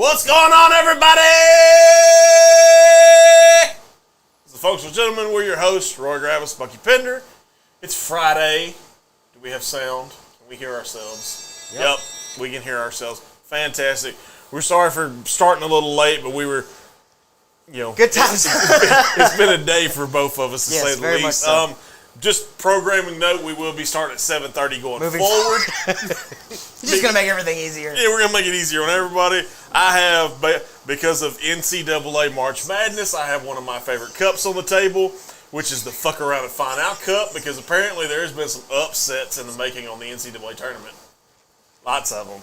What's going on, everybody? So, folks and gentlemen, we're your hosts, Roy Gravis, Bucky Pender. It's Friday. Do we have sound? Can we hear ourselves? Yep, we can hear ourselves. Fantastic. We're sorry for starting a little late, but we were, good times. It's been a day for both of us, to say the very least. much so. Just programming note, we will be starting at 7:30 going forward. You're just going to make everything easier. Yeah, we're going to make it easier on everybody. I have, because of NCAA March Madness, I have one of my favorite cups on the table, which is the Fuck Around and Find Out Cup, because apparently there's been some upsets in the making on the NCAA tournament. Lots of them.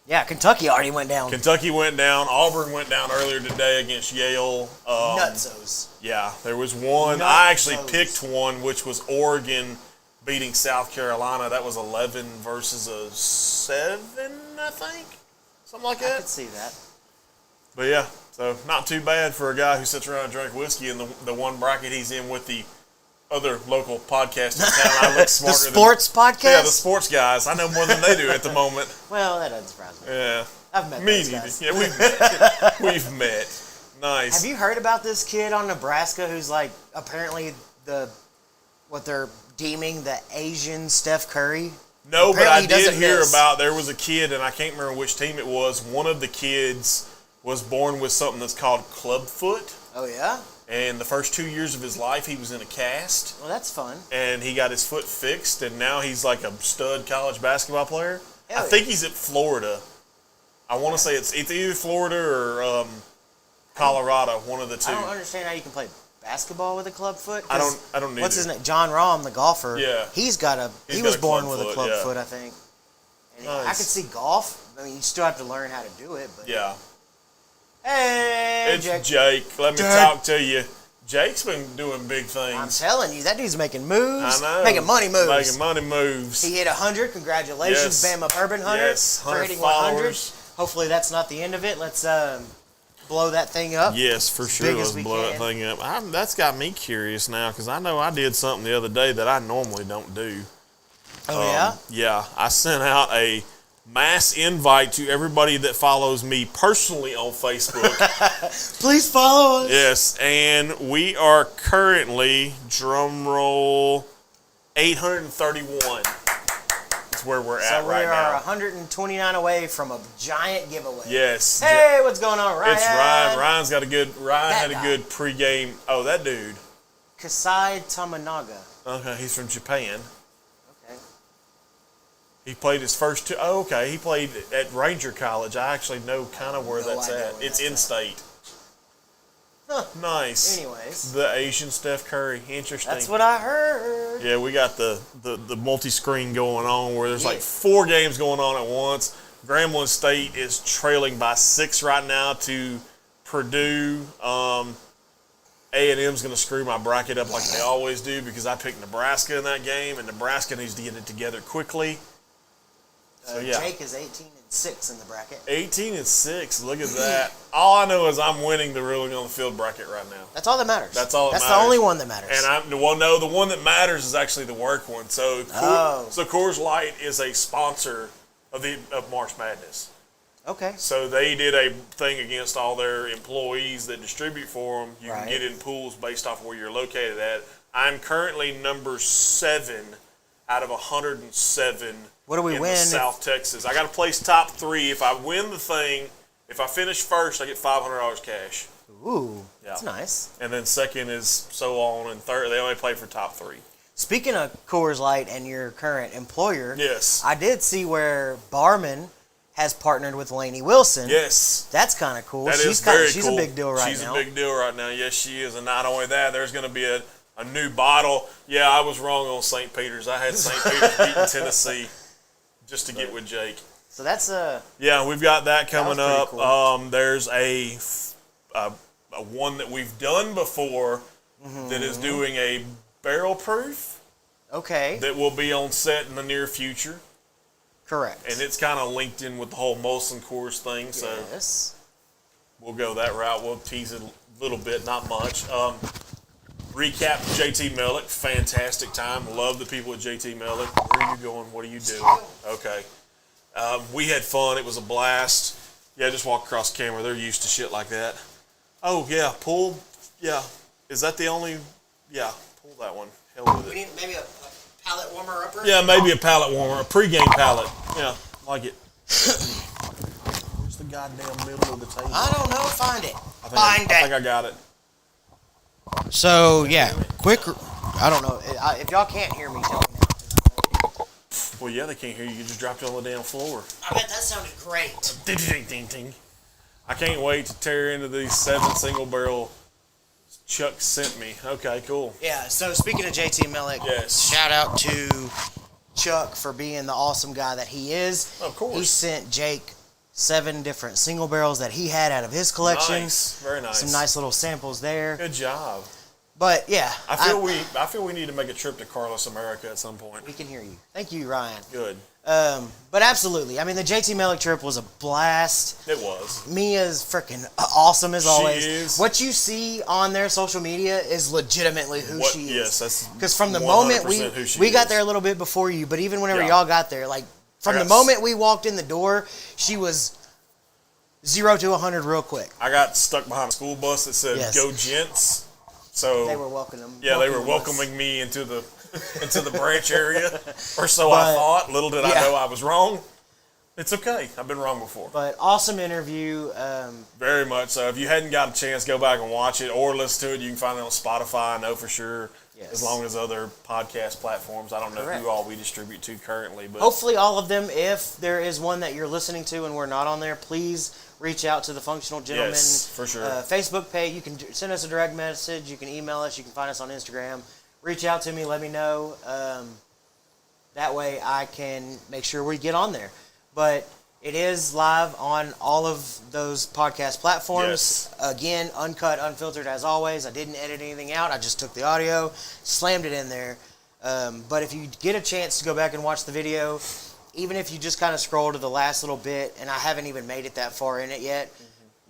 Yeah, Kentucky already went down. Kentucky went down. Auburn went down earlier today against Yale. Nutzos. Yeah, there was one. I actually picked one, which was Oregon beating South Carolina. That was 11 versus a 7, I think. Something like that. I could see that. But yeah, so not too bad for a guy who sits around and drinks whiskey in the one bracket he's in with the other local podcast in town. I look smarter the sports podcast? Yeah, the sports guys. I know more than they do at the moment. Well, that doesn't surprise me. Yeah. I've met Me those neither. guys. Yeah, we've met. We've met. Nice. Have you heard about this kid on Nebraska who's like apparently what they're deeming the Asian Steph Curry? No, Apparently but I did hear about there was a kid, and I can't remember which team it was. One of the kids was born with something that's called clubfoot. Oh, yeah? And the first 2 years of his life, he was in a cast. Well, that's fun. And he got his foot fixed, and now he's like a stud college basketball player. Hell I think he's at Florida. I want to say it's either Florida or Colorado, one of the two. I don't understand how you can play basketball with a club foot. I don't either. What's his name? John Rahm, the golfer. Yeah. He was born with a club foot, I think. And Nice. I could see golf. I mean, you still have to learn how to do it. But Yeah. Hey, It's Jake. Let me talk to you. Jake's been doing big things. I'm telling you, that dude's making moves. I know. Making money moves. Making money moves. He hit 100. Congratulations, Yes. Bama Bourbon Hunter, Yes, for 100 hitting 100. followers. Hopefully that's not the end of it. Let's blow that thing up. Yes, for sure. big as Let's we blow that can. thing up. That's got me curious now because I know I did something the other day that I normally don't do. Oh, yeah? Yeah. I sent out a mass invite to everybody that follows me personally on Facebook. Please follow us. Yes, and we are currently, drum roll, 831. That's where we're at So right we are now. 129 away from a giant giveaway. Yes. Hey, what's going on, Ryan? It's Ryan. Ryan had That a guy. good pregame. Oh, that dude. Kasai Tamanaga. Okay, he's from Japan. Okay. He played his first two. Oh, okay. He played at Ranger College. I actually know kind of where No that's idea at. where It's that's in at. state. Huh. Nice. Anyways. The Asian Steph Curry. Interesting. That's what I heard. Yeah, we got the multi-screen going on where there's like 4 games going on at once. Grambling State is trailing by 6 right now to Purdue. A&M's going to screw my bracket up like they always do because I picked Nebraska in that game, and Nebraska needs to get it together quickly. So, yeah. Jake is 18-6 in the bracket. 18-6. Look at that. All I know is I'm winning the ruling on the field bracket right now. That's all that matters. That's all that That's matters. the only one that matters. And the one that matters is actually the work one. So, Coors Light is a sponsor of March Madness. Okay. So they did a thing against all their employees that distribute for them. You can Right. get in pools based off where you're located at. I'm currently number 7 out of 107. What do we in win? South Texas. I got to place top 3. If I win the thing, if I finish first, I get $500 cash. Ooh, Yeah. that's nice. And then second is so on, and third they only play for top 3. Speaking of Coors Light and your current employer, Yes. I did see where Barman has partnered with Lainey Wilson. Yes. That's kind of cool. That she's is very she's cool. a big deal right She's now. a big deal right now. Yes, she is. And not only that, there's going to be a new bottle. Yeah, I was wrong on St. Peter's. I had St. Peter's beating Tennessee just to get with Jake. So that's Yeah, we've got that coming pretty up. cool. There's a one that we've done before that is doing a barrel proof okay. that will be on set in the near future. Correct. And it's kind of linked in with the whole Molson Coors thing, so yes. we'll go that route. We'll tease it a little bit, not much. Recap JT Mellick, fantastic time. Love the people at JT Mellick. Where are you going? What are you doing? Okay. We had fun. It was a blast. Yeah, just walk across the camera. They're used to shit like that. Oh, yeah, pull. Yeah. Is that the only... Yeah, pull that one. Hell with We it. need maybe a palate warmer upper? Yeah, maybe a palate warmer. A pregame palate. Yeah, like it. Where's the goddamn middle of the table? I don't know. Find it. I think I got it. So, yeah, quick... I don't know. If y'all can't hear me, tell me now. Well, yeah, they can't hear you. You just dropped it on the damn floor. I bet that sounded great. Ding, ding, ding, ding. I can't wait to tear into these 7 single barrel Chuck sent me. Okay, cool. Yeah, so speaking of JT Millick, Yes. shout out to Chuck for being the awesome guy that he is. Of course. He sent Jake 7 different single barrels that he had out of his collection. Nice. Very nice. Some nice little samples there. Good job. But yeah, I feel we need to make a trip to Carlos America at some point. we can hear you. Thank you, Ryan. Good. But absolutely, I mean, the JT Millick trip was a blast. It was. Mia's freaking awesome as always. is. What you see on their social media is legitimately who she is. Yes, that's Because from the moment 100% who she we got is. there a little bit before you, but even whenever Yeah. y'all got there, like from the moment we walked in the door, she was 0 to 100 real quick. I got stuck behind a school bus that said Yes. "Go Gents." So They were welcoming. yeah, they were us. welcoming me into the branch area, or so I But, thought. Little did I yeah. know I was wrong. It's okay. I've been wrong before. But awesome interview. Very much so. If you hadn't got a chance, go back and watch it or listen to it. You can find it on Spotify, I know for sure. Yes. As long as other podcast platforms. I don't know Correct. who all we distribute to currently, but Hopefully all of them. If there is one that you're listening to and we're not on there, please reach out to the Functional Gentleman Yes, for sure. Facebook page. You can send us a direct message. You can email us. You can find us on Instagram. Reach out to me. Let me know. That way I can make sure we get on there. But it is live on all of those podcast platforms. Yes. Again, uncut, unfiltered as always. I didn't edit anything out. I just took the audio, slammed it in there. But if you get a chance to go back and watch the video, even if you just kind of scroll to the last little bit, and I haven't even made it that far in it yet,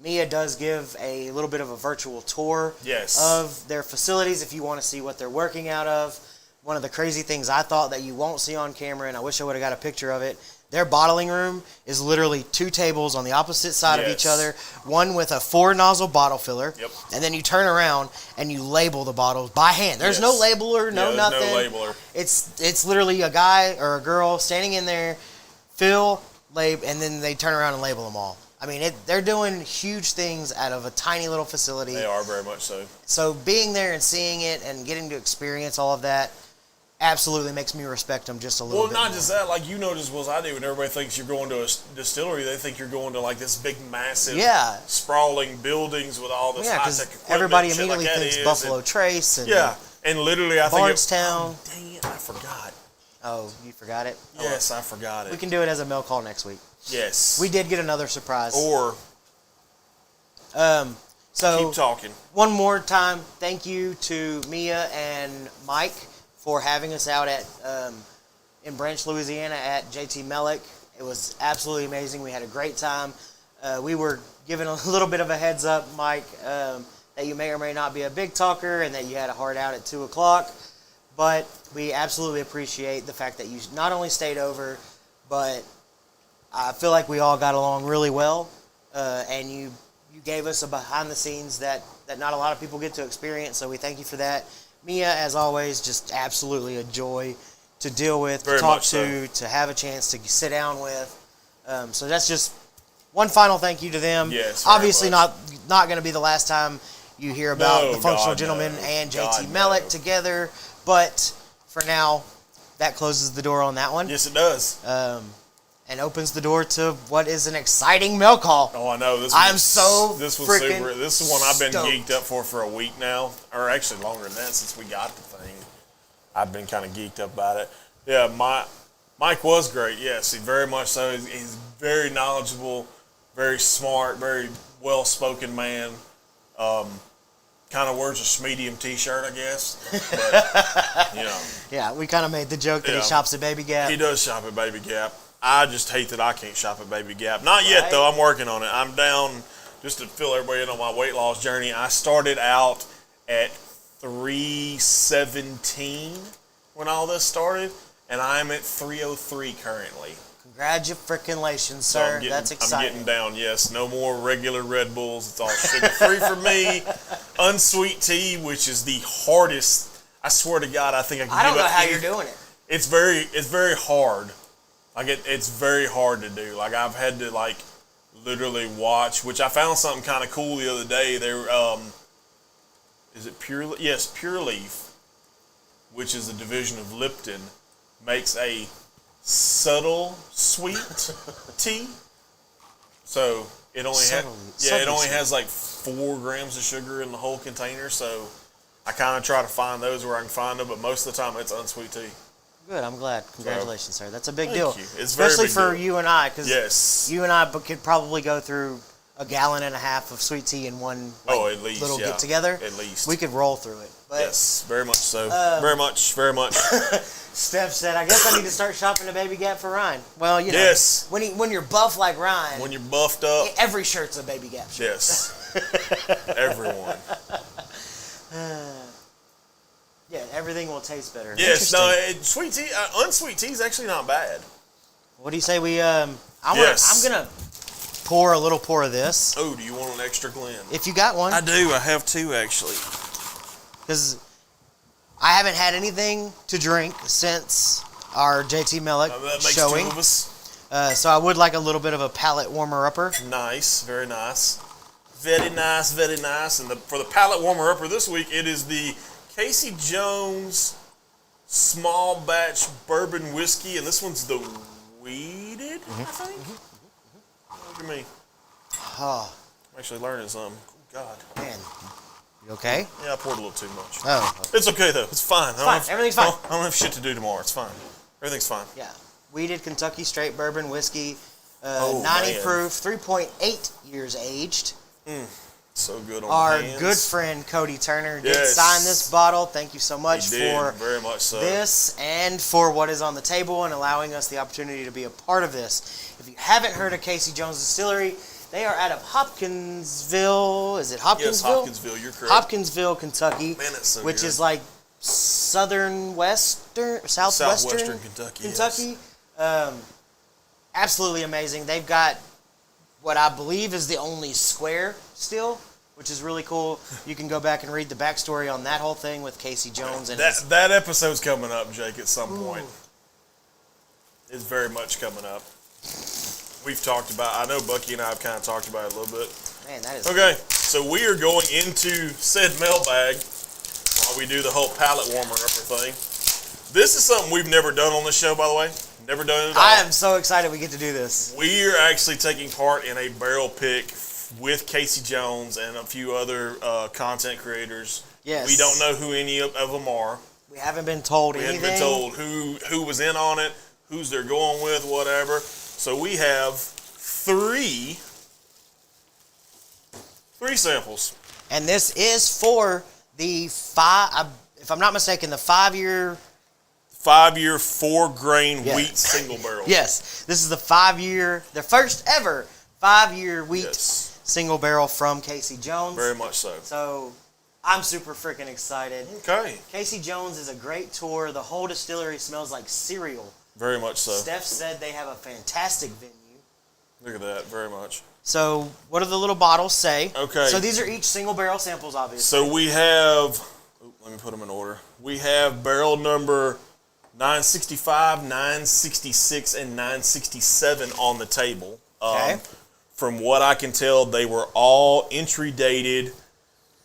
Mia does give a little bit of a virtual tour Yes. of their facilities if you want to see what they're working out of. One of the crazy things I thought that you won't see on camera, and I wish I would have got a picture of it, their bottling room is literally 2 tables on the opposite side of each Yes. other, one with a 4-nozzle bottle filler, Yep. and then you turn around and you label the bottles by hand. There's no Yes. labeler, no Yeah, there's nothing. no labeler. It's literally a guy or a girl standing in there, fill, label, and then they turn around and label them all. I mean, they're doing huge things out of a tiny little facility. They are very much so. So being there and seeing it and getting to experience all of that absolutely makes me respect them just a little Well, bit not more. just that, like you know as well as I do, when everybody thinks you're going to a distillery, they think you're going to like this big, massive, Yeah. sprawling buildings with all this Yeah, because high-tech equipment. everybody and shit immediately like that thinks is, Buffalo and- Trace and yeah, and literally I think Bardstown. dang it, I forgot. Oh, you forgot it? Oh, Yes, I forgot it. we can do it as a mail call next week. Yes. We did get another surprise. Or So keep talking. one more time, thank you to Mia and Mike for having us out at in Branch, Louisiana at JT Millick. It was absolutely amazing. We had a great time. We were given a little bit of a heads up, Mike, that you may or may not be a big talker and that you had a hard out at 2 o'clock. But we absolutely appreciate the fact that you not only stayed over, but I feel like we all got along really well. And you gave us a behind the scenes that not a lot of people get to experience. So we thank you for that. Mia, as always, just absolutely a joy to deal with, Very to talk much to, to have a chance to sit down with. So that's just one final thank you to them. Yes, very obviously much. not going to be the last time you hear about No, the Functional God, Gentleman no. and JT God, Millick no. together. But for now, that closes the door on that one. Yes, it does. And opens the door to what is an exciting mail call. Oh, I know. This was super. freaking This is one I've been stoked. geeked up for a week now, or actually longer than that since we got the thing. I've been kind of geeked up about it. Yeah, Mike was great. Yes, he very much so. He's very knowledgeable, very smart, very well-spoken man. Kind of wears a medium T-shirt, I guess. But, you know, Yeah, we kind of made the joke that Yeah. he shops at Baby Gap. he does shop at Baby Gap. I just hate that I can't shop at Baby Gap. Not yet, Right. though. I'm working on it. I'm down, just to fill everybody in on my weight loss journey. I started out at 317 when all this started, and I'm at 303 currently. Congratulations, So sir. That's exciting. I'm getting down, yes. No more regular Red Bulls. It's all sugar-free for me. Unsweet tea, which is the hardest. I swear to God, I think I can I don't give know up how any- you're doing it. It's very hard. Like it's very hard to do. Like I've had to like literally watch, which I found something kind of cool the other day. Is it Pure? Yes, Pure Leaf, which is a division of Lipton, makes a subtle sweet tea. So it only has like 4 grams of sugar in the whole container. So I kind of try to find those where I can find them, but most of the time it's unsweet tea. Good, I'm glad. Congratulations, sir. That's a big Thank deal. you. It's especially very big for deal. you and I, because Yes. you and I could probably go through a gallon and a half of sweet tea in one At least, little yeah. get together. At least. We could roll through it. But Yes, very much so. Very much. Steph said, I guess I need to start shopping a Baby Gap for Ryan. Well, you know, Yes. when you're buff like Ryan, When you're buffed up, every shirt's a Baby Gap shirt. yes. Everyone. Yeah, everything will taste better. Yes, Interesting. no, sweet tea, unsweet tea is actually not bad. What do you say we, Yes. I'm going to pour a little pour of this. Oh, do you want an extra Glen? If you got one. I do. I have 2 actually. Because I haven't had anything to drink since our JT Mellick That makes showing. 2 of us. So I would like a little bit of a palate warmer-upper. Nice, very nice. Very nice, very nice. And for the palate warmer upper this week, it is the Casey Jones small batch bourbon whiskey, and this one's the weeded, I think. Look at me. Oh, I'm actually learning something. Oh, God. man. You okay? Yeah, I poured a little too much. Oh. It's okay, though. It's fine. Everything's fine. I don't have shit to do tomorrow. It's fine. Everything's fine. Yeah. Weeded Kentucky straight bourbon whiskey. 90 man. proof, 3.8 years aged. So good on Our the hands. good friend Cody Turner did Yes. sign this bottle. Thank you so much He did, for very much so. this and for what is on the table and allowing us the opportunity to be a part of this. If you haven't heard of Casey Jones Distillery, they are out of Hopkinsville. Is it Hopkinsville? Yes, Hopkinsville, you're correct. Hopkinsville, Kentucky, Man, that's so which good. is like southwestern Kentucky. Absolutely amazing. They've got what I believe is the only square still, which is really cool. You can go back and read the backstory on that whole thing with Casey Jones and his, That episode's coming up, Jake, at some point. It's very much coming up. We've talked about, I know Bucky and I have kind of talked about it a little bit. man, that is Okay, so we are going into said mailbag while we do the whole palate warmer upper thing. This is something we've never done on this show, by the way. Never done it at all. I am so excited we get to do this. We are actually taking part in a barrel pick with Casey Jones and a few other content creators. Yes. We don't know who any of them are. We haven't been told We anything. haven't been told who was in on it, who's they're going with, whatever. So we have three samples. And this is for the if I'm not mistaken, the 5-year. 5-year, 4-grain Yeah. wheat single barrel. Yes, this is the 5-year, the first ever 5-year wheat Yes. single barrel from Casey Jones. Very much so. So I'm super freaking excited. Okay. Casey Jones is a great tour. The whole distillery smells like cereal. Very much so. Steph said they have a fantastic venue. Look at that. Very much. So what do the little bottles say? Okay. So these are each single barrel samples, obviously. So we have, let me put them in order. We have barrel number 965, 966, and 967 on the table. Okay. From what I can tell, they were all entry dated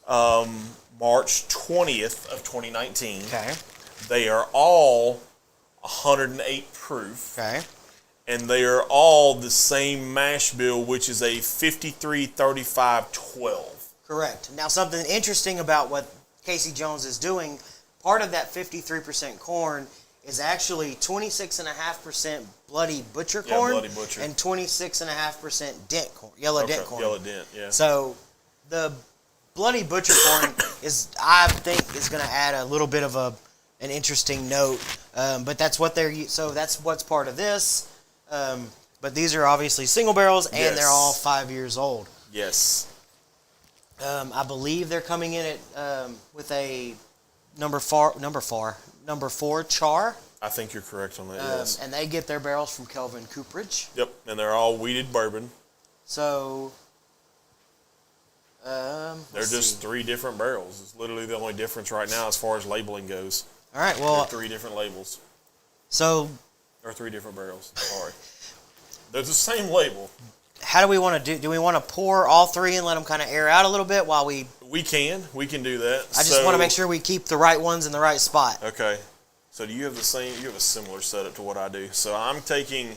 March 20th of 2019. Okay. They are all 108 proof. Okay. And they are all the same mash bill, which is a 53-35-12. Correct. Now, something interesting about what Casey Jones is doing, part of that 53% corn is actually 26.5% bloody butcher Yeah, corn bloody butcher. and 26.5% dent corn, yellow dent corn. Yellow dent, yeah. So the bloody butcher corn is, I think, is going to add a little bit of an interesting note. But that's what that's what's part of this. But these are obviously single barrels, and Yes. they're all 5 years old. Yes. I believe they're coming in at with a number four char. I think you're correct on that, yes. And they get their barrels from Kelvin Cooperage. Yep, and they're all weeded bourbon. So, they're just 3 different barrels. It's literally the only difference right now as far as labeling goes. All right, well... They're 3 different labels. So... Or 3 different barrels, sorry. They're the same label. How do we want to do? Do we want to pour all 3 and let them kind of air out a little bit while we... We can do that. I just want to make sure we keep the right ones in the right spot. Okay. So do you have you have a similar setup to what I do. So I'm taking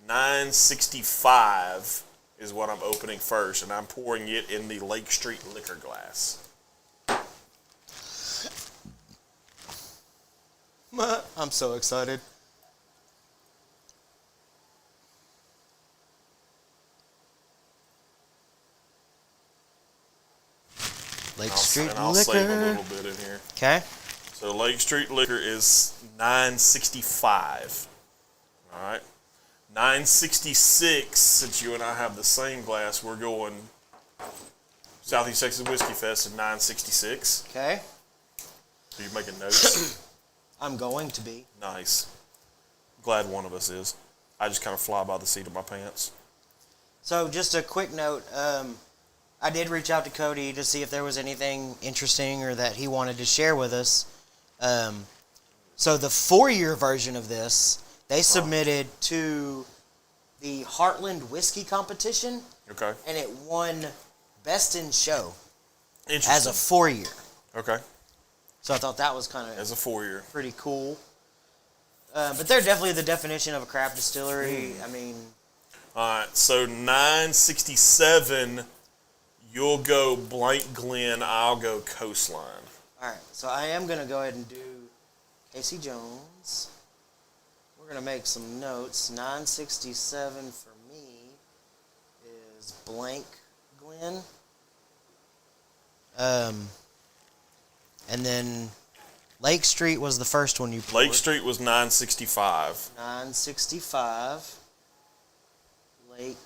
965 is what I'm opening first, and I'm pouring it in the Lake Street liquor glass. I'm so excited. Lake Street Liquor. I'll save a little bit in here. Okay. So Lake Street Liquor is 965. All right. 966, since you and I have the same glass, we're going Southeast Texas Whiskey Fest at 966. Okay. Are you making notes? I'm going to be. Nice. Glad one of us is. I just kind of fly by the seat of my pants. So just a quick note. I did reach out to Cody to see if there was anything interesting or that he wanted to share with us. So the 4-year version of this, they submitted to the Heartland Whiskey Competition. Okay. And it won Best in Show Interesting. as a 4-year. Okay. So I thought that was kind of as a 4-year pretty cool. But they're definitely the definition of a craft distillery. I mean... All right, so 967, you'll go Blank Glen, I'll go Coastline. All right, so I am going to go ahead and do Casey Jones. We're going to make some notes. 967 for me is Blank Glen. And then Lake Street was the first one you poured. Lake Street was 965. 965. Lake.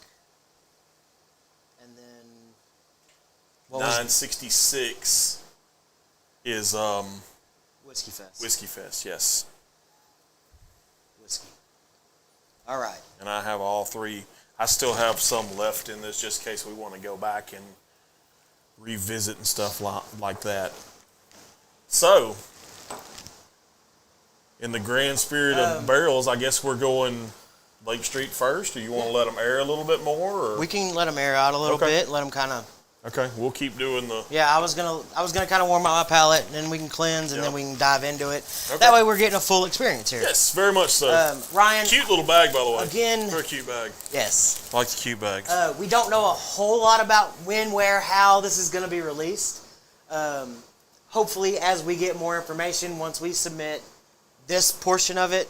And then... What 966 is... Whiskey Fest. Whiskey Fest, yes. Whiskey. All right. And I have all 3. I still have some left in this just in case we want to go back and revisit and stuff like that. So, in the grand spirit of barrels, I guess we're going Lake Street first, or you want to let them air a little bit more? Or? We can let them air out a little bit, let them kind of... Okay, we'll keep doing the... Yeah, I was gonna kind of warm up my palate, and then we can cleanse, and then we can dive into it. Okay. That way we're getting a full experience here. Yes, very much so. Ryan... Cute little bag, by the way. Again... Very cute bag. Yes. I like the cute bags. We don't know a whole lot about when, where, how this is going to be released. Hopefully, as we get more information, once we submit this portion of it,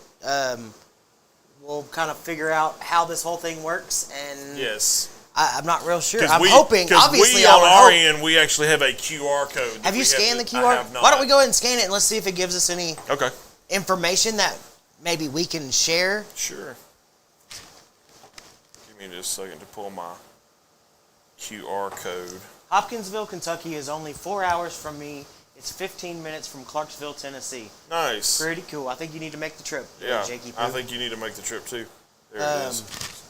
we'll kind of figure out how this whole thing works. And yes. I'm not real sure. I'm hoping, obviously, we, on our end, we actually have a QR code. Have you scanned the QR? I have not. Why don't we go ahead and scan it and let's see if it gives us any okay. information that maybe we can share? Sure. Give me just a second to pull my QR code. Hopkinsville, Kentucky is only 4 hours from me. It's 15 minutes from Clarksville, Tennessee. Nice. Pretty cool. I think you need to make the trip. Yeah, Jakey I think you need to make the trip too. There it is.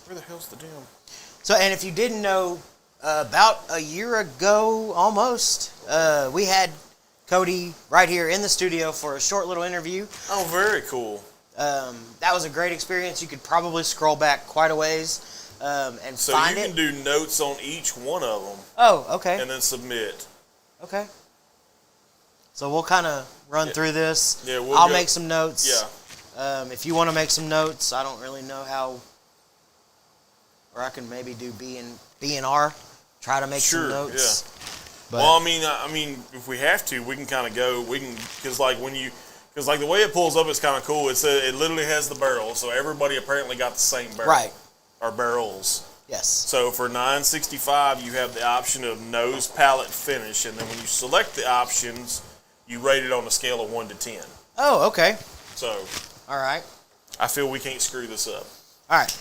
Where the hell's the damn... So, and if you didn't know, about a year ago, almost, we had Cody right here in the studio for a short little interview. Oh, very cool. That was a great experience. You could probably scroll back quite a ways and find it. So you can do notes on each one of them. Oh, okay. And then submit. Okay. So we'll kind of run through this. Yeah, I'll make some notes. Yeah. If you want to make some notes, I don't really know how... Or I can maybe do B&R, try to make some notes. Yeah. But, well, I mean, if we have to, we can kind of go. We can because like the way it pulls up is kind of cool. It literally has the barrel, so everybody apparently got the same barrel. Right. Or barrels. Yes. So for 965, you have the option of nose, palate, finish, and then when you select the options, you rate it on a scale of 1 to 10. Oh, okay. So. All right. I feel we can't screw this up. All right.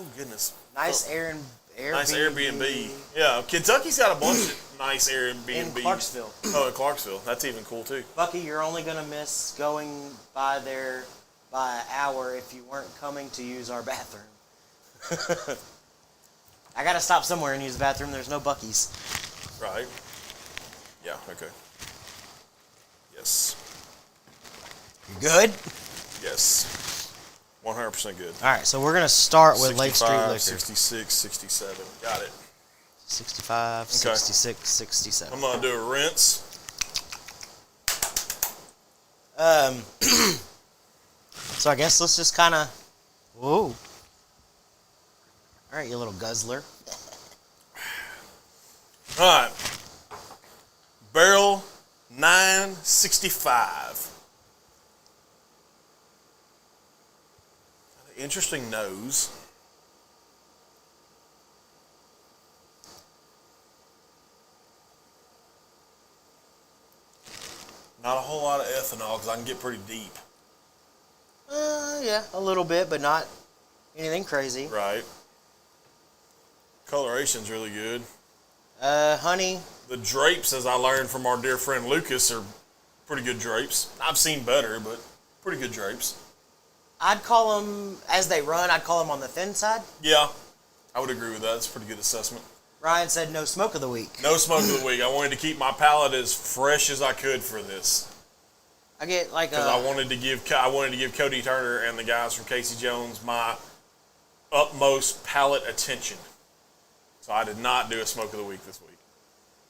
Oh goodness! Nice air Nice Airbnb. Yeah, Kentucky's got a bunch of nice Airbnb. In Clarksville. Oh, in Clarksville. That's even cool, too. Bucky, you're only going to miss going by there by an hour if you weren't coming to use our bathroom. I got to stop somewhere and use the bathroom. There's no Bucky's. Right. Yeah, okay. Yes. You good? Yes. 100% good. All right, so we're going to start with Lake Street Liquor. 66, 67. Got it. 65, Okay. 66, 67. I'm going to do a rinse. So I guess let's just kind of... Whoa. All right, you little guzzler. All right. Barrel 965. Interesting nose. Not a whole lot of ethanol because I can get pretty deep. Yeah, a little bit, but not anything crazy. Right. Coloration's really good. Honey. The drapes, as I learned from our dear friend Lucas, are pretty good drapes. I've seen better, but pretty good drapes. I'd call them, as they run, I'd call them on the thin side. Yeah, I would agree with that. It's a pretty good assessment. Ryan said no smoke of the week. No smoke of the week. I wanted to keep my palate as fresh as I could for this. I get like because I wanted to give Cody Turner and the guys from Casey Jones my utmost palate attention. So I did not do a smoke of the week this week.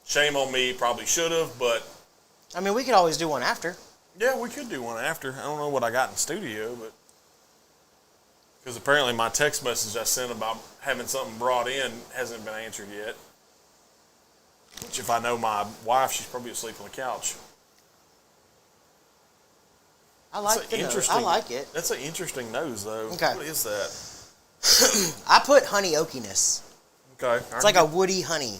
Shame on me. Probably should have, but I mean, we could always do one after. Yeah, we could do one after. I don't know what I got in studio, but because apparently my text message I sent about having something brought in hasn't been answered yet. Which, if I know my wife, she's probably asleep on the couch. I like the nose. I like it. That's an interesting nose, though. Okay. What is that? I put honey oakiness. Okay. It's like a woody honey.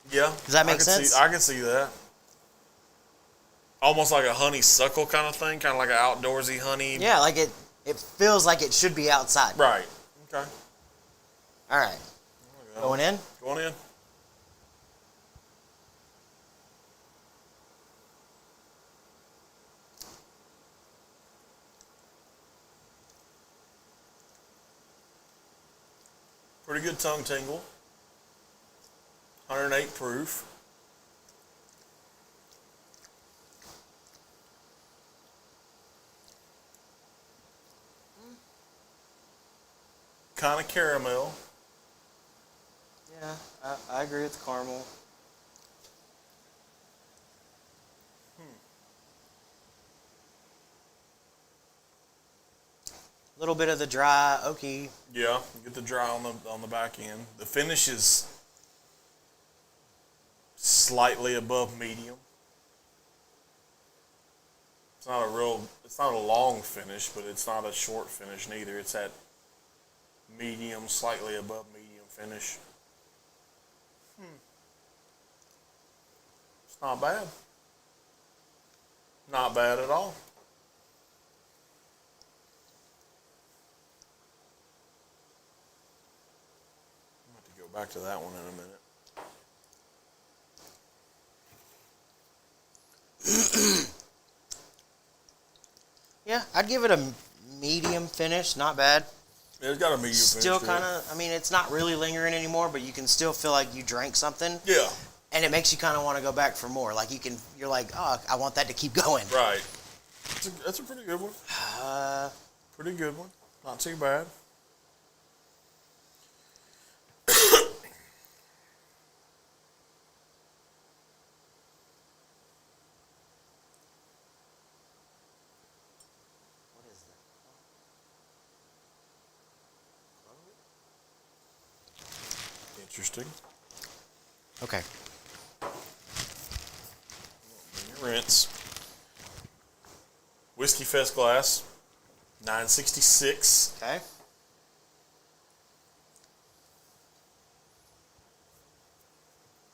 Yeah. Does that make sense? I can see that. Almost like a honeysuckle kind of thing, kind of like an outdoorsy honey. Yeah, like it feels like it should be outside. Right. Okay. All right. Going in? Going in. Pretty good tongue tingle. 108 proof. Kind of caramel. Yeah, I agree with the caramel. A little bit of the dry oaky. Yeah, you get the dry on the back end. The finish is slightly above medium. It's not a long finish, but it's not a short finish neither. It's at medium, slightly above medium finish. It's not bad. Not bad at all. I'm going to go back to that one in a minute. Yeah, I'd give it a medium finish. Not bad. Yeah, it's got a medium finish. Still kind of, I mean, it's not really lingering anymore, but you can still feel like you drank something. Yeah. And it makes you kind of want to go back for more. Like you're like, oh, I want that to keep going. Right. That's a pretty good one. Pretty good one. Not too bad. What is that? Interesting. Okay. Rinse. Whiskey Fest glass, 966. Okay.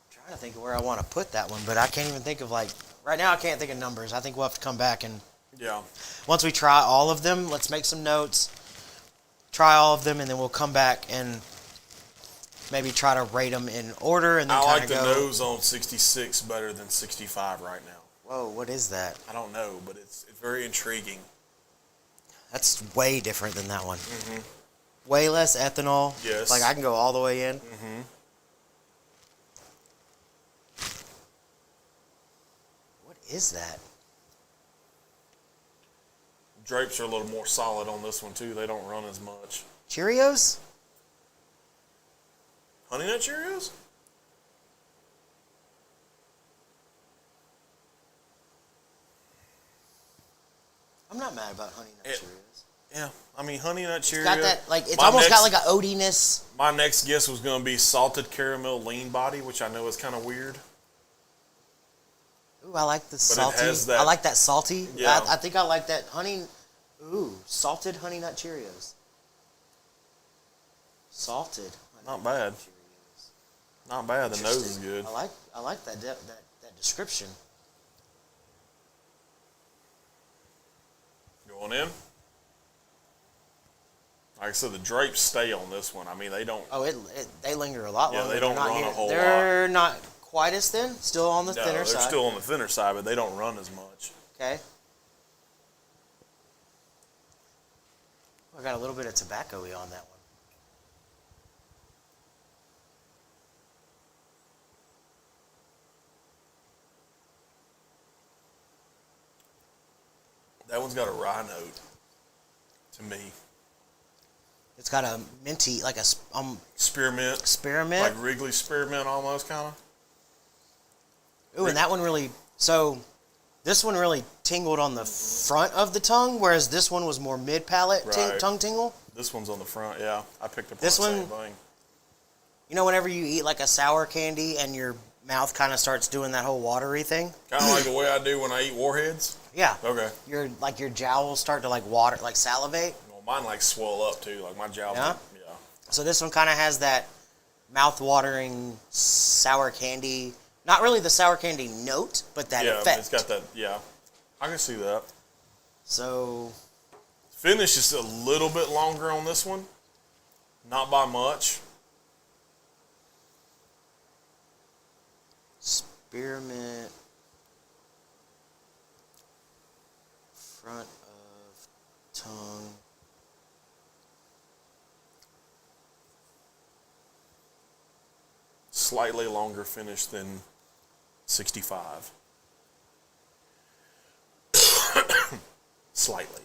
Trying to think of where I want to put that one, but I can't even think of right now I can't think of numbers. I think we'll have to come back and Yeah. once we try all of them, let's make some notes, try all of them, and then we'll come back and maybe try to rate them in order and then I kind like of the go. nose on 66 better than 65 right now. Whoa, what is that? I don't know, but it's very intriguing. That's way different than that one. Way less ethanol. Yes. Like I can go all the way in. What is that? Drapes are a little more solid on this one too. They don't run as much. Cheerios? Honey Nut Cheerios? I'm not mad about Honey Nut Cheerios. Yeah, I mean Honey Nut Cheerios. Got that like it's almost got like a oatiness. My next guess was going to be salted caramel lean body, which I know is kind of weird. Ooh, I like the salty. It has that, I like that salty. Yeah. I think I like that honey. Ooh, salted Honey Nut Cheerios. Salted. Not bad. Cheerios. Not bad. The nose is good. I like that description. Going in. Like I said, the drapes stay on this one. I mean, they don't. Oh, they linger a lot longer. They don't run a whole lot. They're not quite as thin. Still on the thinner side. They're still on the thinner side, but they don't run as much. Okay. I got a little bit of tobacco-y on that one. That one's got a rye note to me. It's got a minty, like a Spearmint. spearmint. Like Wrigley spearmint almost, kind of. Ooh, and that one really, so this one really tingled on the front of the tongue, whereas this one was more mid-palate Right. tongue tingle. This one's on the front, yeah. I picked up This on the one- same thing. You know, whenever you eat like a sour candy and your mouth kind of starts doing that whole watery thing? Kind of like the way I do when I eat Warheads. Yeah. Okay. Your jowls start to like water, like salivate. Well, mine like swell up too, like my jowls. Yeah? Yeah. So this one kind of has that mouth-watering sour candy. Not really the sour candy note, but that Yeah, effect. it's got that. Yeah, I can see that. So Finish is a little bit longer on this one, not by much. spearmint, front of tongue. Slightly longer finish than 65. Slightly.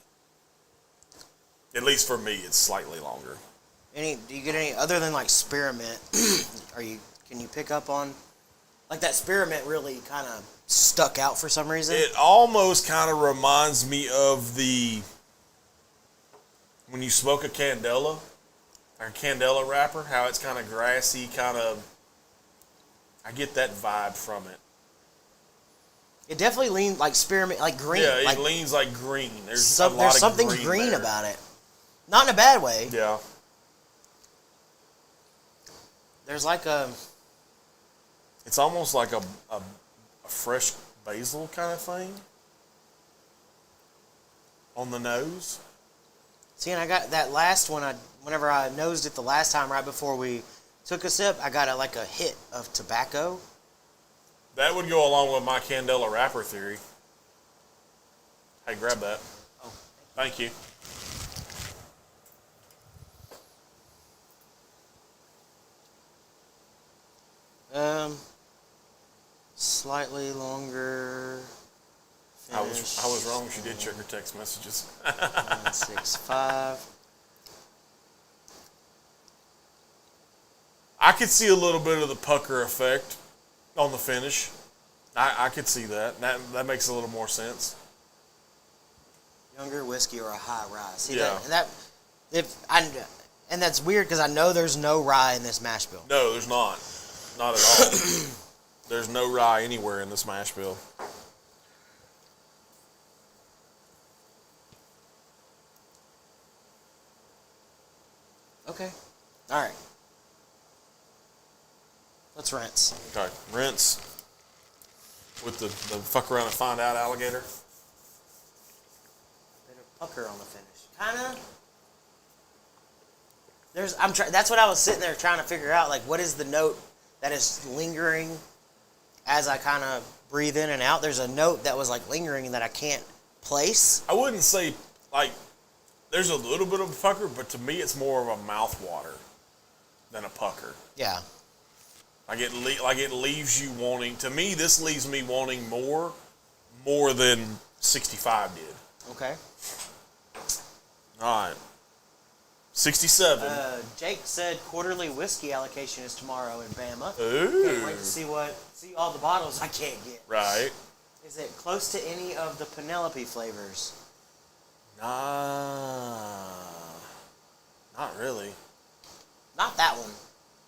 At least for me, it's slightly longer. Do you get any other than like spearmint? Can you pick up on like that spearmint really kind of stuck out for some reason? It almost kind of reminds me of when you smoke a candela, or a candela wrapper, how it's kind of grassy, I get that vibe from it. It definitely leans like spearmint, like green. Yeah, it like leans like green. There's something green there. about it. Not in a bad way. Yeah. There's like It's almost like a fresh basil kind of thing on the nose. See, and I got that last one. Whenever I nosed it the last time, right before we took a sip, I got a hit of tobacco. That would go along with my candela wrapper theory. Hey, grab that. Oh, Thank you. Slightly longer. I was wrong. She did check her text messages. 165. I could see a little bit of the pucker effect on the finish. I could see that. That makes a little more sense. Younger whiskey or a high rye. See Yeah. and that's weird because I know there's no rye in this mash bill. No, there's not. Not at all. There's no rye anywhere in this mash bill. Okay. All right. Let's rinse. Okay, rinse with the fuck around and find out alligator. Bit of pucker on the finish. Kinda. That's what I was sitting there trying to figure out. Like, what is the note that is lingering as I kind of breathe in and out? There's a note that was like lingering that I can't place. I wouldn't say like there's a little bit of a pucker, but to me it's more of a mouth water than a pucker. Yeah. Like it leaves you wanting. To me, this leaves me wanting more than 65 did. Okay. All right. 67. Jake said quarterly whiskey allocation is tomorrow in Bama. Ooh. Can't wait to see all the bottles I can't get. Right. Is it close to any of the Penelope flavors? Nah. Not really. Not that one.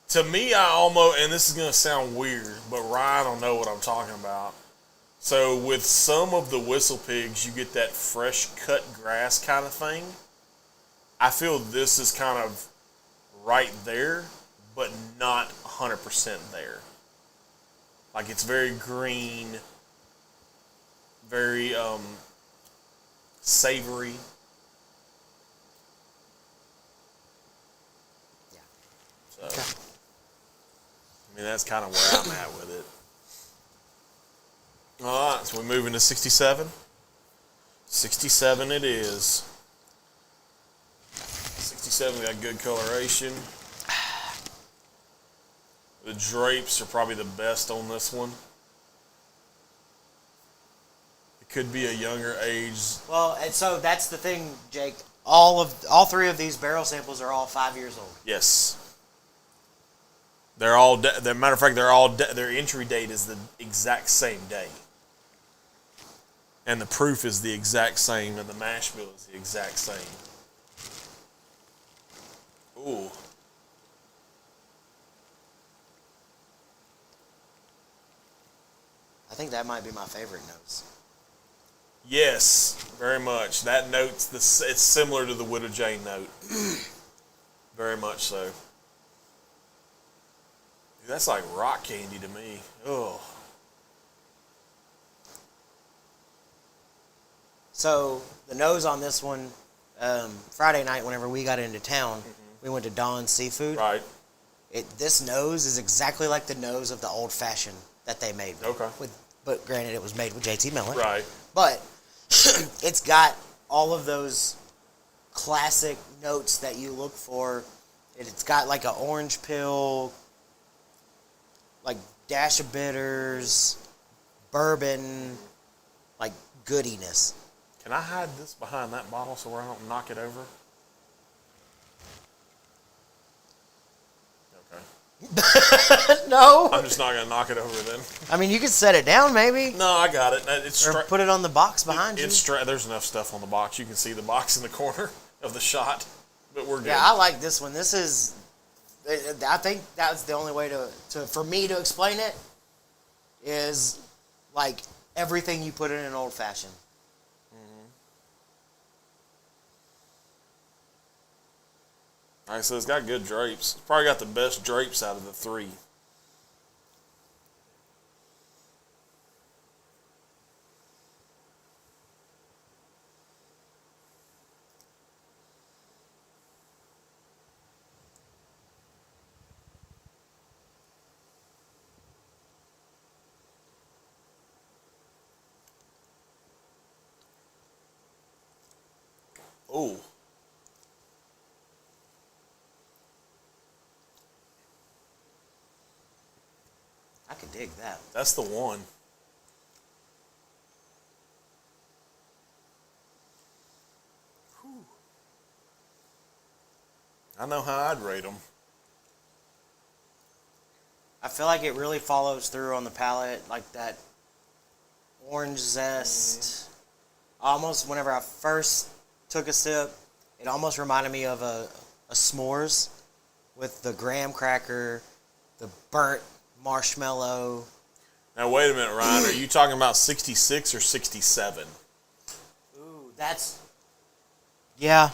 To me, I almost, and this is going to sound weird, but Ryan will know what I'm talking about. So with some of the Whistle Pigs, you get that fresh cut grass kind of thing. I feel this is kind of right there, but not 100% there. Like it's very green, very savory. Yeah. So, Okay. I mean, that's kind of where I'm at with it. All right, so we're moving to 67. 67 it is. 67 got good coloration. The drapes are probably the best on this one. It could be a younger age. Well, and so that's the thing, Jake. All three of these barrel samples are all 5 years old. Yes. They're all. Matter of fact, they're all. Their entry date is the exact same day, and the proof is the exact same, and the mash bill is the exact same. Ooh. I think that might be my favorite notes. Yes, very much. That note's it's similar to the Widow Jane note. Very much so. Dude, that's like rock candy to me. Oh. So the nose on this one, Friday night, whenever we got into town, we went to Don's Seafood. Right. This nose is exactly like the nose of the old fashioned that they made. Okay. But granted, it was made with JT Miller. Right. But it's got all of those classic notes that you look for. It's got like an orange peel, like dash of bitters, bourbon, like goodiness. Can I hide this behind that bottle so I don't knock it over? Okay. No. I'm just not going to knock it over then. I mean, you could set it down maybe. No, I got it. It's Or put it on the box behind you. There's enough stuff on the box. You can see the box in the corner of the shot, but we're good. Yeah, I like this one. This is, I think that's the only way for me to explain it is like everything you put in an old fashioned. All right, so it's got good drapes. It's probably got the best drapes out of the three. Oh. I could dig that. That's the one. Whew. I know how I'd rate them. I feel like it really follows through on the palate, like that orange zest. Almost, whenever I first took a sip, it almost reminded me of a s'mores with the graham cracker, the burnt marshmallow. Now, wait a minute, Ryan. Are you talking about 66 or 67? Ooh, that's... Yeah.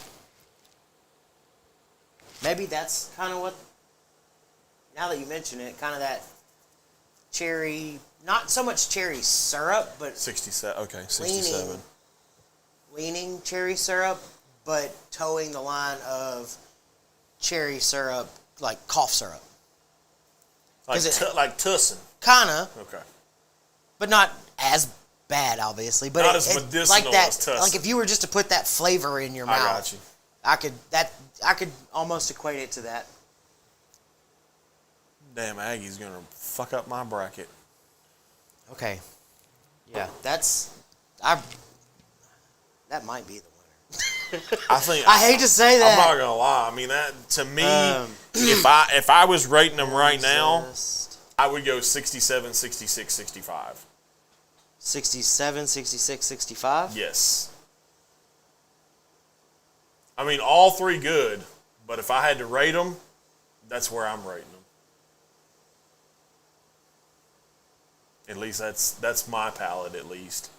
Maybe that's kind of what... Now that you mention it, kind of that cherry... Not so much cherry syrup, but... 67. Okay, 67. Leaning cherry syrup, but towing the line of cherry syrup, like cough syrup. Like Tussin. Kinda. Okay. But not as bad, obviously. But not as medicinal like that, as Tussin. Like if you were just to put that flavor in your mouth. I got you. I could almost equate it to that. Damn, Aggie's gonna fuck up my bracket. Okay. Yeah, that might be the winner. I think I hate to say that. I'm not gonna lie. I mean, that to me, if I was rating them right now, I would go 67, 66, 65. 67, 66, 65? Yes. I mean, all three good, but if I had to rate them, that's where I'm rating them. At least that's my palate, at least.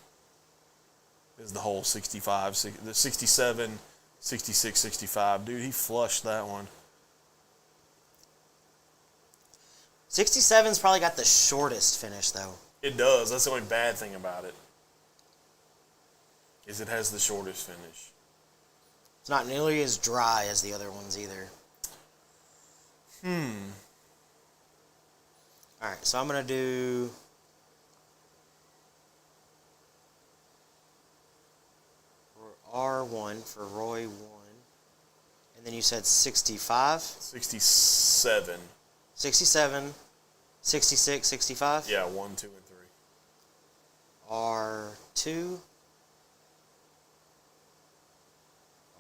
Is the whole 65, the 67, 66, 65. Dude, he flushed that one. 67's probably got the shortest finish, though. It does. That's the only bad thing about it. Is it has the shortest finish. It's not nearly as dry as the other ones either. All right, so I'm going to do... R1 for Roy 1. And then you said 65? 67. 67, 66, 65? Yeah, 1, 2, and 3. R2.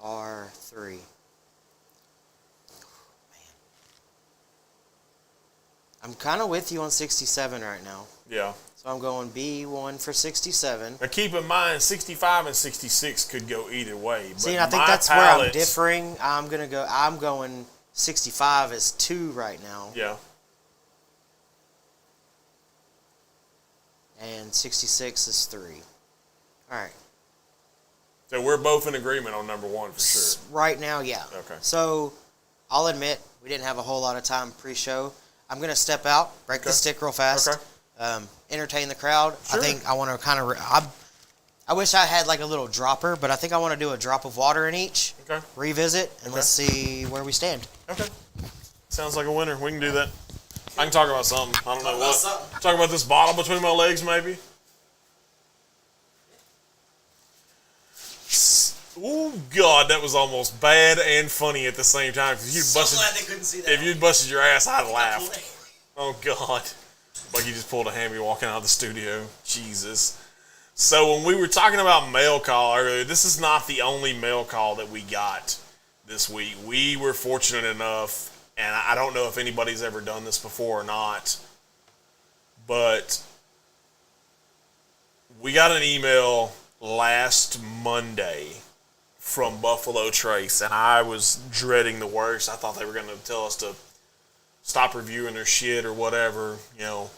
R3. Man. I'm kind of with you on 67 right now. Yeah. So I'm going B1 for 67. Now keep in mind, 65 and 66 could go either way. But See, and I think that's where I'm differing. I'm going 65 as 2 right now. Yeah. And 66 is 3. All right. So we're both in agreement on number 1 for sure. Right now, yeah. Okay. So I'll admit we didn't have a whole lot of time pre-show. I'm going to step out, break the stick real fast. Okay. Entertain the crowd. Sure. I think I want to kind of... I wish I had like a little dropper, but I think I want to do a drop of water in each. Okay. Revisit, and let's see where we stand. Okay. Sounds like a winner. We can do that. I can talk about something. I don't know what. Talk about this bottle between my legs, maybe. Oh God, that was almost bad and funny at the same time. If you'd Glad they couldn't see that. If you'd busted your ass, I'd laughed. Oh God. Bucky just pulled a hammy walking out of the studio. Jesus. So when we were talking about mail call earlier, this is not the only mail call that we got this week. We were fortunate enough, and I don't know if anybody's ever done this before or not, but we got an email last Monday from Buffalo Trace, and I was dreading the worst. I thought they were going to tell us to stop reviewing their shit or whatever, you know.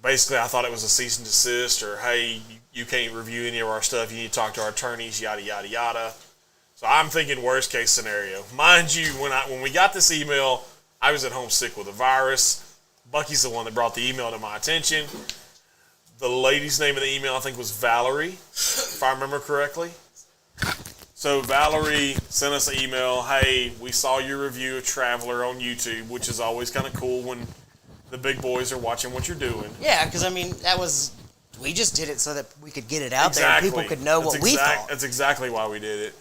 Basically, I thought it was a cease and desist, or hey, you can't review any of our stuff. You need to talk to our attorneys, yada yada yada. So I'm thinking worst case scenario. Mind you, when we got this email, I was at home sick with a virus. Bucky's the one that brought the email to my attention. The lady's name in the email I think was Valerie, if I remember correctly. So Valerie sent us an email. Hey, we saw your review of Traveler on YouTube, which is always kind of cool when the big boys are watching what you're doing. Yeah, because I mean, we just did it so that we could get it out there and people could know what we thought. That's exactly why we did it.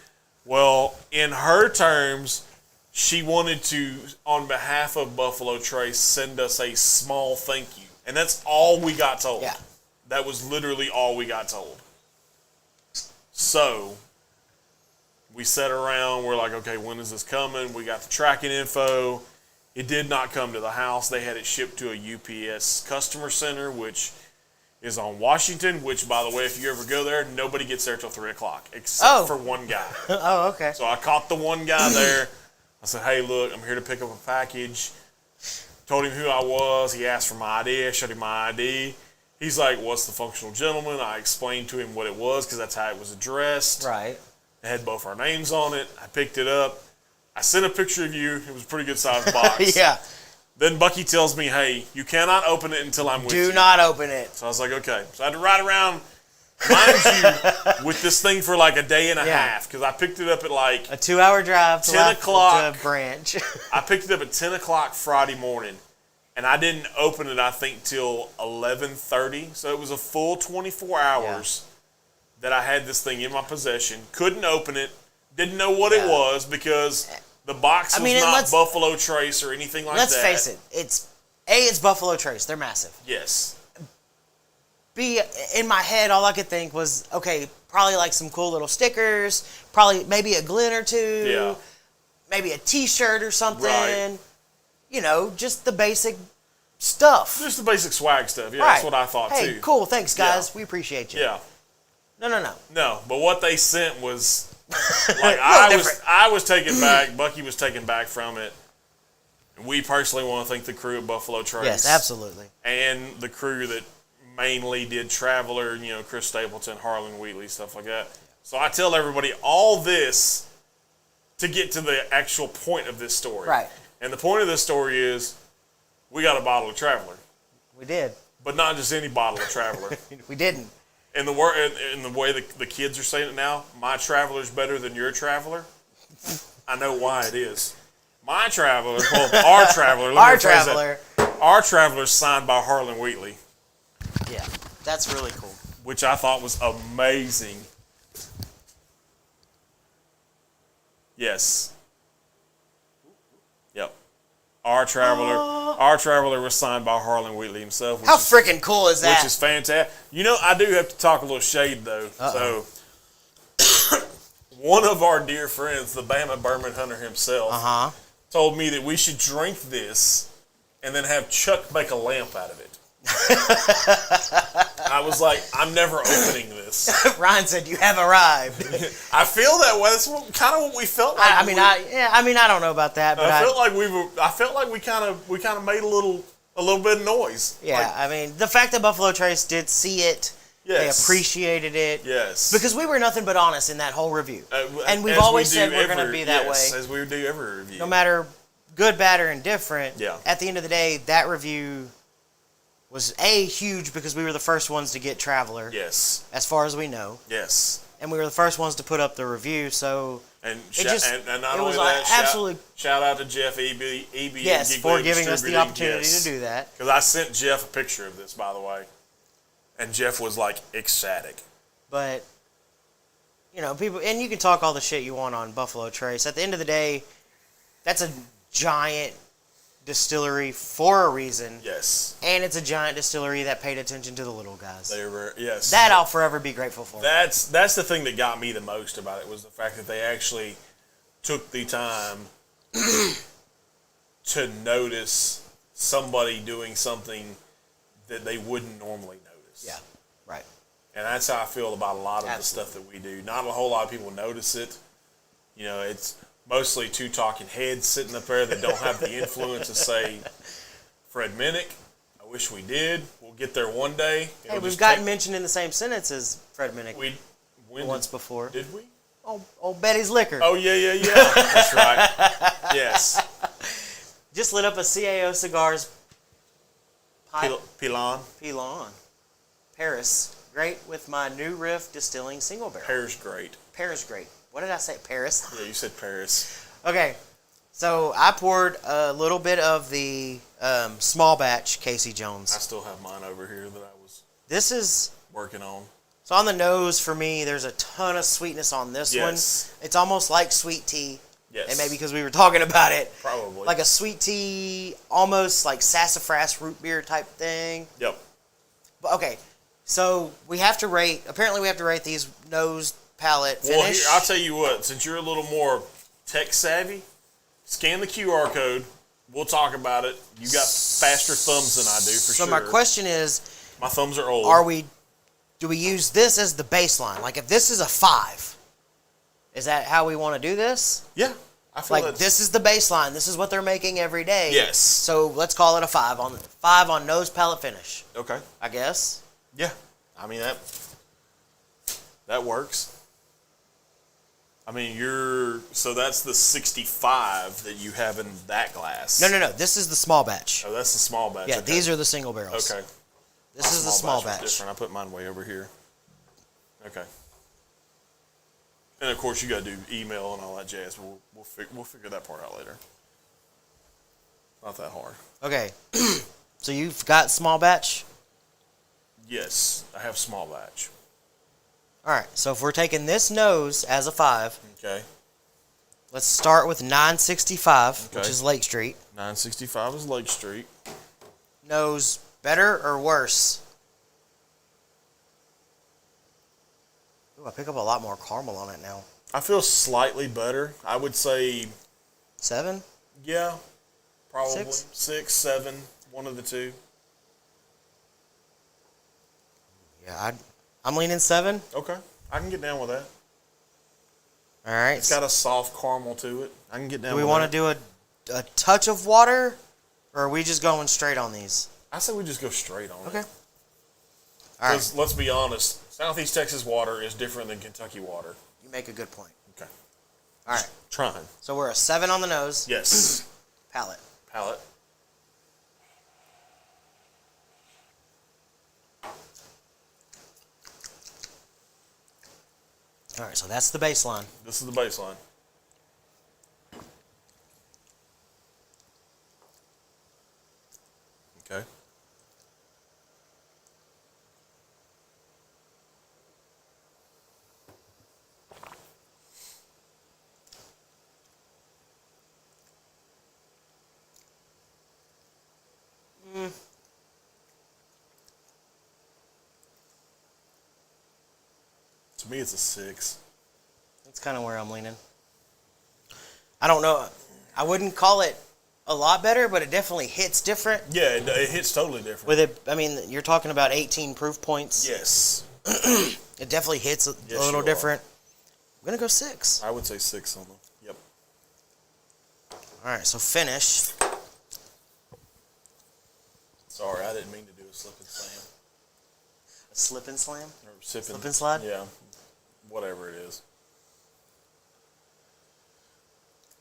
Well, in her terms, she wanted to, on behalf of Buffalo Trace, send us a small thank you. And that's all we got told. Yeah. That was literally all we got told. So, we sat around, we're like, okay, when is this coming? We got the tracking info. It did not come to the house. They had it shipped to a UPS customer center, which is on Washington, which, by the way, if you ever go there, nobody gets there till 3 o'clock, except for one guy. Oh, okay. So I caught the one guy there. I said, hey, look, I'm here to pick up a package. Told him who I was. He asked for my ID. I showed him my ID. He's like, what's the functional gentleman? I explained to him what it was because that's how it was addressed. Right. It had both our names on it. I picked it up. I sent a picture of you. It was a pretty good sized box. Yeah. Then Bucky tells me, hey, you cannot open it until I'm with you. Do not open it. So I was like, okay. So I had to ride around Mind you, with this thing for like a day and a half, because I picked it up at like a 2-hour drive to 10 o'clock. to Branch. I picked it up at 10 o'clock Friday morning, and I didn't open it, I think, till 11:30. So it was a full 24 hours that I had this thing in my possession. Couldn't open it. Didn't know what it was because the box was not Buffalo Trace or anything like that. Let's face it. It's Buffalo Trace. They're massive. Yes. In my head, all I could think was, okay, probably like some cool little stickers, probably maybe a glint or two, maybe a T-shirt or something. Right. You know, just the basic stuff. Just the basic swag stuff. Yeah, that's what I thought too. Hey, cool. Thanks, guys. Yeah. We appreciate you. Yeah. No. No, but what they sent was like I was taken back. Bucky was taken back from it. We personally want to thank the crew at Buffalo Trace. Yes, absolutely. And the crew that mainly did Traveler, you know, Chris Stapleton, Harlan Wheatley, stuff like that. So I tell everybody all this to get to the actual point of this story. Right. And the point of this story is we got a bottle of Traveler. We did. But not just any bottle of Traveler. We didn't. In the way the kids are saying it now, my Traveler's better than your Traveler. I know why it is. My Traveler, our Traveler. Our Traveler's signed by Harlan Wheatley. Yeah, that's really cool. Which I thought was amazing. Yes. Yep. Our Traveler was signed by Harlan Wheatley himself. How freaking cool is that? Which is fantastic. You know, I do have to talk a little shade, though. So, one of our dear friends, the Bama Bourbon Hunter himself, told me that we should drink this and then have Chuck make a lamp out of it. I was like, I'm never opening this. Ryan said, "You have arrived." I feel that way. That's kind of what we felt like. I don't know about that, but I felt like we kind of made a little bit of noise. Yeah, like, I mean, the fact that Buffalo Trace did see it, they appreciated it. Yes, because we were nothing but honest in that whole review, and we've always said we're going to be that way, as we do every review, no matter good, bad, or indifferent. Yeah. At the end of the day, that review was huge because we were the first ones to get Traveler. Yes. As far as we know. Yes. And we were the first ones to put up the review, so and not only that, shout out to Jeff Eby yes, for giving us the opportunity to do that. Because I sent Jeff a picture of this, by the way, and Jeff was like ecstatic. But you know, people, and you can talk all the shit you want on Buffalo Trace. At the end of the day, that's a giant distillery for a reason. Yes. And it's a giant distillery that paid attention to the little guys. They were, yes. That I'll forever be grateful for. That's the thing that got me the most about it, was the fact that they actually took the time to notice somebody doing something that they wouldn't normally notice. Yeah. Right. And that's how I feel about a lot of the stuff that we do. Not a whole lot of people notice it. You know, it's mostly two talking heads sitting up there that don't have the influence of, say, Fred Minnick. I wish we did. We'll get there one day. Hey, we've gotten mentioned in the same sentence as Fred Minnick once before. Did we? Old Betty's Liquor. Oh, yeah. That's right. Yes. Just lit up a CAO Cigars Pilon. Paris. Great with my New Riff Distilling single barrel. Paris great. What did I say? Paris? Yeah, you said Paris. Okay. So I poured a little bit of the small batch Casey Jones. I still have mine over here that I was working on. So on the nose, for me, there's a ton of sweetness on this one. It's almost like sweet tea. Yes. And maybe because we were talking about it. Probably. Like a sweet tea, almost like sassafras root beer type thing. Yep. But okay. So we have to rate these nose palate finish. Well, here, I'll tell you what, since you're a little more tech savvy, scan the QR code. We'll talk about it. You got faster thumbs than I do, for sure. So my question is, my thumbs are old. Do we use this as the baseline? Like if this is a 5, is that how we want to do this? Yeah. I feel like this is the baseline. This is what they're making every day. Yes. So let's call it a 5 on nose palate finish. Okay. I guess. Yeah. I mean that works. I mean, so that's the 65 that you have in that glass. No. This is the small batch. Oh, that's the small batch. Yeah, okay. These are the single barrels. Okay. This is the small batch. Different. I put mine way over here. Okay. And of course, you got to do email and all that jazz. But we'll figure that part out later. Not that hard. Okay. So you've got small batch? Yes, I have small batch. All right. So if we're taking this nose as a 5, Okay. let's start with 965, which Okay. is Lake Street. 965 is Lake Street. Nose better or worse? Ooh, I pick up a lot more caramel on it now. I feel slightly better. I would say, 7? yeah, probably 6? 6, 7, one of the two. Yeah, I'm leaning 7. Okay, I can get down with that. All right. It's got a soft caramel to it. I can get down Do we with want that. to do a touch of water, or are we just going straight on these? I say we just go straight on Okay. it. All right. Because let's be honest, Southeast Texas water is different than Kentucky water. You make a good point. Okay. All right. Trying. So we're a 7 on the nose. Yes. Palate. Palate. All right. So that's the baseline. This is the baseline. Okay. To me, it's a 6. That's kind of where I'm leaning. I don't know. I wouldn't call it a lot better, but it definitely hits different. Yeah, it hits totally different. With it, I mean, you're talking about 18 proof points. Yes. It definitely hits a Yes, little you different. I'm gonna go 6. I would say 6 on them. Yep. All right. So finish. Sorry, I didn't mean to do a slip and slam. A slip and slam. Or sipping. Slip and slide? Yeah. Whatever it is.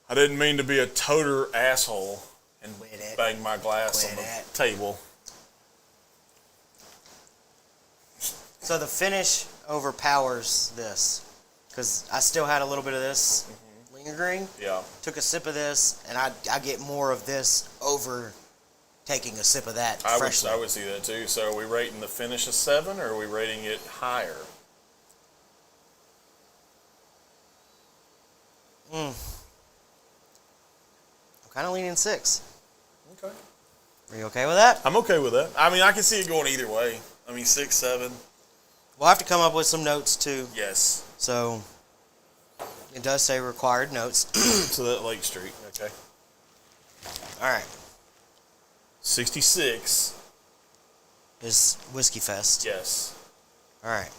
I didn't mean to be a toter asshole and Quit it. bang my glass Quit on the it. table. So the finish overpowers this, because I still had a little bit of this lingering. Yeah. Took a sip of this, and I get more of this over taking a sip of that I freshly. would see that too. So are we rating the finish a 7 or are we rating it higher? I'm kind of leaning 6. Okay. Are you okay with that? I'm okay with that. I mean, I can see it going either way. I mean, 6, 7. We'll have to come up with some notes too. Yes. So it does say required notes. So that Lake Street. Okay. All right. 66. Is Whiskey Fest. Yes. All right.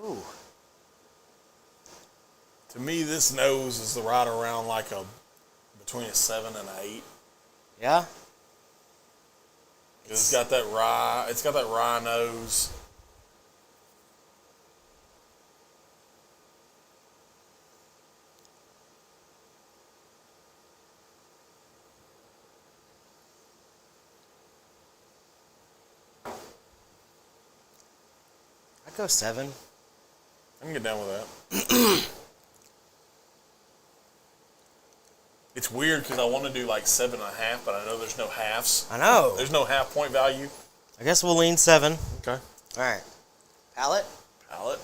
Ooh. To me, this nose is right around like between a 7 and an 8. Yeah? It's got that rye. It's got that rye nose. I'd go 7. I can get down with that. It's weird because I want to do like 7.5, but I know there's no halves. I know. There's no half point value. I guess we'll lean 7. Okay. All right. Palate? Palate.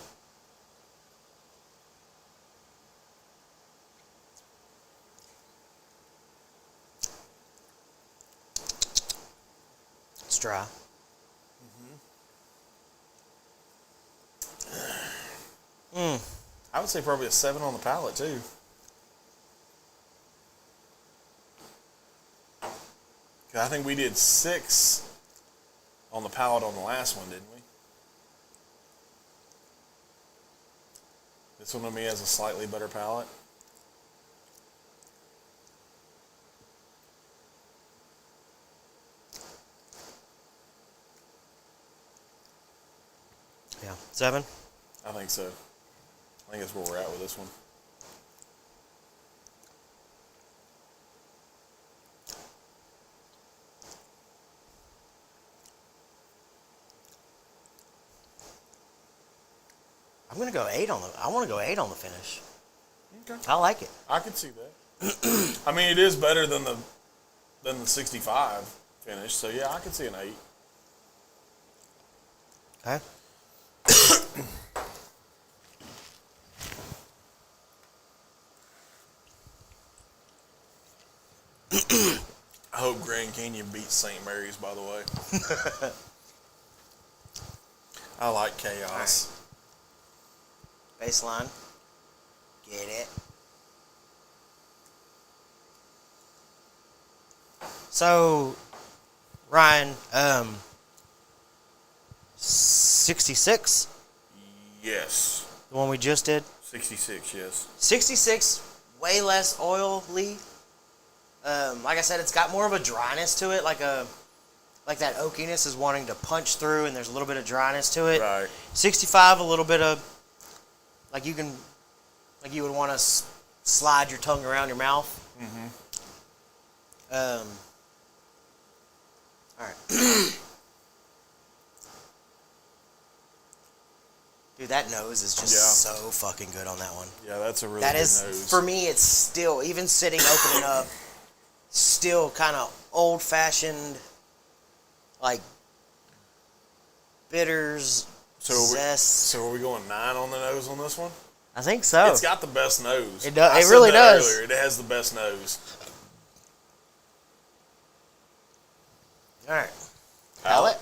It's dry. I would say probably a 7 on the palate too. I think we did 6 on the palate on the last one, didn't we? This one to me has a slightly better palate. Yeah. 7? I think so. I think that's where we're at with this one. I'm gonna go 8 on the. I want to go 8 on the finish. Okay. I like it. I can see that. I mean, it is better than the 65 finish. So yeah, I can see an 8. Okay. I hope Grand Canyon beats St. Mary's, by the way. I like chaos. Right. Baseline. Get it. So, Ryan, 66? Yes. The one we just did? 66, yes. 66, way less oily. Like I said, it's got more of a dryness to it, like that oakiness is wanting to punch through, and there's a little bit of dryness to it. Right. 65, a little bit of, like you would want to slide your tongue around your mouth. Mm-hmm. All right. Dude, that nose is just so fucking good on that one. Yeah, that's a really good nose. For me, it's still, even sitting opening up, still kind of old-fashioned, like, bitters, zest. So are we going 9 on the nose on this one? I think so. It's got the best nose. It really does. Earlier. It has the best nose. All right. Palate.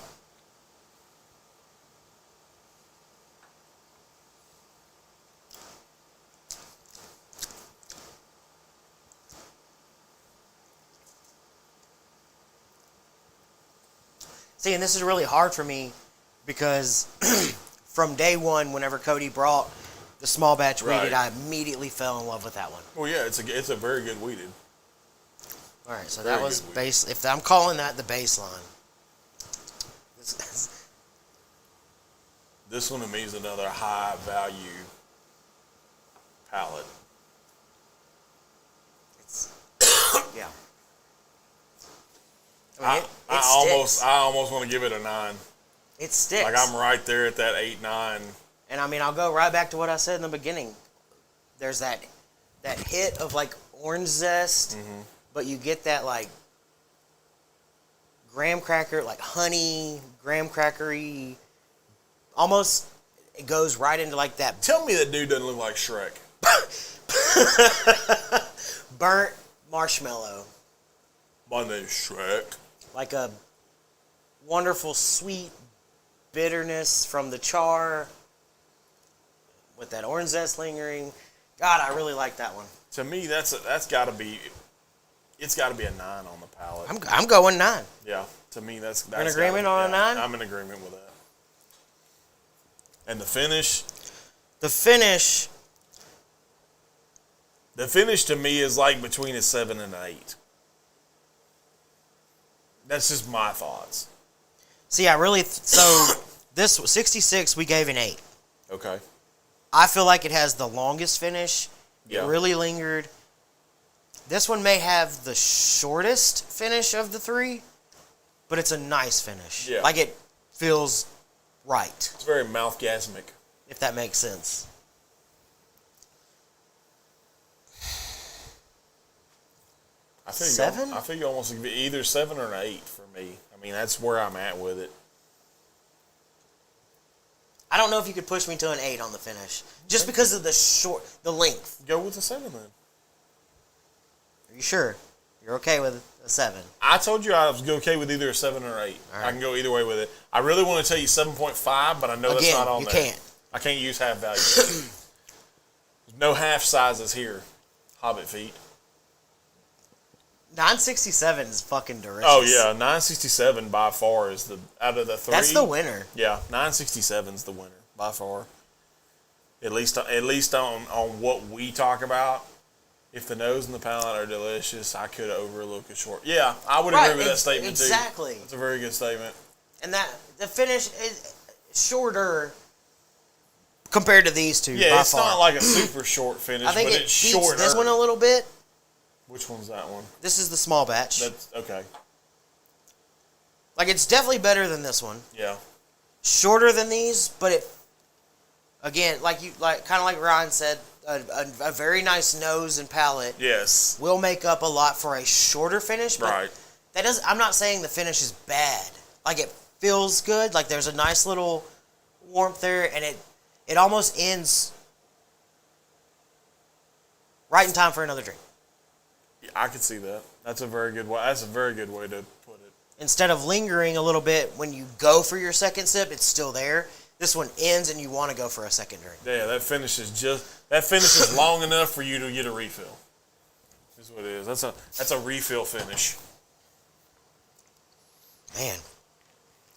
See, and this is really hard for me because from day one, whenever Cody brought the small batch weeded, I immediately fell in love with that one. Well, yeah, it's a very good weeded. All right, so Very that was good weed. base. If I'm calling that the baseline, This one to me is another high value palate. it's yeah. I mean, it I almost want to give it a 9. It sticks. Like I'm right there at that 8, 9. And I mean, I'll go right back to what I said in the beginning. There's that hit of like orange zest, but you get that like graham cracker, like honey, graham crackery. Almost, it goes right into like that Tell me that dude doesn't look like Shrek. burnt marshmallow. My name's Shrek. Like a wonderful sweet bitterness from the char with that orange zest lingering. God, I really like that one. To me, that's got to be. It's got to be a 9 on the palate. I'm going 9. Yeah, to me that's in agreement on a 9? I'm in agreement with that. And the finish. The finish To me is like between a 7 and an 8. That's just my thoughts. See, this 66 we gave an 8. Okay. I feel like it has the longest finish. Yeah. It really lingered. This one may have the shortest finish of the 3, but it's a nice finish. Yeah. Like it feels right, It's very mouthgasmic. if that makes sense. I feel 7? I feel you almost give it either 7 or an 8 for me. I mean, that's where I'm at with it. I don't know if you could push me to an 8 on the finish, just because of the length. Go with a 7 then. Are you sure? You're okay with a 7? I told you I was okay with either a 7 or 8. All right. I can go either way with it. I really want to tell you 7.5, but I know that's not on you there. can't. I can't use half value. There's no half sizes here. Hobbit feet. 967 is fucking delicious. Oh yeah, 967 by far is the out of the 3. That's the winner. Yeah, 967's the winner by far. At least on what we talk about. If the nose and the palate are delicious, I could overlook a short. Yeah, I would agree with that statement too. Exactly. That's a very good statement. And that the finish is shorter, compared to these two. Yeah, by it's far. not like a super short finish, I think but it it's beats shorter. this one a little bit. Which one's that one? This is the small batch. That's okay. Like, it's definitely better than this one. Yeah. Shorter than these, but it, again, kind of like Ryan said, a very nice nose and palate. Yes. Will make up a lot for a shorter finish. But Right. I'm not saying the finish is bad. Like, it feels good. Like, there's a nice little warmth there, and it almost ends right in time for another drink. Yeah, I can see that. That's a very good way. That's a very good way to put it. Instead of lingering a little bit when you go for your second sip, it's still there. This one ends, and you want to go for a second drink. Yeah, that finishes long enough for you to get a refill. Is what it is. That's a refill finish. Man.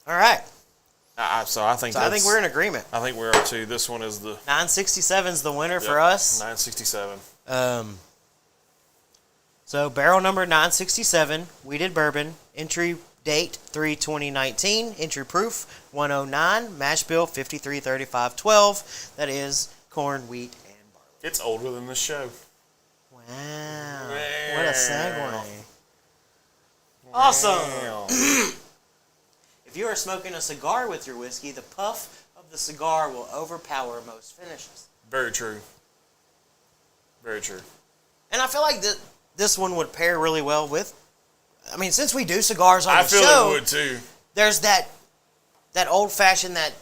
All right. So I think we're in agreement. I think we are too. This one is the 967 is the winner for us. 967. So barrel number 967, wheated bourbon, entry date 3/2019, entry proof 109, mash bill 533512. That is corn, wheat, and barley. It's older than the show. Wow. What a segue. Awesome. Wow. If you are smoking a cigar with your whiskey, the puff of the cigar will overpower most finishes. Very true. Very true. And I feel like this one would pair really well with, I mean, since we do cigars on I the feel show, it would too. there's that old-fashioned, that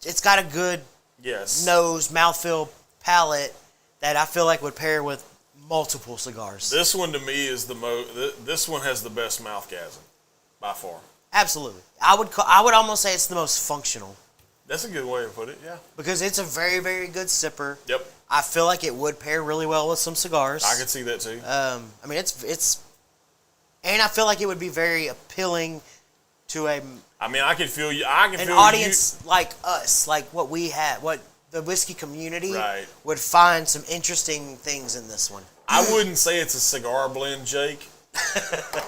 it's got a good Yes. nose, mouthfeel, palate that I feel like would pair with multiple cigars. This one to me is this one has the best mouthgasm by far. Absolutely. I would almost say it's the most functional That's a good way to put it. Yeah. because it's a very, very good sipper. Yep. I feel like it would pair really well with some cigars. I could see that too. I mean, it's, and I feel like it would be very appealing to I mean, I can feel you. I can an feel audience like us, like what we had, what the whiskey community Right. would find some interesting things in this one. I wouldn't say it's a cigar blend, Jake.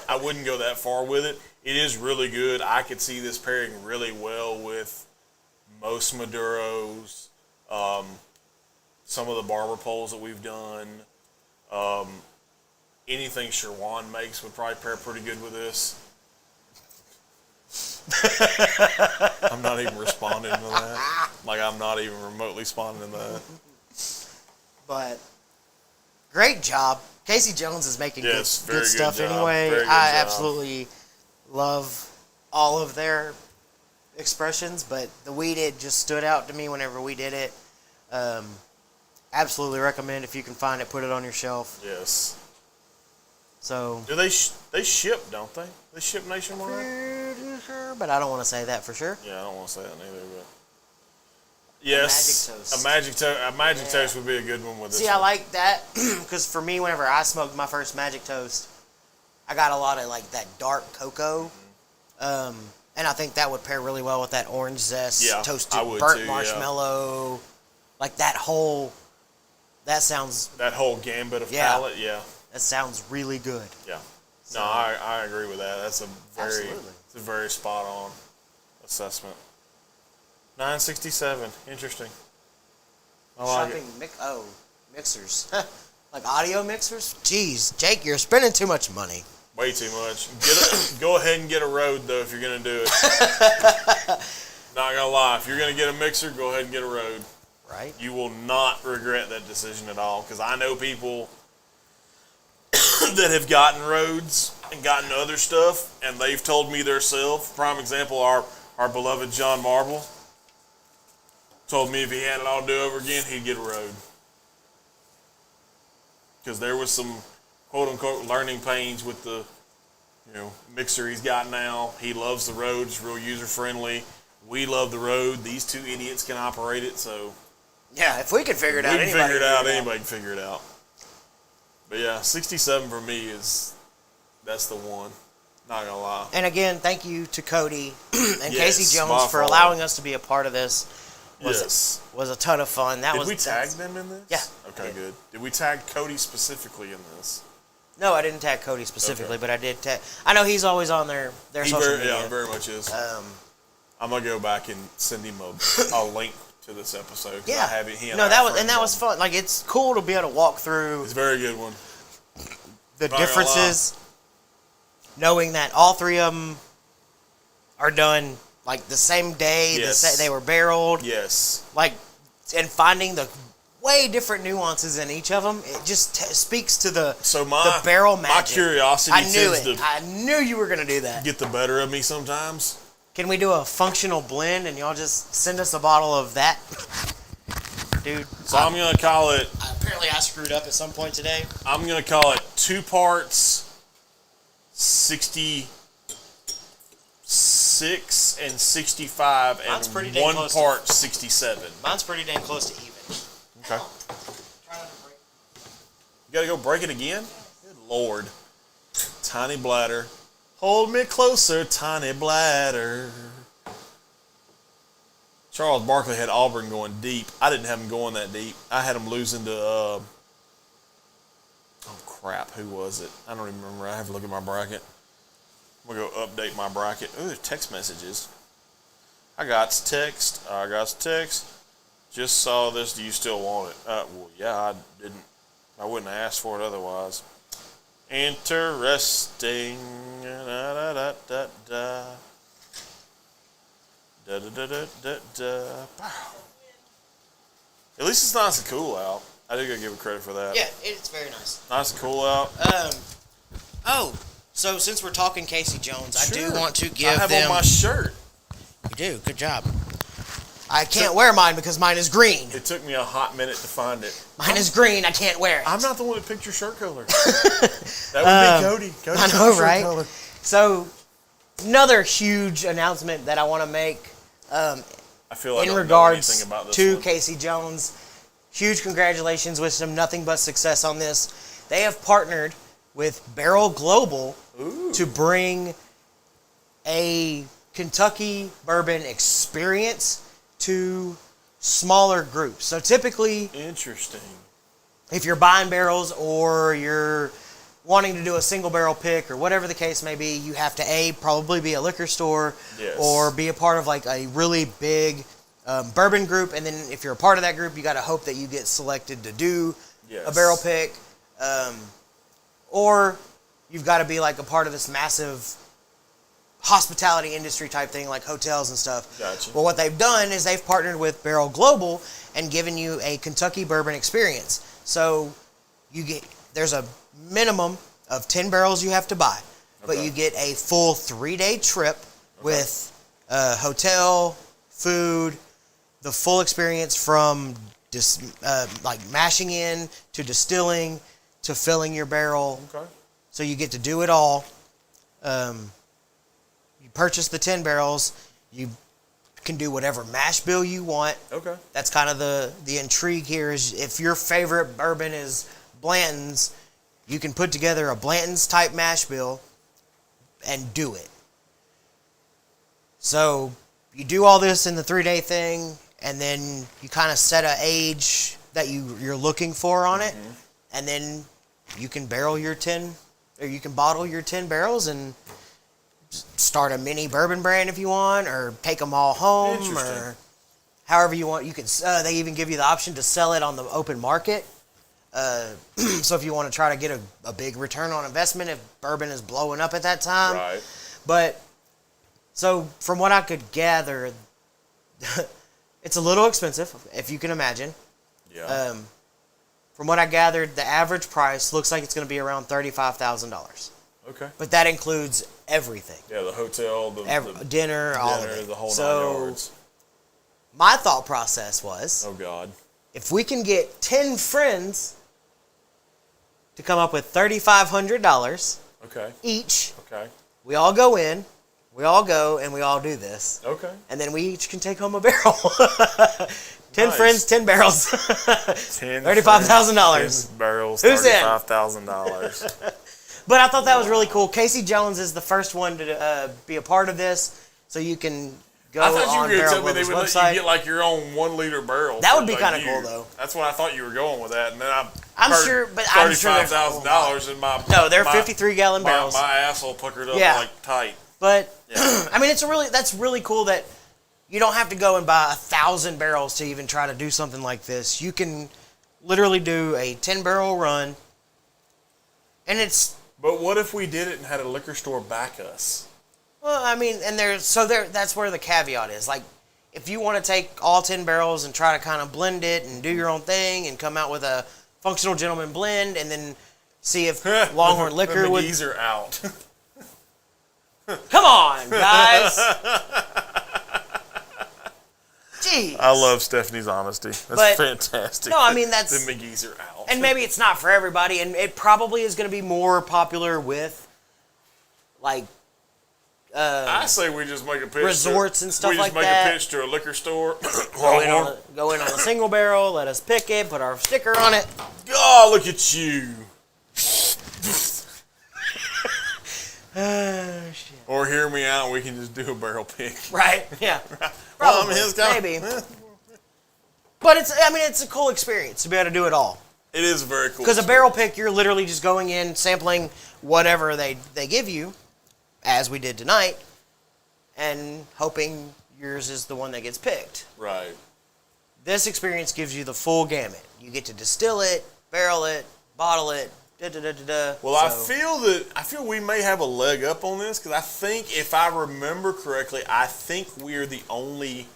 I wouldn't go that far with it. It is really good. I could see this pairing really well with most Maduros, some of the barber poles that we've done. Anything Sherwan makes would probably pair pretty good with this. I'm not even responding to that. Like, I'm not even remotely responding to that. But great job. Casey Jones is making Yes, very good good stuff job. anyway. Very good I job. absolutely love all of their expressions, but the weeded just stood out to me whenever we did it. Absolutely recommend if you can find it, put it on your shelf. Yes. So, Do they ship, don't they? They ship nationwide? pretty sure, but I don't want to say that for sure. Yeah, I don't want to say that neither, but yes, Magic Toast. a magic toast would be a good one with this. See, I like that because for me, whenever I smoked my first Magic Toast, I got a lot of like that dark cocoa, and I think that would pair really well with that orange zest, Yeah, toasted I would burnt too, yeah. marshmallow, like that whole. That sounds. That whole gambit of Yeah. palate, yeah, That sounds really good. yeah. So- No, I agree with that. That's Absolutely. it's a very spot on assessment. 967, interesting. I like it. Shopping mixers, like audio mixers. Jeez, Jake, you're spending too much money. Way too much. Go ahead and get a Rode though if you're gonna do it. Not gonna lie, if you're gonna get a mixer, go ahead and get a Rode. Right? You will not regret that decision at all. Because I know people that have gotten Rhodes and gotten other stuff, and they've told me themselves. Prime example, our beloved John Marble told me if he had it all to do over again, he'd get a Rode. Because there was some quote unquote learning pains with the mixer he's got now. He loves the Rode; it's real user friendly. We love the Rode. These two idiots can operate it, so. Yeah, if we can figure it out, Anybody can figure it out. But yeah, 67 for me that's the one. Not gonna lie. And again, thank you to Cody and Yes, Casey Jones by for far. allowing us to be a part of this. Was a ton of fun. Did we tag them in this? Yeah. Okay, good. Did we tag Cody specifically in this? No, I didn't tag Cody specifically, Okay. but I did tag. I know he's always on their social media. Yeah, very much is. Um, I'm gonna go back and send him a link to this episode. Yeah. I have it. That was fun. Like, it's cool to be able to walk through. It's a very good one. The differences, knowing that all three of them are done like the same day. Yes. They were barreled. Yes. Like, and finding the way different nuances in each of them, it just speaks to the barrel magic. My curiosity I knew you were going to do that. Get the better of me sometimes. Can we do a functional blend and y'all just send us a bottle of that? Dude. So I'm going to call it... Apparently I screwed up at some point today. I'm going to call it 2 parts 66 and 65 and 1 part 67. Mine's pretty dang close to even. Okay. You got to go break it again? Good Lord. Tiny bladder. Hold me closer, tiny bladder. Charles Barkley had Auburn going deep. I didn't have him going that deep. I had him losing to, oh crap, who was it? I don't even remember. I have to look at my bracket. I'm going to go update my bracket. Ooh, there's text messages. I got text. Just saw this. Do you still want it? Well, yeah, I didn't. I wouldn't have asked for it otherwise. Interesting. Da, da, da, da, da. Da, da, da, da, da, da. At least it's nice and cool out. I do gotta give it credit for that. Yeah, it's very nice. Nice and cool out. So since we're talking Casey Jones, Sure. I do want to give I have them... on my shirt. You do. Good job. I can't wear mine because mine is green. It took me a hot minute to find it. Mine is green. I can't wear it. I'm not the one that picked your shirt color. That would be Cody. Cody I know, shirt right? color. So, another huge announcement that I want to make I feel like in I don't regards know anything about this to one. Casey Jones. Huge congratulations. Wish them nothing but success on this. They have partnered with Barrel Global to bring a Kentucky bourbon experience to smaller groups. So typically, Interesting. if you're buying barrels or you're wanting to do a single barrel pick or whatever the case may be, you have to probably be a liquor store or be a part of like a really big bourbon group. And then if you're a part of that group, you got to hope that you get selected to do a barrel pick. Or you've got to be like a part of this massive hospitality industry type thing, like hotels and stuff. Gotcha. Well, what they've done is they've partnered with Barrel Global and given you a Kentucky bourbon experience. So there's a minimum of 10 barrels you have to buy, but you get a full 3-day trip with hotel, food, the full experience from like mashing in to distilling to filling your barrel. Okay. So you get to do it all. You purchase the 10 barrels. You can do whatever mash bill you want. Okay. That's kind of the intrigue here is if your favorite bourbon is Blanton's, you can put together a Blanton's type mash bill and do it. So you do all this in the 3-day thing, and then you kind of set an age that you're looking for on it, and then you can bottle your 10 barrels and start a mini bourbon brand if you want, or take them all home, or however you want. You can. They even give you the option to sell it on the open market. So if you want to try to get a big return on investment, if bourbon is blowing up at that time. Right. But so from what I could gather, it's a little expensive, if you can imagine. Yeah. From what I gathered, the average price looks like it's going to be around $35,000. Okay. But that includes everything. Yeah, the hotel, the dinner, all of it. the whole 9 yards. My thought process was, Oh, God. if we can get 10 friends to come up with $3,500 Okay. each, Okay. we all go in, we all go, and we all do this. Okay. And then we each can take home a barrel. 10 Nice. friends, 10 barrels. $35,000. 10 barrels, Who's in? $35,000. But I thought that was really cool. Casey Jones is the first one to be a part of this, so you can go I thought you on were going to Barrel tell me they would Global's let website. you get like your own 1 liter barrel. That for would be a kinda year. cool, though. That's what I thought you were going with that, and then I'm heard sure there's a whole $35,000 in my. No, they're my- 53-gallon barrels. My asshole puckered up Yeah. like tight. But Yeah. I mean, that's really cool that you don't have to go and buy 1,000 barrels to even try to do something like this. You can literally do a 10-barrel run, and it's... But what if we did it and had a liquor store back us? Well, I mean, and that's where the caveat is. Like, if you want to take all 10 barrels and try to kind of blend it and do your own thing and come out with a functional gentleman blend and then see if Longhorn Liquor would... The McGee's are out. Come on, guys. Jeez. I love Stephanie's honesty. That's fantastic. No, I mean, that's... The McGee's are out. And maybe it's not for everybody, and it probably is going to be more popular with, like... I say we just make a pitch. Resorts and stuff like that. We just make a pitch to a liquor store. Go in on a single barrel, let us pick it, put our sticker on it. Oh, look at you. Shit. Or hear me out, we can just do a barrel pick. Right, yeah. Well, I mean, his guy, maybe. But it's a cool experience to be able to do it all. It is very cool. Because a barrel pick, you're literally just going in, sampling whatever they give you, as we did tonight, and hoping yours is the one that gets picked. Right. This experience gives you the full gamut. You get to distill it, barrel it, bottle it, da-da-da-da-da. Well, I feel we may have a leg up on this, because I think, if I remember correctly, I think we're the only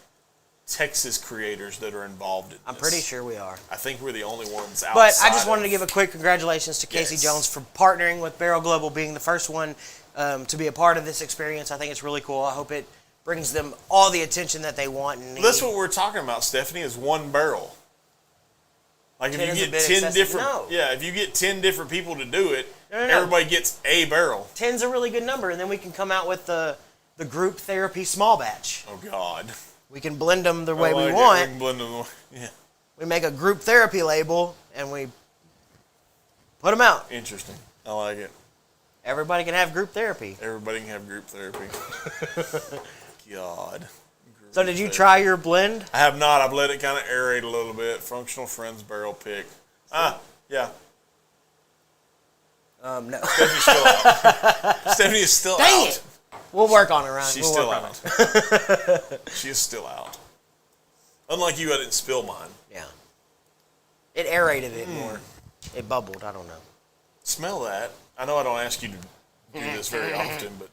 Texas creators that are involved in this. I'm pretty sure we are. I think we're the only ones outside. But I just wanted to give a quick congratulations to Casey Jones for partnering with Barrel Global, being the first one to be a part of this experience. I think it's really cool. I hope it brings them all the attention that they want. And that's what we're talking about, Stephanie, is one barrel. Like, if you get 10 different, if you get 10 different people to do it, everybody gets a barrel. 10's a really good number, and then we can come out with the group therapy small batch. Oh God. We can blend them the way we want. We can blend them. Yeah. We make a group therapy label and we put them out. Interesting. I like it. Everybody can have group therapy. Everybody can have group therapy. God. So did you try your blend? I have not. I've let it kind of aerate a little bit. Functional Friends barrel pick. Yeah. No. Stephanie's still out. Stephanie is still out. Dang it. We'll work on it, Ryan. She's still out. She is still out. Unlike you, I didn't spill mine. Yeah. It aerated it more. It bubbled. I don't know. Smell that. I know I don't ask you to do this very often, but...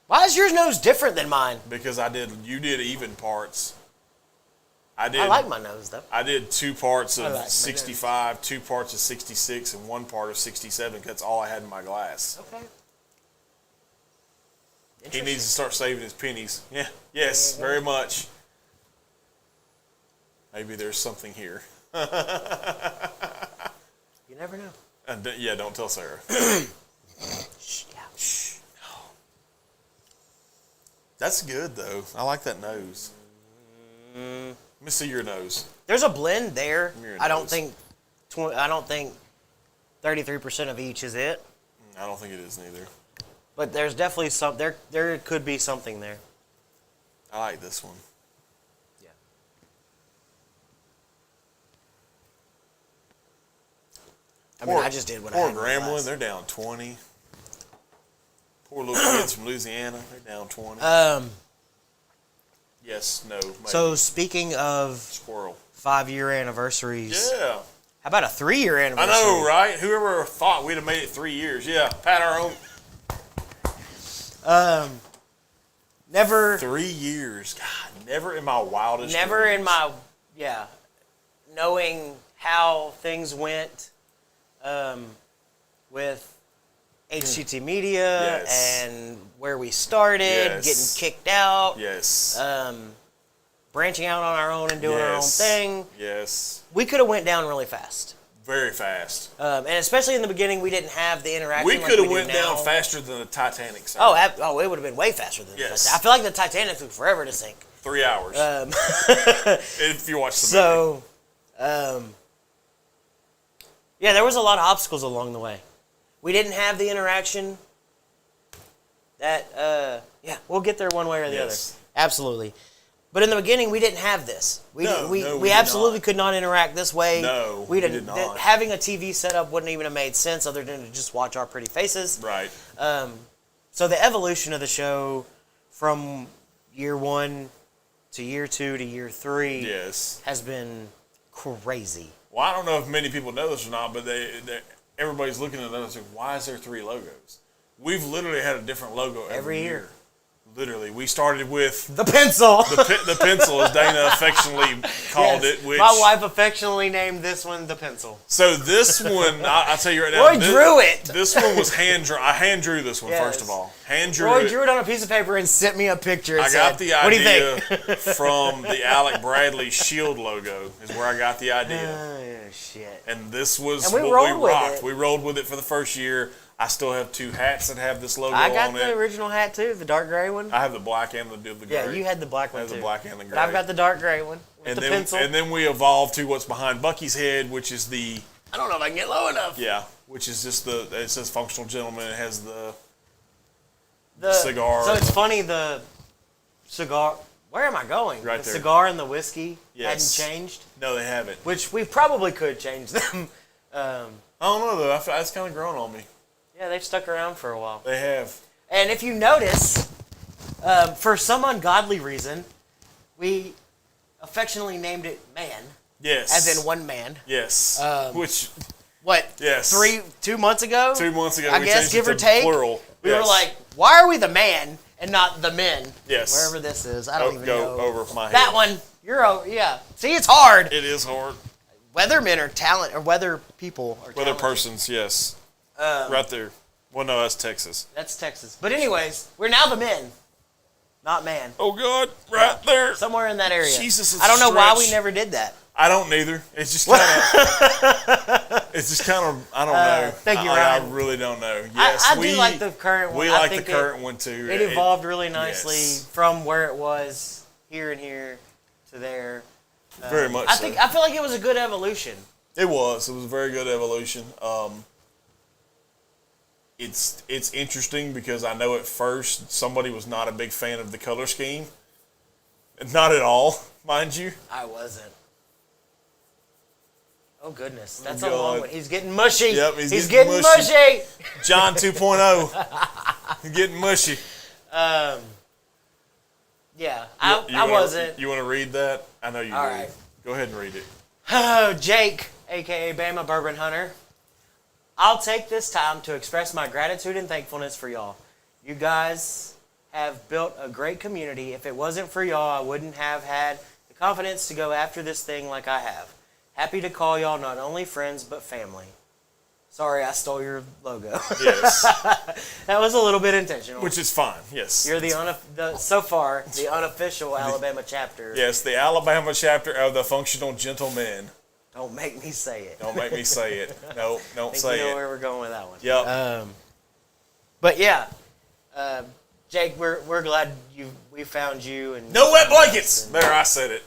Why is your nose different than mine? Because you did even parts. I like my nose, though. I did 2 parts of 65, 2 parts of 66, and 1 part of 67. That's all I had in my glass. Okay. He needs to start saving his pennies. Yeah. Yes, very much. Maybe there's something here. You never know. Yeah, don't tell Sarah. Shh. No. That's good, though. I like that nose. Let me see your nose. There's a blend there. I don't think 33% of each is it. I don't think it is neither. But there's definitely some. There could be something there. I like this one. Yeah. I just did what I had. Poor Grambling, they're down 20. Poor little kids from Louisiana, they're down 20. Yes, no. Maybe. So speaking of Squirrel 5-year anniversaries, yeah. How about a 3-year anniversary? I know, right? Whoever thought we'd have made it 3 years? Yeah, pat our own. Never. 3 years. God, never in my wildest. Never dreams. in my knowing how things went, with HCT Media and where we started, getting kicked out. Yes. Branching out on our own and doing our own thing. Yes. We could have went down really fast. Very fast. And especially in the beginning, we didn't have the interaction. We could have went down faster than the Titanic. Sir. Oh, it would have been way faster than the Titanic. I feel like the Titanic took forever to sink. 3 hours. If you watch the movie. Yeah, there was a lot of obstacles along the way. We didn't have the interaction that, we'll get there one way or the other. Absolutely. But in the beginning, we didn't have this. We absolutely could not interact this way. No, we did not. Having a TV setup wouldn't even have made sense other than to just watch our pretty faces. Right. So So the evolution of the show from year 1 to year 2 to year 3 Yes. has been crazy. Well, I don't know if many people know this or not, but everybody's looking at us like, why is there 3 logos? We've literally had a different logo every year. Literally, we started with the pencil. The pencil, as Dana affectionately called it. Which, my wife affectionately named this one the pencil. So this one, I'll tell you right now. Roy drew it. This one was hand drawn. I hand drew this one first of all. Hand drew Roy it. drew it on a piece of paper and sent me a picture. I got the idea what do you think? from the Alec Bradley Shield logo. Is where I got the idea. Oh shit! And this was and we what rolled we rocked. with it. We rolled with it for the first year. I still have 2 hats that have this logo on it. I got the original hat too, the dark gray one. I have the black and the gray. Yeah, you had the black one I have too. the black and the gray. But I've got the dark gray one with and the then, pencil. And then we evolved to what's behind Bucky's head, which is the... I don't know if I can get low enough. Yeah, which is just it says functional gentleman. It has the cigar. So it's funny, the cigar... Where am I going? Right the there. Cigar and the whiskey Yes. hadn't changed. No, they haven't. Which we probably could change them. I don't know, though. It's kind of grown on me. Yeah, they've stuck around for a while. They have. And if you notice, for some ungodly reason, we affectionately named it Man. Yes. As in one man. Yes. Which... What? Yes. 2 months ago? 2 months ago, I we guess, changed give it or to take. plural. We were like, why are we the man and not the men? Yes. Wherever this is, I don't even go know. over my head. That one, you're over. Yeah. See, it's hard. It is hard. Weathermen are talent, or weather people are Weather talented. persons, yes. Right there. Well, no, that's Texas. That's Texas. But anyways, we're now the men, not man. Oh, God. Right there. Somewhere in that area. Jesus, it's I don't a know why stretch. we never did that. I don't neither. It's just kind of... It's just kind of... I don't know. Thank you, I Ryan. really don't know. Yes, I do like the current one. We I like think the current one, too. It evolved really nicely yes. from where it was here and here to there. Very much I so. I feel like it was a good evolution. It was. It was a very good evolution. It's interesting because I know at first somebody was not a big fan of the color scheme. Not at all, mind you. I wasn't. Oh, goodness. That's God. a long one. He's getting mushy. Yep, he's getting mushy. John 2.0. He's getting mushy. Yeah, I wasn't. You want to read that? I know you All do. right. Go ahead and read it. Oh, Jake, a.k.a. Bama Bourbon Hunter. I'll take this time to express my gratitude and thankfulness for y'all. You guys have built a great community. If it wasn't for y'all, I wouldn't have had the confidence to go after this thing like I have. Happy to call y'all not only friends, but family. Sorry, I stole your logo. Yes. That was a little bit intentional. Which is fine, yes. You're so far, the unofficial Alabama chapter. Yes, the Alabama chapter of the Functional Gentlemen. Don't make me say it. Don't make me say it. No, don't say you know it. where we're going with that one. Yep. But yeah, Jake, we're glad we found you and No wet blankets! There, I said it.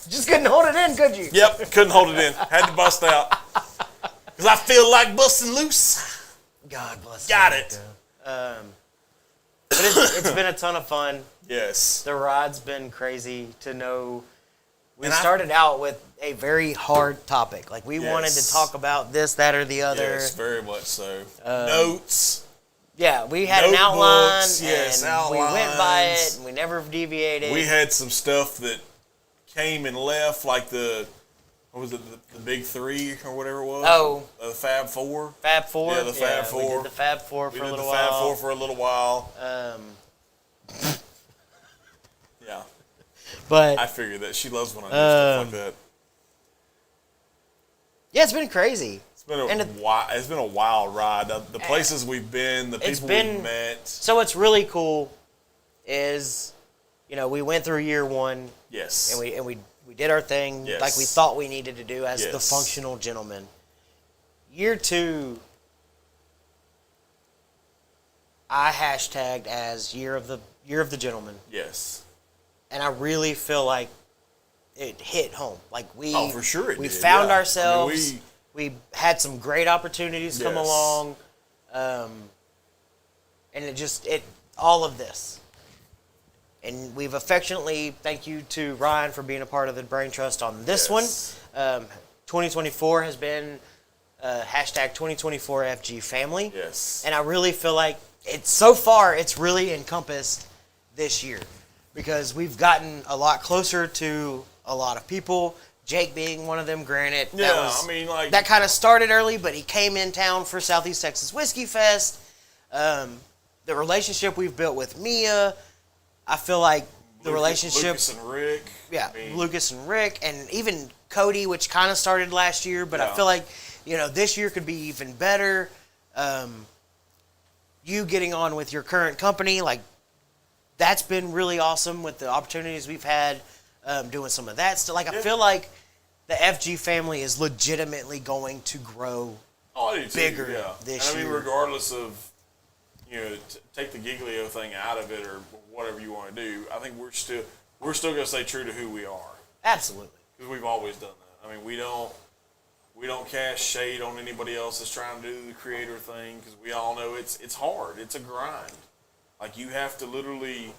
just couldn't hold it in, could you? Yep, couldn't hold it in. Had to bust out. Because I feel like busting loose. God bless. Got it. But it's been a ton of fun. Yes. The ride's been crazy to know. We And started out with a very hard topic. Like we wanted to Yes. talk about this, that, or the other. Yes, very much so. Notes. Yeah, we had an outline, Notebooks, yes, and we went by it, outlines. and we never deviated. We had some stuff that came and left, like what was it, the Big Three or whatever it was? Oh. The Fab Four. Fab Four. Yeah, the Fab We Four. did the Fab Four We for a did the little Fab while. Four for a little while. Yeah. But I figured that. She loves when I do stuff like that. yeah, it's been crazy. It's been a wild ride. The places we've been, the It's people been- we've met. So what's really cool is, we went through year one Yes. and we did our thing Yes. like we thought we needed to do as the Yes. functional gentleman. Year two, I hashtagged as year of the gentleman, Yes. and I really feel like it hit home. Like Oh, for sure it we did, found yeah. ourselves. I mean, we had some great opportunities come Yes. along, and all of this. And we've affectionately thank you to Ryan for being a part of the Brain Trust on this Yes. one. 2024 has been hashtag 2024 FG family. Yes. And I really feel like it's so far it's really encompassed this year because we've gotten a lot closer to a lot of people. Jake being one of them, granted. That kind of started early, but he came in town for Southeast Texas Whiskey Fest. The relationship we've built with Mia, I feel like the relationship... Lucas and Rick. Yeah, Lucas and Rick, and even Cody, which kind of started last year, but I feel like, this year could be even better. You getting on with your current company, like, that's been really awesome with the opportunities we've had doing some of that stuff. Like, I feel like the FG family is legitimately going to grow bigger this year. Regardless of, take the Giglio thing out of it or whatever you want to do, I think we're still going to stay true to who we are. Absolutely. Because we've always done that. We don't cast shade on anybody else that's trying to do the creator thing because we all know it's hard. It's a grind. Like, you have to literally...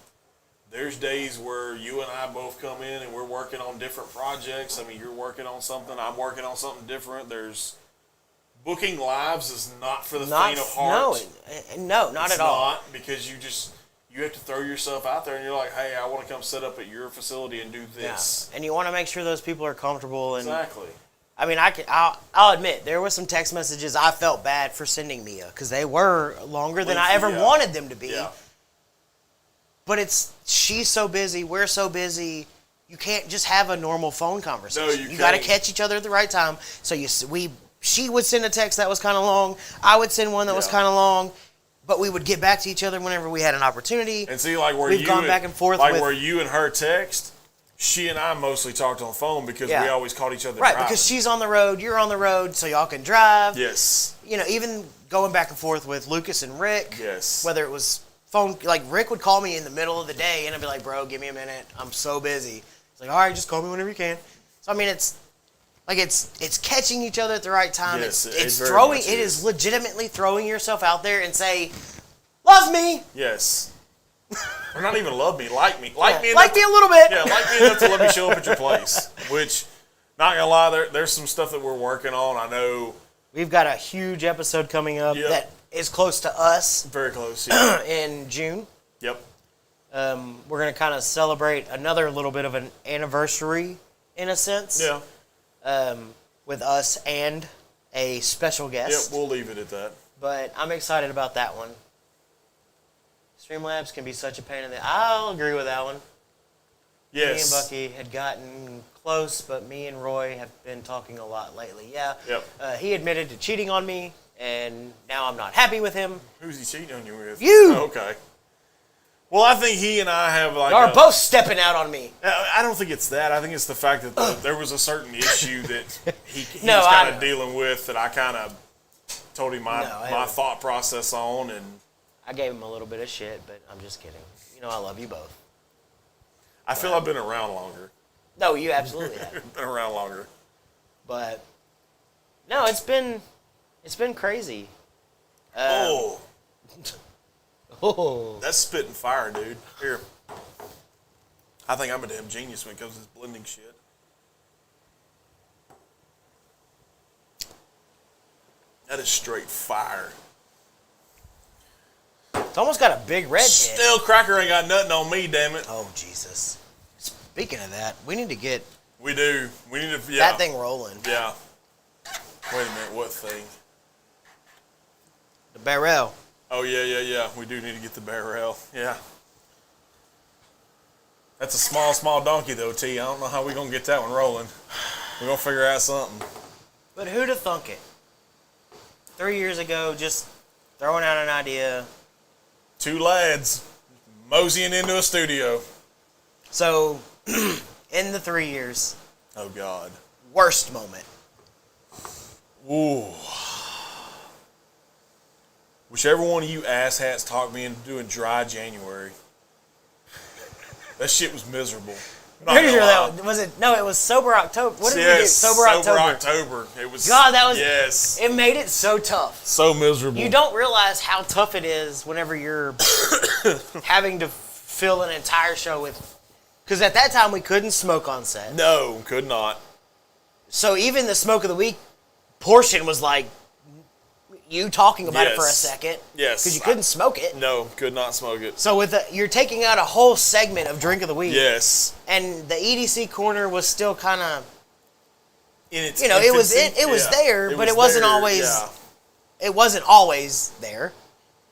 There's days where you and I both come in and we're working on different projects. You're working on something. I'm working on something different. Booking lives is not for the faint of heart. No, not at all. It's not, because you have to throw yourself out there and you're like, hey, I want to come set up at your facility and do this. Yeah. And you want to make sure those people are comfortable. And exactly. I'll admit, there were some text messages I felt bad for sending Mia because they were longer than I ever wanted them to be. Yeah. But she's so busy, we're so busy, you can't just have a normal phone conversation. No, you got to catch each other at the right time. So she would send a text that was kind of long, I would send one that was kind of long, but we would get back to each other whenever we had an opportunity. And see, like where we've gone back and forth, where you and her text, she and I mostly talked on the phone because we always called each other. Right, driving. because she's on the road, you're on the road, so y'all can drive. Yes. Even going back and forth with Lucas and Rick. Yes. Whether it was phone, like Rick would call me in the middle of the day and I'd be like, bro, give me a minute, I'm so busy. It's like, all right, just call me whenever you can. So it's catching each other at the right time. Yes, it is legitimately throwing yourself out there and say, love me. Yes. Or not even love me, like me. Like me a little bit. Yeah, like me enough to let me show up at your place. Which, not gonna lie, there's some stuff that we're working on. I know we've got a huge episode coming up that is close to us. Very close, yeah. In June. Yep. We're going to kind of celebrate another little bit of an anniversary, in a sense. Yeah. With us and a special guest. Yep, we'll leave it at that. But I'm excited about that one. Streamlabs can be such a pain in the... I'll agree with that one. Yes. Me and Bucky had gotten close, but me and Roy have been talking a lot lately. Yeah. Yep. He admitted to cheating on me. And now I'm not happy with him. Who's he cheating on you with? You! Oh, okay. Well, I think he and I have like... Y'all are both stepping out on me. I don't think it's that. I think it's the fact that there was a certain issue that he was kind of dealing with that I kind of told him my thought process on. And I gave him a little bit of shit, but I'm just kidding. I love you both. I feel I've been around longer. No, you absolutely have. Been around longer. But, no, it's been crazy. Oh. That's spitting fire, dude. Here. I think I'm a damn genius when it comes to this blending shit. That is straight fire. It's almost got a big red head. Still, Cracker ain't got nothing on me, damn it. Oh, Jesus. Speaking of that, we need to get... We do. We need to... that thing rolling. Yeah. Wait a minute, what thing? The barrel. Oh, yeah. We do need to get the barrel. Yeah. That's a small donkey, though, T. I don't know how we're going to get that one rolling. We're going to figure out something. But who'd have thunk it? 3 years ago, just throwing out an idea. Two lads moseying into a studio. So, in the 3 years. Oh, God. Worst moment. Ooh. Whichever one of you asshats talked me into doing dry January. That shit was miserable. Pretty sure that was it. No, it was Sober October. What did we do? Sober October. It was. God, that was. Yes. It made it so tough. So miserable. You don't realize how tough it is whenever you're having to fill an entire show with. Because at that time we couldn't smoke on set. No, could not. So even the smoke of the week portion was like, you talking about it for a Yes. second. Yes. Because you couldn't smoke it. No, could not smoke it. So you're taking out a whole segment of Drink of the Week. Yes. And the EDC corner was still kind of, In its it was infancy. there, but it wasn't always. It wasn't always there.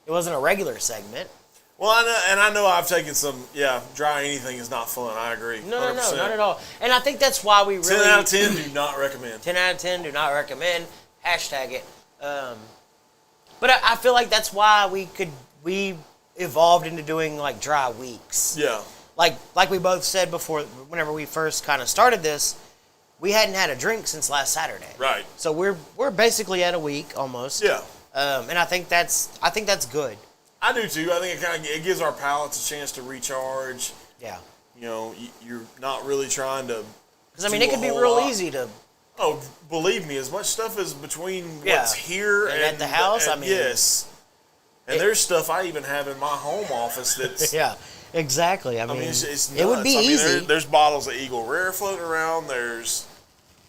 It wasn't a regular segment. Well, I know I've taken some. Yeah, dry anything is not fun. I agree. No, 100%. not at all. And I think that's why we really 10 out of 10 do not recommend. 10 out of 10 do not recommend. Hashtag it. But I feel like that's why we evolved into doing like dry weeks. Yeah. Like we both said before, whenever we first kind of started this, we hadn't had a drink since last Saturday. Right. So we're basically at a week almost. Yeah. And I think that's good. I do too. I think it gives our palates a chance to recharge. Yeah. You know, you're not really trying to. Because I mean, it could be real easy to. Oh, believe me, as much stuff as between what's here and at the house. I mean, yes. And there's stuff I even have in my home office that's. Yeah. Exactly. I mean, it's nuts. it would be easy. There's bottles of Eagle Rare floating around. There's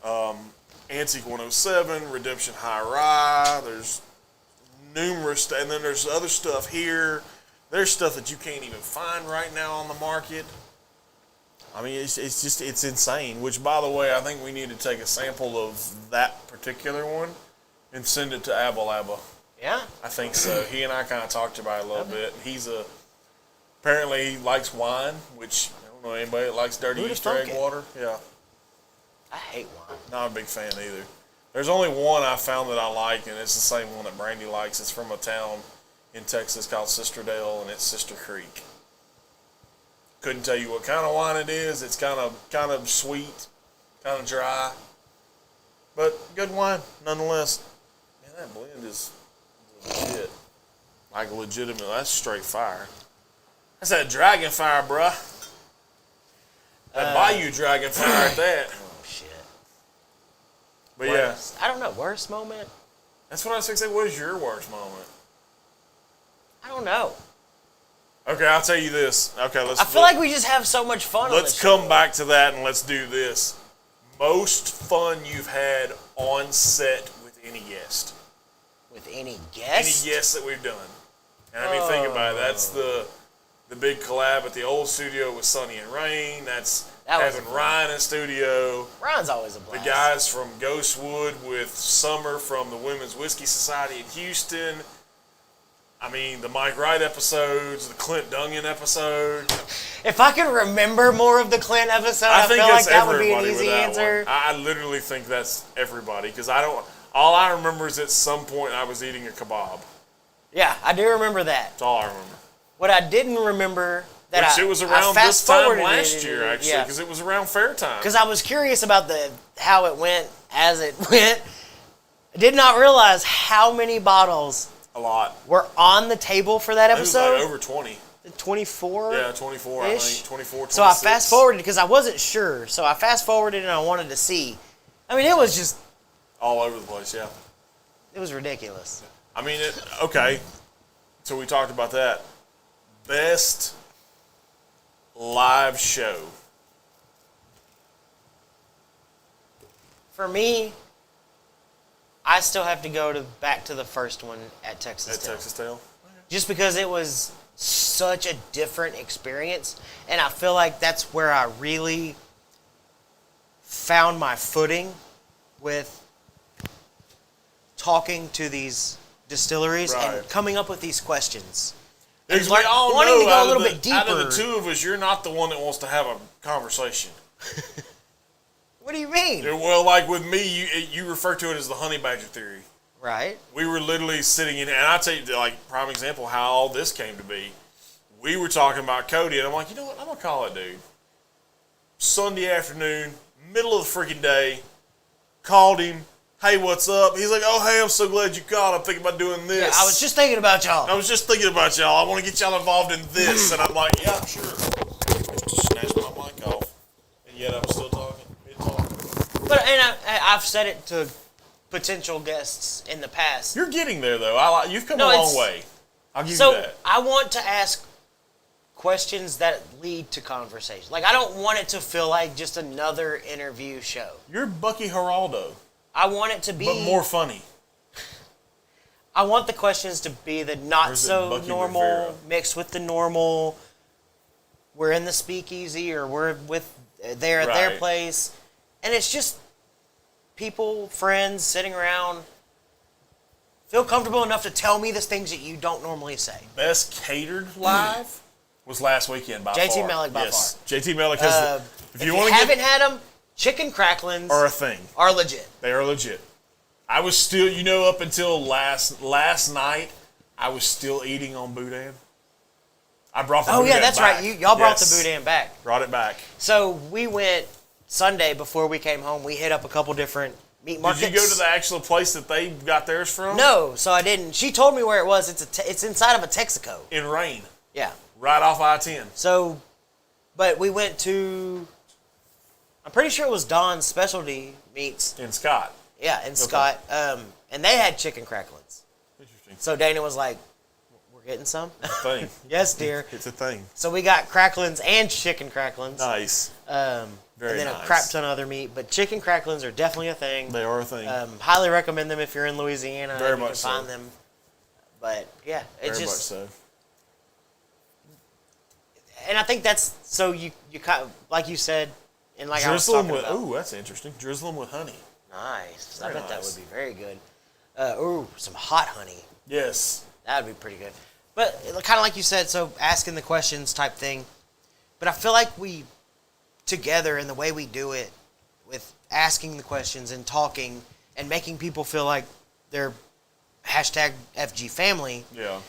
Antique 107, Redemption High Rye. There's numerous, and then there's other stuff here. There's stuff that you can't even find right now on the market. I mean, it's insane. Which, by the way, I think we need to take a sample of that particular one and send it to Abba Abba. Yeah. I think so. He and I kind of talked about it a little bit. Apparently he likes wine, which I don't know anybody that likes dirty Easter egg water. Yeah. I hate wine. Not a big fan either. There's only one I found that I like, and it's the same one that Brandy likes. It's from a town in Texas called Sisterdale, and it's Sister Creek. Couldn't tell you what kind of wine it is. It's kind of sweet, kind of dry, but good wine nonetheless. Man, that blend is legit. Like legitimate. That's straight fire. That's that dragon fire, bruh. That Bayou dragon fire at that. Oh, shit. But worst, I don't know. Worst moment? That's what I was going to say. What is your worst moment? I don't know. Okay, I'll tell you this. Okay, I feel like we just have so much fun. Let's come back to that and let's do this. Most fun you've had on set with any guest. With any guest? Any guest that we've done. And I mean, think about it. That's the big collab at the old studio with Sunny and Rain. That's having Ryan in studio. Ryan's always a blast. The guys from Ghostwood with Summer from the Women's Whiskey Society in Houston. I mean, the Mike Wright episodes, the Clint Dungan episode. If I could remember more of the Clint episode, I feel like that would be an easy answer. I literally think that's everybody, because all I remember is at some point I was eating a kebab. Yeah, I do remember that. That's all I remember. What I didn't remember it was around this time last year, actually, because it was around fair time. Because I was curious about how it went as it went. I did not realize how many bottles were on the table for that episode. It was like over 20. 24? Yeah, 24, I think. 24, 26. So I fast forwarded because I wasn't sure. So I fast forwarded and I wanted to see. I mean, it was just all over the place, yeah. It was ridiculous. I mean, okay. So we talked about that. Best live show. For me, I still have to go back to the first one at Texas Tale. Texas Tale? Just because it was such a different experience, and I feel like that's where I really found my footing with talking to these distilleries and coming up with these questions. Because we all wanting know to go a little bit deeper. Out of the two of us, you're not the one that wants to have a conversation. What do you mean? Well, like with me, you refer to it as the honey badger theory. Right. We were literally sitting in, and I'll tell you, like, prime example how all this came to be. We were talking about Cody, and I'm like, you know what? I'm going to call it, dude. Sunday afternoon, middle of the freaking day, called him. Hey, what's up? He's like, oh, hey, I'm so glad you called. I'm thinking about doing this. Yeah, I was just thinking about y'all. I want to get y'all involved in this. And I'm like, yeah, sure. Just snatched my mic off. And yet I'm still talking. But I've said it to potential guests in the past. You're getting there, though. You've come a long way. I'll give you that. So I want to ask questions that lead to conversation. Like, I don't want it to feel like just another interview show. You're Bucky Geraldo. I want it to be... But more funny. I want the questions to be the not so Bucky normal Rivera? mixed with the normal. We're in the speakeasy or we're they're at their Right. place, and it's just people, friends sitting around. Feel comfortable enough to tell me the things that you don't normally say. Best catered live was last weekend by JT far. Mellick by yes. far. JT Mellick has If you haven't had them, chicken cracklins are a thing. are legit. They are legit. I was still, up until last night, I was still eating on boudin. I brought the boudin that's back. right. Y'all brought Yes. the boudin back. Brought it back. So we went Sunday before we came home. We hit up a couple different meat markets. Did you go to the actual place that they got theirs from? No, so I didn't. She told me where it was. It's inside of a Texaco. In Rain. Yeah. Right off I-10. So, but we went to. I'm pretty sure it was Don's Specialty Meats. In Scott. Yeah, in Scott. And they had chicken cracklins. Interesting. So Dana was like, "We're getting some." Thing. Yes, dear. It's a thing. So we got cracklins and chicken cracklins. Nice. And then nice. a crap ton of other meat. But chicken cracklins are definitely a thing. They are a thing. Highly recommend them if you're in Louisiana. Very and you much can find so. them. But yeah, it's Very just. much so. And I think that's so you kind of, like you said, and like Drizzle I them was with, talking about. ooh, that's interesting. Drizzle them with honey. Nice. I Very bet that nice. would be very good. Some hot honey. Yes. That would be pretty good. But kind of like you said, so asking the questions type thing. But I feel like we, together in the way we do it, with asking the questions and talking and making people feel like they're hashtag FG family, Yeah.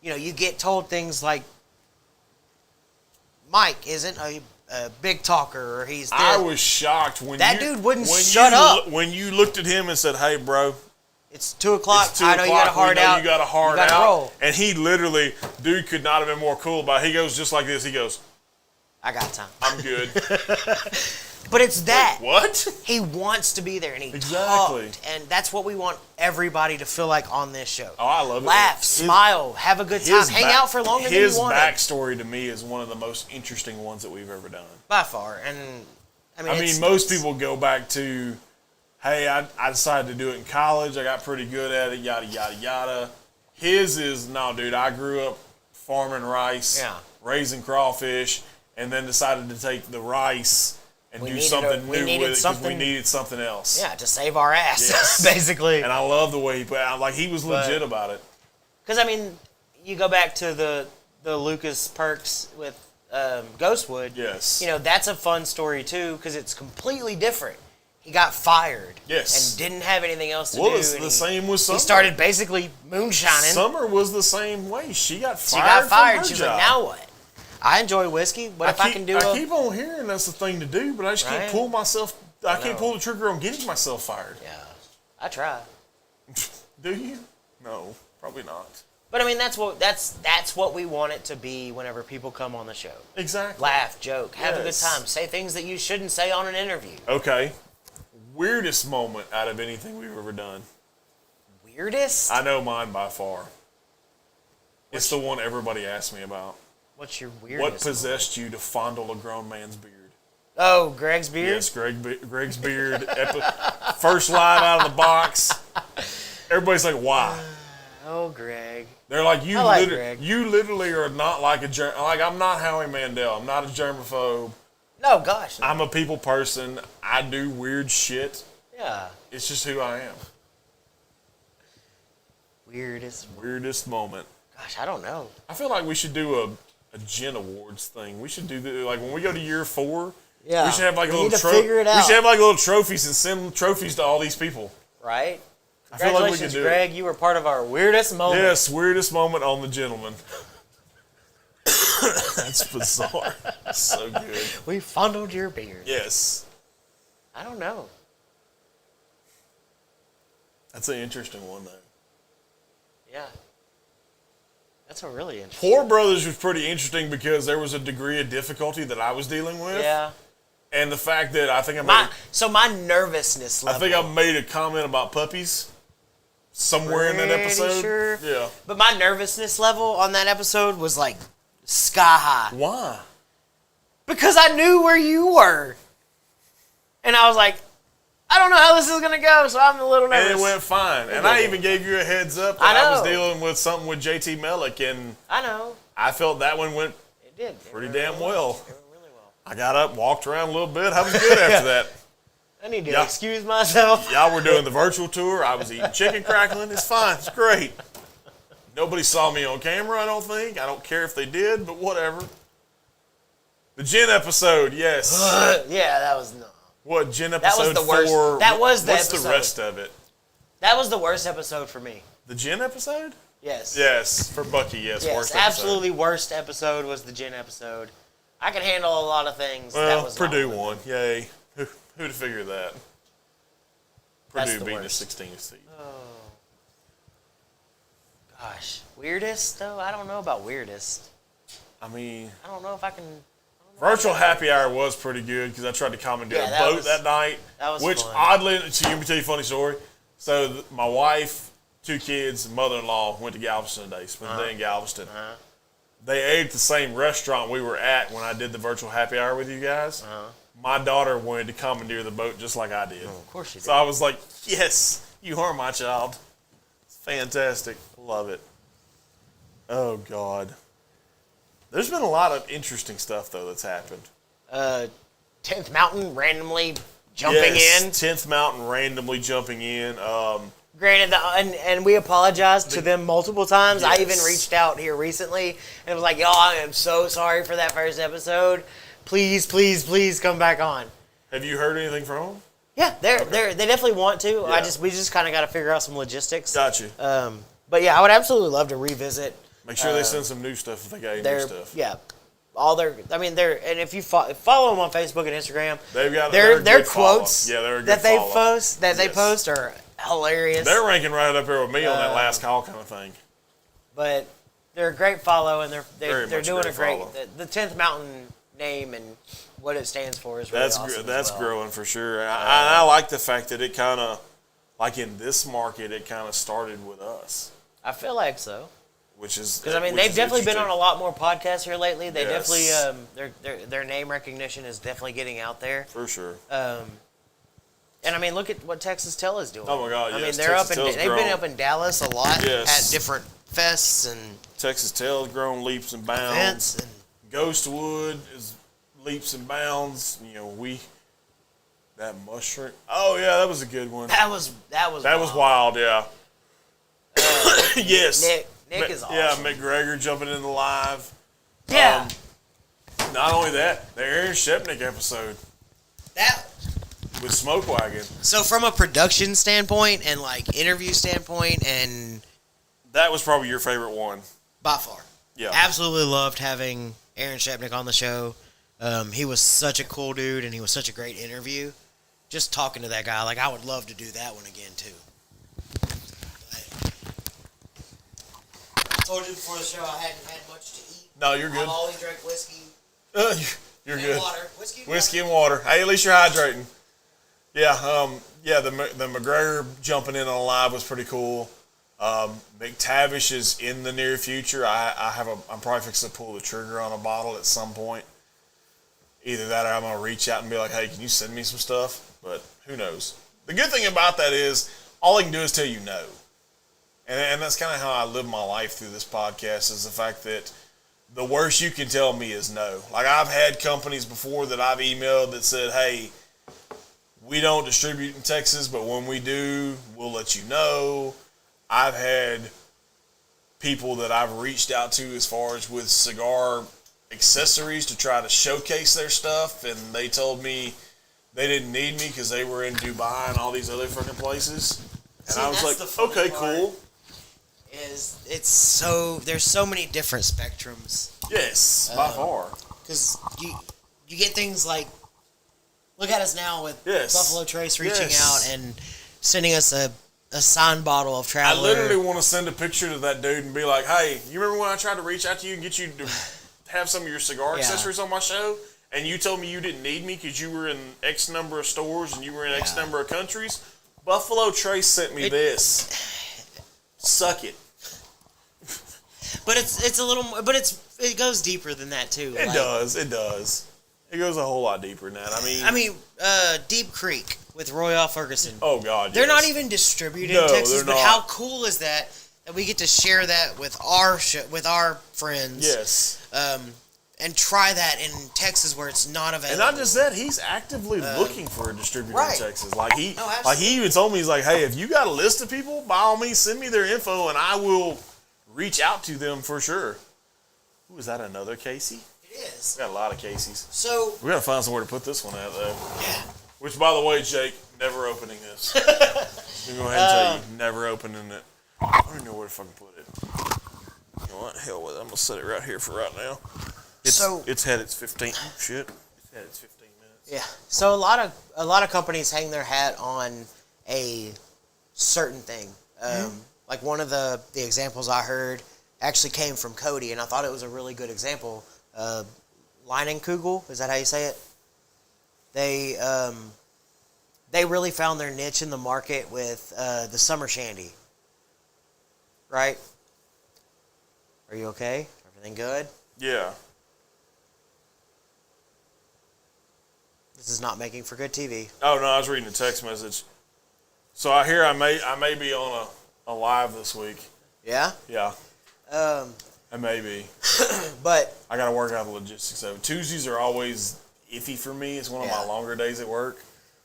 you get told things like, Mike isn't a big talker, or he's I this. was shocked when That dude wouldn't shut up. When you looked at him and said, "Hey, bro, It's 2 o'clock. it's 2 I know you got a o'clock. We hard know out. you got a hard You gotta out." roll. And he literally, dude, could not have been more cool about it. He goes just like this. He goes, I got time. "I'm good." But it's that. What? He wants to be there, and he Exactly. talked, and that's what we want everybody to feel like on this show. Oh, I love it. Laugh, His- smile, have a good time, hang out for longer than you His wanted. backstory to me is one of the most interesting ones that we've ever done. By far, and I mean, most people go back to, hey, I decided to do it in college. I got pretty good at it, yada, yada, yada. His is, no, dude, I grew up farming rice, Yeah. raising crawfish, and then decided to take the rice and We do needed something we new needed with it because we something- needed something else. Yeah, to save our ass, Yes. basically. And I love the way he put out. Like, he was legit about it. Because, I mean, you go back to the Lucas Perks with Ghostwood. Yes. That's a fun story, too, because it's completely different. He got fired. Yes. And didn't have anything else to Well, do. it's and the same with Summer. He started basically moonshining. Summer was the same way. She got She fired. got fired. From her She's job. like, now what? I enjoy whiskey, but if I can do I keep on hearing that's the thing to do, but I just can't Right? pull myself. I can't know. pull the trigger on getting myself fired. Yeah, I try. Do you? No, probably not. But I mean, that's what we want it to be whenever people come on the show. Exactly. Laugh, joke, have a good Yes. time, say things that you shouldn't say on an interview. Okay. Weirdest moment out of anything we've ever done. Weirdest? I know mine by far. It's the one everybody asks me about. What's your What weirdest? possessed you to fondle a grown man's beard? Oh, Greg's beard? Yes, Greg's beard. First line out of the box. Everybody's like, why? Oh, Greg. They're like, you, I like Greg. you literally are not like a like. I'm not Howie Mandel. I'm not a germaphobe. No, gosh. No. I'm a people person. I do weird shit. Yeah. It's just who I am. Weirdest moment. Gosh, I don't know. I feel like we should do a Gin Awards thing. We should do like when we go to year 4. Yeah. We should have like We a need little to figure it We out. should have like little trophies and send trophies to all these people. Right? I feel like we Congratulations, could do Greg. You were part of our weirdest moment. Yes, weirdest moment on the gentleman. That's bizarre. So good. We fondled your beard. Yes. I don't know. That's an interesting one, though. Yeah. That's a really interesting. Four Brothers was pretty interesting because there was a degree of difficulty that I was dealing with. Yeah. And the fact that I think My nervousness level. I think I made a comment about puppies somewhere in that Pretty episode. sure. Yeah. But my nervousness level on that episode was like sky high. Why? Because I knew where you were. And I was like, I don't know how this is going to go, so I'm a little nervous. And it went fine. And I even gave you a heads up that I was dealing with something with JT Mellick, and I know. I felt that one went pretty damn well. It went really well. I got up, walked around a little bit. I was good after that. I need to excuse myself. Y'all were doing the virtual tour. I was eating chicken crackling. It's fine. It's great. Nobody saw me on camera, I don't think. I don't care if they did, but whatever. The gin episode, yes. Yeah, that was no. What, gin episode 4? That was the worst. That was the What's episode. the rest of it? That was the worst episode for me. The gin episode? Yes. Yes, for Bucky, yes. Worst absolutely worst episode was the gin episode. I can handle a lot of things. Well, that was Purdue won. Yay. Who'd have figured that? Purdue beating the 16th seed. Oh. Gosh. Weirdest, though? I don't know about weirdest. I mean... I don't know if I can... Virtual happy hour was pretty good because I tried to commandeer a boat that night. That was which, fun. oddly, so let me tell you a funny story. So, my wife, 2 kids, and mother-in-law went to Galveston today, spent the day in Galveston. They ate at the same restaurant we were at when I did the virtual happy hour with you guys. My daughter wanted to commandeer the boat just like I did. Oh, of course she did. So I was like, yes, you are my child. It's fantastic. Love it. Oh, God. There's been a lot of interesting stuff, though, that's happened. 10th Mountain randomly jumping in. 10th Mountain randomly jumping in. Granted, and we apologized to them multiple times. Yes. I even reached out here recently and was like, y'all, I am so sorry for that first episode. Please, please, please come back on. Have you heard anything from them? Yeah, they definitely want to. Yeah. We just kind of got to figure out some logistics. Got you. But yeah, I would absolutely love to revisit. Make sure they send some new stuff if they got any new stuff. Yeah, and if you follow them on Facebook and Instagram, they've got their quotes they're a good that they follow. they post are hilarious. They're ranking right up there with me on that last call kind of thing. But they're a great follow, and they're doing a great. follow. The 10th Mountain name and what it stands for is really awesome. That's growing for sure. I like the fact that it kind of, like in this market, it kind of started with us. I feel like so. Which is because they've definitely been on a lot more podcasts here lately. They definitely their name recognition is definitely getting out there for sure. And I mean, look at what Texas Tell is doing. Oh my God! I mean, they've been up in Dallas a lot at different fests and Texas Tell has grown leaps and bounds. And Ghostwood is leaps and bounds. You know, that mushroom. Oh yeah, that was a good one. That was wild. Yeah. Yes. Nick is awesome. Yeah, McGregor jumping in the live. Yeah. Not only that, the Aaron Shepnick episode. That with Smoke Wagon. So from a production standpoint and like interview standpoint, and that was probably your favorite one by far. Yeah. Absolutely loved having Aaron Shepnick on the show. He was such a cool dude, and he was such a great interview. Just talking to that guy, like I would love to do that one again too. I told you before the show I hadn't had much to eat. No, you're good. I've only drank whiskey. You're good. Water. Whiskey and water. Hey, at least you're hydrating. Yeah, the McGregor jumping in on live was pretty cool. McTavish is in the near future. I'm probably fixing to pull the trigger on a bottle at some point. Either that or I'm gonna reach out and be like, hey, can you send me some stuff? But who knows? The good thing about that is all I can do is tell you no. And that's kind of how I live my life through this podcast, is the fact that the worst you can tell me is no. Like, I've had companies before that I've emailed that said, hey, we don't distribute in Texas, but when we do, we'll let you know. I've had people that I've reached out to as far as with cigar accessories to try to showcase their stuff, and they told me they didn't need me because they were in Dubai and all these other fucking places. And I was like, okay, cool. There's so many different spectrums. Yes, by far. Because you get things like, look at us now with Buffalo Trace reaching out and sending us a signed bottle of Traveler. I literally want to send a picture to that dude and be like, hey, you remember when I tried to reach out to you and get you to have some of your cigar accessories on my show? And you told me you didn't need me because you were in X number of stores and you were in X number of countries? Buffalo Trace sent me this. Suck it. But it's a little more, but it goes deeper than that too. It does. It goes a whole lot deeper than that. I mean, Deep Creek. with Royal Ferguson. Oh God, they're yes. not even distributed No, in Texas. they're But not. how cool is that we get to share that with our friends? Yes. And try that in Texas where it's not available. And not just that, he's actively looking for a distributor right. in Texas. Like he absolutely. even told me, he's like, hey, if you got a list of people, by all means send me their info and I will reach out to them for sure. Ooh, is that another Casey? It is. We got a lot of Caseys. So We gotta find somewhere to put this one at though. yeah. Which, by the way, Jake, never opening this. I'm gonna go ahead and tell you, never opening it. I don't even know where to fucking put it. You know what? Hell with it. I'm gonna set it right here for right now. It's had its 15. Shit. It's had its 15 minutes. Yeah. So a lot of companies hang their hat on a certain thing. Like one of the examples I heard actually came from Cody, and I thought it was a really good example. Leinenkugel, is that how you say it? They really found their niche in the market with the summer shandy. Right? Are you okay? Everything good? Yeah. This is not making for good TV. Oh no, I was reading a text message. So I hear I may be on a live this week. Yeah? Yeah. I may be. But I got to work out the logistics of it. Tuesdays are always iffy for me. It's one of my longer days at work.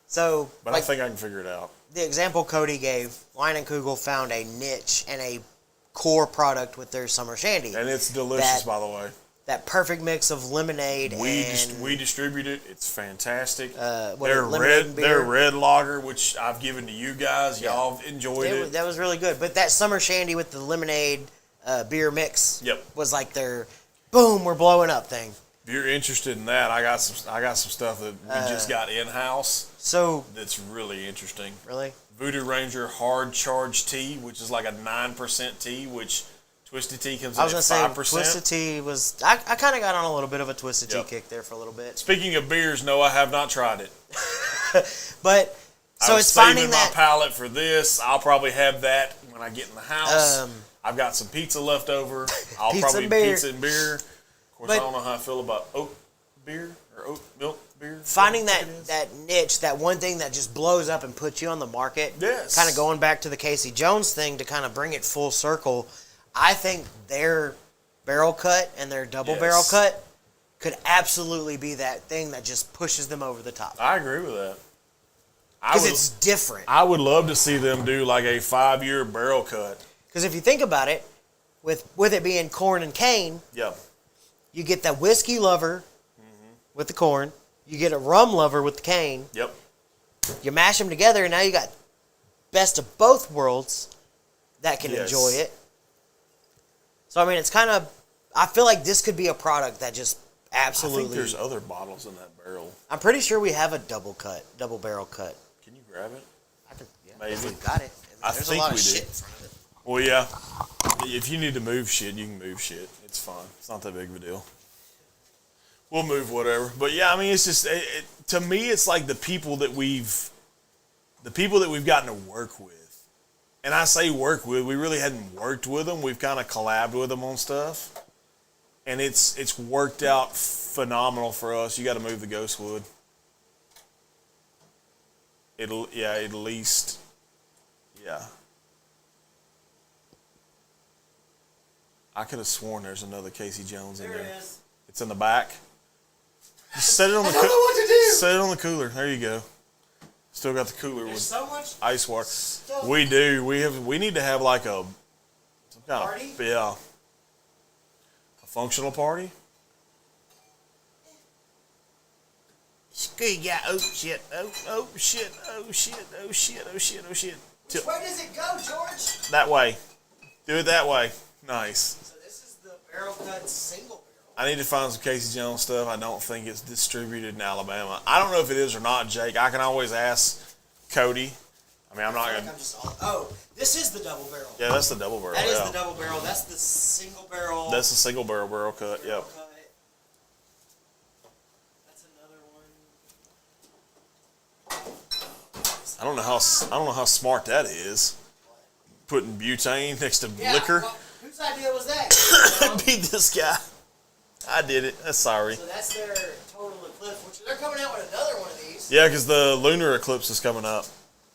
So, But I think I can figure it out. The example Cody gave, Leinenkugel found a niche and a core product with their summer shandy. And it's delicious, by the way. That perfect mix of lemonade We distribute it. It's fantastic. Their red lager, which I've given to you guys. Y'all have enjoyed it. That was really good. But that summer shandy with the lemonade beer mix was like their boom, we're blowing up thing. If you're interested in that, I got some stuff that we just got in house. So that's really interesting. Really? Voodoo Ranger Hard Charge Tea, which is like a 9% tea, which Twisted Tea comes in at 5%. I was going to say, Twisted Tea was... I kind of got on a little bit of a Twisted Tea kick there for a little bit. Speaking of beers, no, I have not tried it. But, so it's saving finding my palate for this. I'll probably have that when I get in the house. I've got some pizza left over. I'll probably pizza and beer. Of course, I don't know how I feel about oat beer or oat milk beer. Finding that niche, that one thing that just blows up and puts you on the market. Yes. Kind of going back to the Casey Jones thing to kind of bring it full circle. I think their barrel cut and their double barrel cut could absolutely be that thing that just pushes them over the top. I agree with that. Because it's different. I would love to see them do like a 5-year barrel cut. Because if you think about it, with it being corn and cane, you get that whiskey lover with the corn, you get a rum lover with the cane. Yep. You mash them together, and now you got best of both worlds that can enjoy it. So, I mean, it's kind of... I feel like this could be a product that just absolutely... I think there's other bottles in that barrel. I'm pretty sure we have a double barrel cut. Can you grab it? I can, maybe. We've got it. There's I think a lot we of do. shit in front of it. Well, yeah. If you need to move shit, you can move shit. It's fine. It's not that big of a deal. We'll move whatever. But yeah, I mean, it's just to me, it's like the people that we've gotten to work with. And I say work with, we really hadn't worked with them. We've kind of collabed with them on stuff. And it's worked out phenomenal for us. You got to move the Ghostwood. At least. I could have sworn there's another Casey Jones in there. There it is. It's in the back. Just set it on the I don't know what to do. Set it on the cooler. There you go. Still got the cooler with so much ice water. stuff. We do. We need to have like some kind Party? of a functional party. Yeah. Oh shit. Oh shit. Oh shit. Oh shit. Oh shit. Oh shit. Which way does it go, George? That way. Do it that way. Nice. So this is the barrel cut single barrel. I need to find some Casey Jones stuff. I don't think it's distributed in Alabama. I don't know if it is or not, Jake. I can always ask Cody. I mean, I'm not going to... This is the double barrel. Yeah, that's the double barrel. That is the double barrel. That's the single barrel. That's the single barrel cut, yep. That's another one. I don't know how smart that is. Putting butane next to liquor. Well, whose idea was that? Be this guy. I did it. Sorry. So that's their total eclipse. Which they're coming out with another one of these. Yeah, because the lunar eclipse is coming up.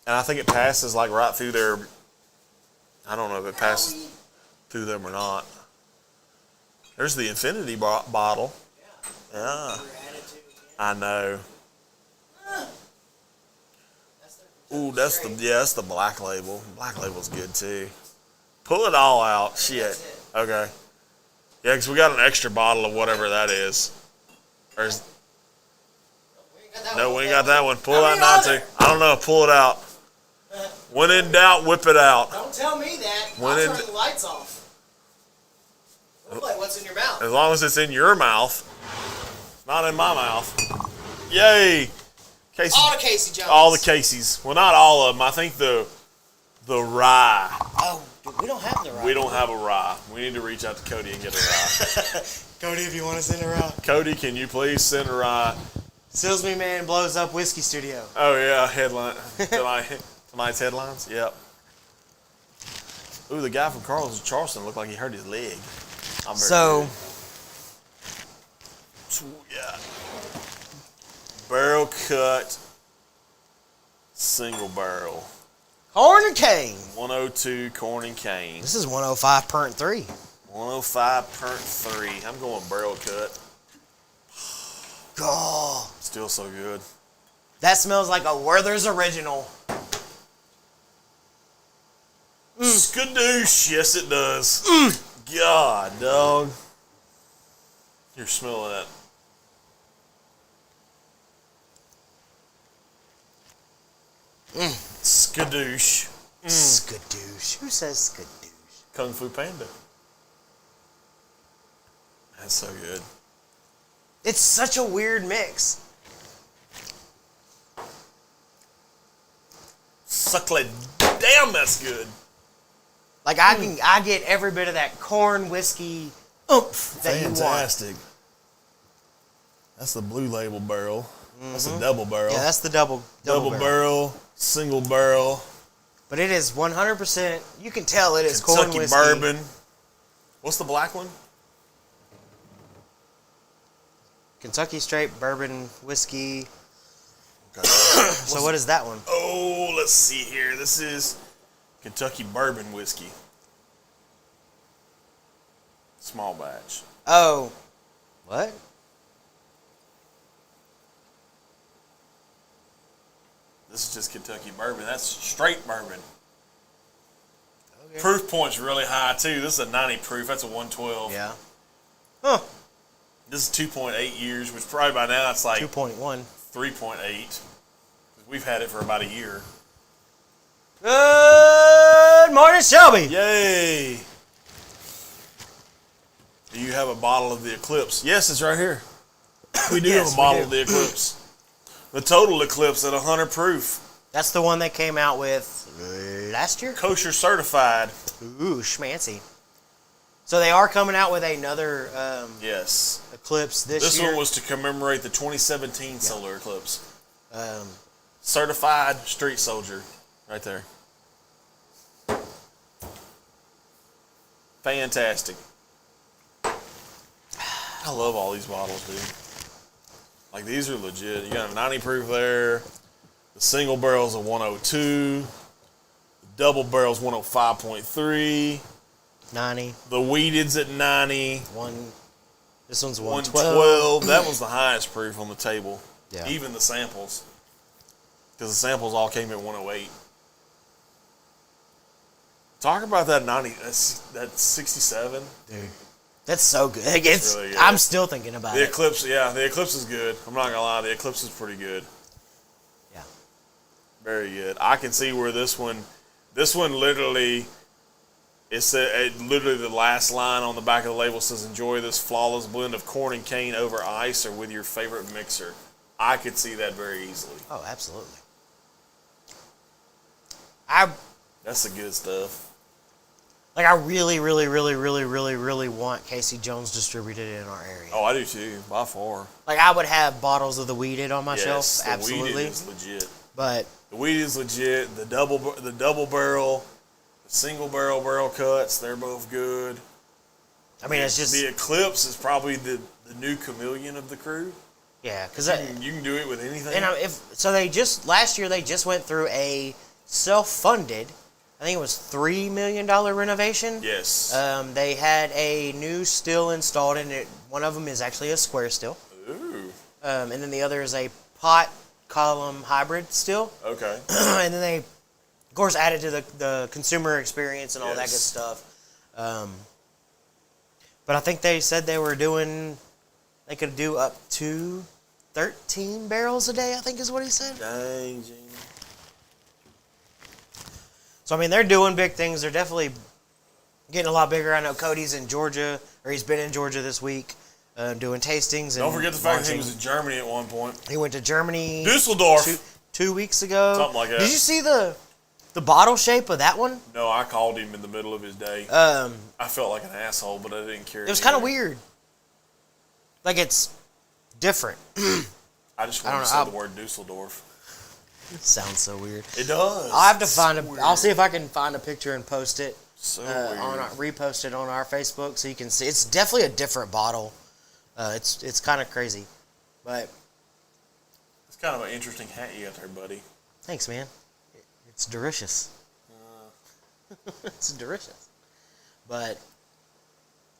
And I think it passes like right through there. I don't know if it passes through them or not. There's the infinity bottle. Yeah. I know. Ooh, that's the black label. Black label's good too. Pull it all out. Shit. Okay. Yeah, because we got an extra bottle of whatever that is. No, we ain't got that one. Pull that out too. I don't know. Pull it out. When in doubt, whip it out. Don't tell me that. I'll turn the lights off. We'll play what's in your mouth. As long as it's in your mouth. Not in my mouth. Yay. Casey, all the Casey Jones. All the Caseys. Well, not all of them. I think the rye. Oh, we don't have the rye. We don't have a rye. We need to reach out to Cody and get a rye. Cody, if you want to send a rye. Cody, can you please send a rye? Salesman Man blows up whiskey studio. Oh, yeah. Headline. Tonight's headlines? Yep. Ooh, the guy from Charleston looked like he hurt his leg. Yeah. Barrel cut, single barrel. Corn and cane. 102 corn and cane. This is 105 Pernt 3. 105 Pernt 3. I'm going barrel cut. God. Still so good. That smells like a Werther's original. Skadoosh. Yes, it does. God, dog. You're smelling that. Skadoosh. Skadoosh. Who says skadoosh? Kung Fu Panda. That's so good. It's such a weird mix. Suckle. Damn, that's good. Like I get every bit of that corn whiskey oomph that you want. Fantastic. That's the blue label barrel. That's a double barrel. Yeah, that's the double barrel, single barrel. But it is 100%. You can tell it is corn Kentucky whiskey. bourbon. What's the black one? Kentucky straight bourbon whiskey. Okay. So what is that one? Oh, let's see here. This is Kentucky bourbon whiskey. Small batch. Oh. What? This is just Kentucky bourbon. That's straight bourbon. Okay. Proof point's really high too. This is a 90 proof. That's a 112. Yeah. Huh. This is 2.8 years, which probably by now it's like 2.1. 3.8. We've had it for about a year. Good morning, Shelby. Yay! Do you have a bottle of the Eclipse? Yes, it's right here. We do have a bottle of the Eclipse. The total Eclipse at 100 proof. That's the one that came out with last year? Kosher certified. Ooh, schmancy. So they are coming out with another yes. Eclipse this year. This one was to commemorate the 2017 solar eclipse. Certified street soldier. Right there. Fantastic. I love all these bottles, dude. Like, these are legit. You got a 90 proof there. The single barrel's a 102. The double barrel's 105.3. 90. The weeded's at 90. This one's 112. That was the highest proof on the table. Yeah. Even the samples. Because the samples all came at 108. Talk about that 90. That 67. Dude. That's so good. It's really good. I'm still thinking about it. The Eclipse, yeah, the Eclipse is good. I'm not gonna lie, the Eclipse is pretty good. Yeah. Very good. I can see where this one literally, literally the last line on the back of the label says, "Enjoy this flawless blend of corn and cane over ice or with your favorite mixer." I could see that very easily. Oh, absolutely. That's the good stuff. Like, I really, really, really, really, really, really want Casey Jones distributed in our area. Oh, I do too, by far. Like, I would have bottles of the weeded on my shelf, absolutely. The weeded is legit. But the weeded is legit. The double barrel, the single barrel cuts, they're both good. I mean, it's just the Eclipse is probably the new chameleon of the crew. Yeah, because you can do it with anything. And last year they just went through a self-funded, I think it was $3 million renovation. Yes. They had a new still installed, and one of them is actually a square still. Ooh. And then the other is a pot column hybrid still. Okay. And then they, of course, added to the consumer experience and all that good stuff. But I think they said they could do up to 13 barrels a day, I think is what he said. Dang, Gene. So, I mean, they're doing big things. They're definitely getting a lot bigger. I know Cody's in Georgia, or he's been in Georgia this week doing tastings. Don't forget the fact that he was in Germany at one point. He went to Germany. Dusseldorf. 2 weeks ago. Something like that. Did you see the bottle shape of that one? No, I called him in the middle of his day. I felt like an asshole, but I didn't care. It was kind of weird. Like, it's different. I just wanted to say the word Dusseldorf. It sounds so weird. It does. I'll have to I'll see if I can find a picture and post it. So weird. Repost it on our Facebook so you can see. It's definitely a different bottle. It's kind of crazy, but it's kind of an interesting hat you got there, buddy. Thanks, man. It's delicious. It's delicious, but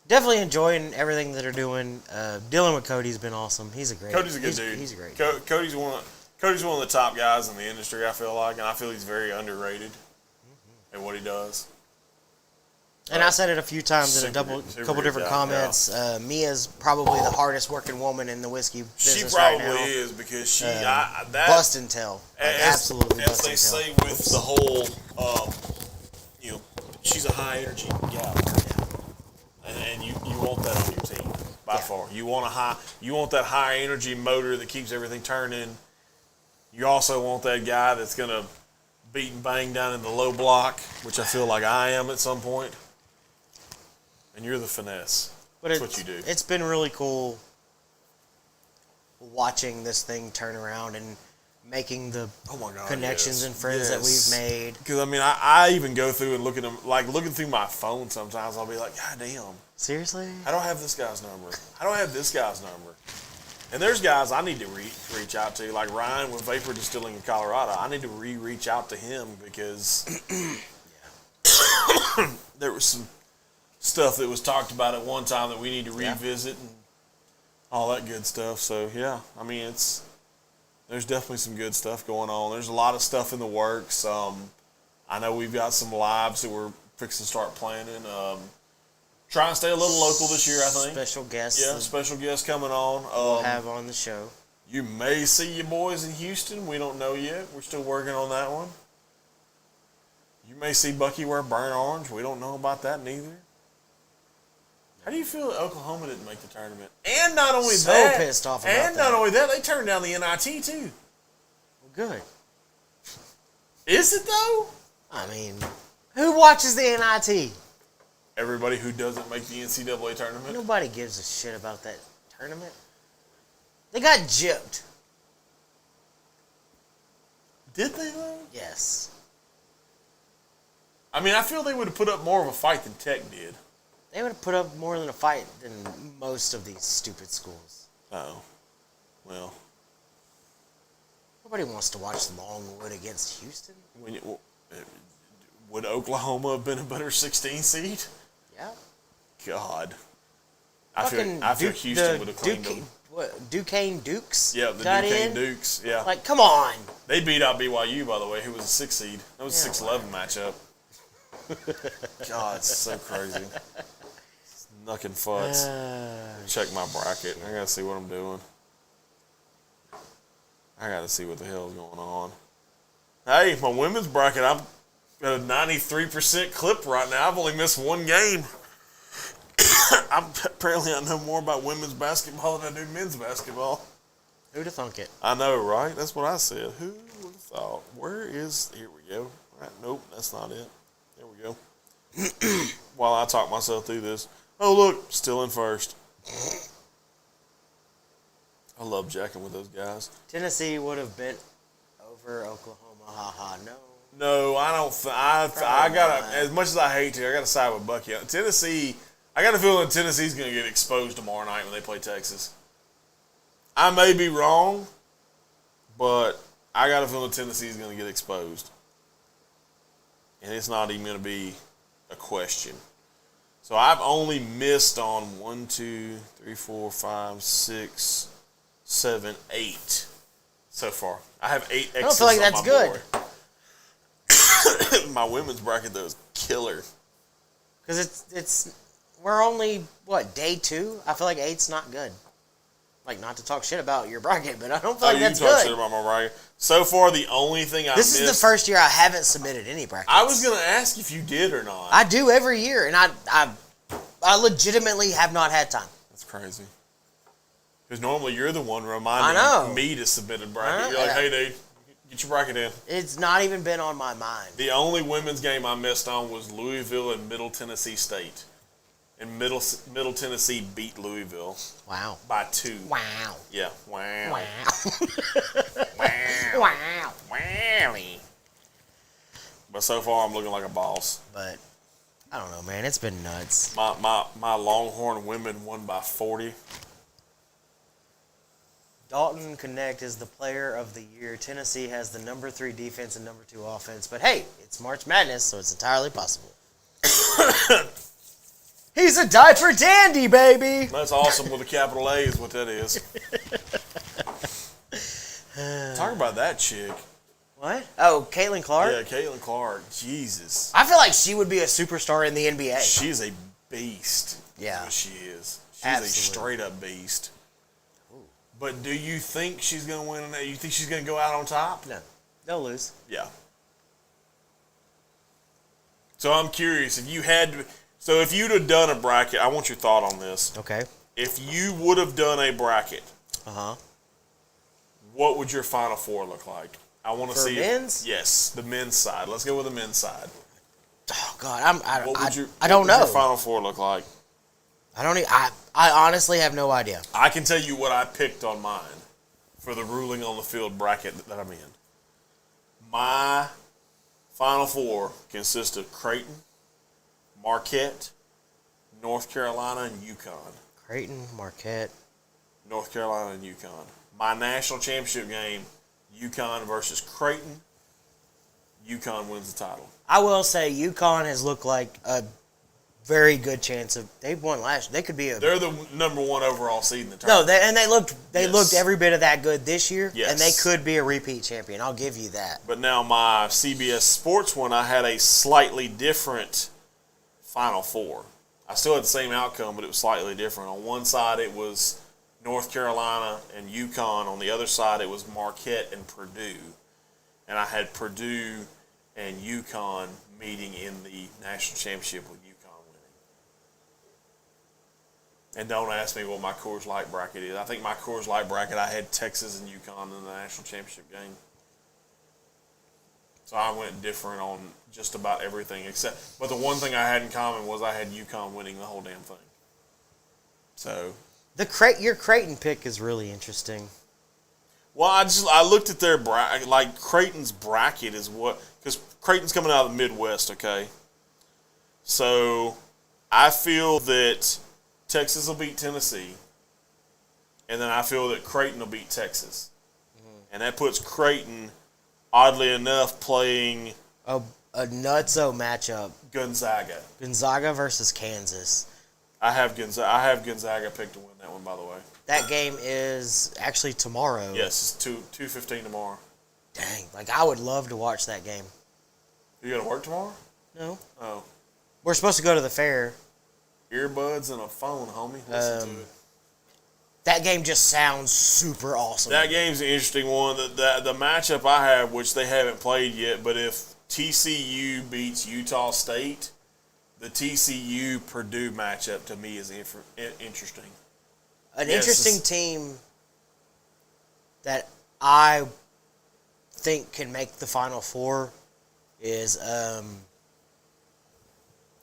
definitely enjoying everything that they're doing. Dealing with Cody's been awesome. Cody's a good dude. He's a great dude. Cody's one of the top guys in the industry, I feel like, and I feel he's very underrated at what he does. And I said it a few times in a couple different comments. Yeah. Mia's probably the hardest working woman in the whiskey business She probably right now. is because she busting tail. Absolutely as they say with the whole, she's a high energy gal, and you want that on your team by far. You want that high energy motor that keeps everything turning. You also want that guy that's gonna beat and bang down in the low block, which I feel like I am at some point. And you're the finesse. That's what you do. It's been really cool watching this thing turn around and making the connections and friends that we've made. Because, I mean, I even go through and look at them, like looking through my phone sometimes, I'll be like, God damn. Seriously? I don't have this guy's number. I don't have this guy's number. And there's guys I need to reach out to, like Ryan with Vapor Distilling in Colorado. I need to reach out to him because there was some stuff that was talked about at one time that we need to revisit and all that good stuff. So, yeah, I mean, there's definitely some good stuff going on. There's a lot of stuff in the works. I know we've got some lives that we're fixing to start planning. Try and stay a little local this year, I think. Special guests. Yeah, special guests coming on. We'll have on the show. You may see your boys in Houston. We don't know yet. We're still working on that one. You may see Bucky wear burnt orange. We don't know about that neither. How do you feel that Oklahoma didn't make the tournament? And not only that, pissed off about and not only that, they turned down the NIT too. Well, good. Is it though? I mean, who watches the NIT? Everybody who doesn't make the NCAA tournament. Nobody gives a shit about that tournament. They got gypped. Did they though? Yes. I mean, I feel they would have put up more of a fight than Tech did. They would have put up more than a fight than most of these stupid schools. Oh. Well. Nobody wants to watch Longwood against Houston. Would Oklahoma have been a better 16 seed? Yeah. God. I feel Houston would have cleaned them. Duquesne Dukes? Yeah, the Duquesne Dukes. Yeah. Like, come on. They beat out BYU, by the way, who was a 6 seed. That was a 6-11 matchup. God, it's so crazy. Knucking futz. Check my bracket. I gotta see what I'm doing. I gotta see what the hell's going on. Hey, my women's bracket, I'm at a 93% clip right now. I've only missed one game. Apparently I know more about women's basketball than I do men's basketball. Who'd have thunk it? I know, right? That's what I said. Who would have thought? Here we go. Right, nope, that's not it. There we go. While I talk myself through this. Oh, look, still in first. I love jacking with those guys. Tennessee would have bent over Oklahoma. No. No, I don't. I gotta. As much as I hate to, I gotta side with Bucky. Tennessee. I got a feeling Tennessee's gonna get exposed tomorrow night when they play Texas. I may be wrong, but I got a feeling Tennessee's going to get exposed. And it's not even going to be a question. So I've only missed on 1, 2, 3, 4, 5, 6, 7, 8 so far. I have 8 X's. I don't feel like that's good. My women's bracket, though, is killer. Because we're only, day 2? I feel like 8's not good. Like, not to talk shit about your bracket, but I don't feel like that's good. You talk shit about my bracket. So far, the only thing I missed... This is the first year I haven't submitted any brackets. I was going to ask if you did or not. I do every year, and I legitimately have not had time. That's crazy. Because normally you're the one reminding me to submit a bracket. You're like, hey, dude, get your bracket in. It's not even been on my mind. The only women's game I missed on was Louisville and Middle Tennessee State. And Middle Tennessee beat Louisville. Wow. By 2. Wow. Yeah. Wow. Wow. Wow. Wow. Wowie. But so far, I'm looking like a boss. But I don't know, man. It's been nuts. My Longhorn women won by 40. Dalton Connect is the player of the year. Tennessee has the number 3 defense and number 2 offense. But hey, it's March Madness, so it's entirely possible. He's a diaper dandy, baby. That's awesome with a capital A is what that is. Talk about that chick. What? Oh, Caitlin Clark? Yeah, Caitlin Clark. Jesus. I feel like she would be a superstar in the NBA. She's a beast. Yeah. That's what she is. She's Absolutely. a straight up beast. Ooh. But do you think she's going to win? You think she's going to go out on top? No. They'll lose. Yeah. So I'm curious, if you'd have done a bracket, I want your thought on this. Okay. If you would have done a bracket, what would your Final Four look like? I want to see men's? Yes, the men's side. Let's go with the men's side. Oh God, I don't know. What would your Final Four look like? I honestly have no idea. I can tell you what I picked on mine for the ruling on the field bracket that I'm in. My Final Four consists of Creighton, Marquette, North Carolina, and UConn. Creighton, Marquette. North Carolina and UConn. My national championship game, UConn versus Creighton. UConn wins the title. I will say UConn has looked like a very good chance of. They've won last. They could be a. They're the number 1 overall seed in the tournament. No, they looked every bit of that good this year. Yes. And they could be a repeat champion. I'll give you that. But now my CBS Sports one, I had a slightly different Final Four. I still had the same outcome, but it was slightly different. On one side, it was North Carolina and UConn. On the other side, it was Marquette and Purdue. And I had Purdue and UConn meeting in the national championship with UConn winning. And don't ask me what my Coors Light bracket is. I think my Coors Light bracket, I had Texas and UConn in the national championship game. So I went different on just about everything but the one thing I had in common was I had UConn winning the whole damn thing. So your Creighton pick is really interesting. Well, I looked at their bracket, like Creighton's bracket is because Creighton's coming out of the Midwest, okay? So I feel that Texas will beat Tennessee, and then I feel that Creighton will beat Texas. And that puts Creighton, oddly enough, playing a nutso matchup. Gonzaga. Gonzaga versus Kansas. I have Gonzaga picked to win that one, by the way. That game is actually tomorrow. Yes, it's 2:15 tomorrow. Dang, I would love to watch that game. You got to work tomorrow? No. Oh. We're supposed to go to the fair. Earbuds and a phone, homie. Listen to it. That game just sounds super awesome. That game's an interesting one. The matchup I have, which they haven't played yet, but if TCU beats Utah State, the TCU-Purdue matchup to me is interesting. An interesting team that I think can make the Final Four is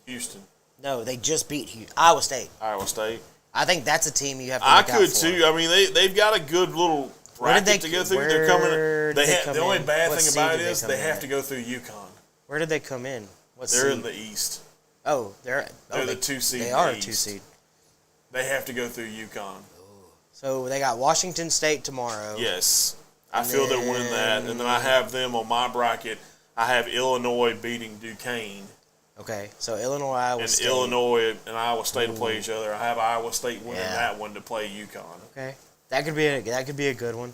Houston. No, they just beat Iowa State. Iowa State. I think that's a team you have to look out for. I could too. I mean, they've got a good little bracket to go through. They're coming. The only bad thing about it is they have to go through UConn. Where did they come in? They're in the East. Oh, they're the 2 seed. They are a 2 seed. They have to go through UConn. So they got Washington State tomorrow. Yes. I feel they're winning that. And then I have them on my bracket. I have Illinois beating Duquesne. Okay, so Illinois, Iowa State. And Illinois and Iowa State will play each other. I have Iowa State winning that one to play UConn. Okay, that could be a good one.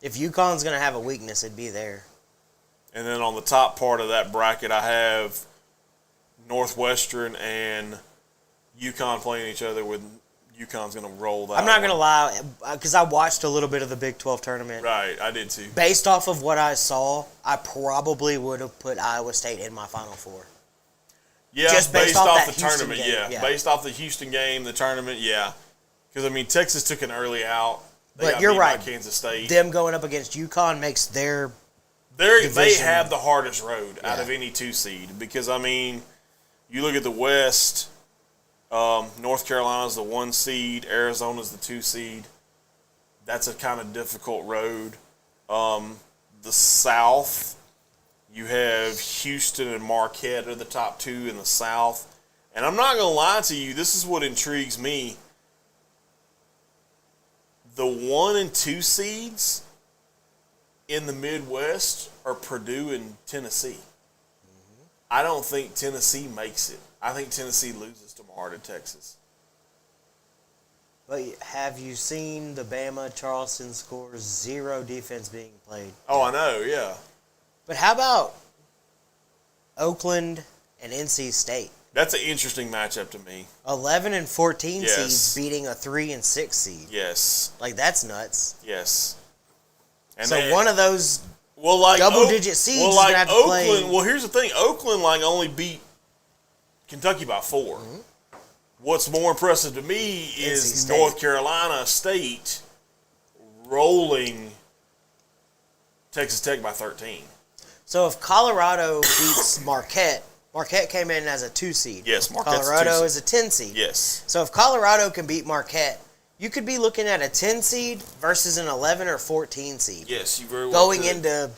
If UConn's gonna have a weakness, it'd be there. And then on the top part of that bracket, I have Northwestern and UConn playing each other. With UConn's gonna roll that. I'm not gonna lie, because I watched a little bit of the Big 12 tournament. Right, I did too. Based off of what I saw, I probably would have put Iowa State in my Final Four. Yeah, just based off the Houston tournament, game, yeah. Based off the Houston game, the tournament, yeah. Because, I mean, Texas took an early out. But you're right. Kansas State. Them going up against UConn makes their They have the hardest road out of any 2 seed. Because, I mean, you look at the West, North Carolina's the 1 seed, Arizona's the 2 seed. That's a kind of difficult road. The South, you have Houston and Marquette are the top 2 in the South. And I'm not going to lie to you, this is what intrigues me. The 1 and 2 seeds in the Midwest are Purdue and Tennessee. Mm-hmm. I don't think Tennessee makes it. I think Tennessee loses tomorrow to Texas. But have you seen the Bama-Charleston scores? 0 defense being played. Oh, I know, yeah. But how about Oakland and NC State? That's an interesting matchup to me. 11 and 14 seeds beating a 3 and 6 seed. Yes. Like, that's nuts. Yes. And so one of those like double-digit seeds is going to have to play. Well, here's the thing. Oakland, only beat Kentucky by 4. Mm-hmm. What's more impressive to me is North Carolina State rolling Texas Tech by 13. So if Colorado beats Marquette came in as a 2 seed. Yes, Marquette's Colorado 2 is a 10 seed. Yes. So if Colorado can beat Marquette, you could be looking at a 10 seed versus an 11 or 14 seed. Yes, you very well going could. Into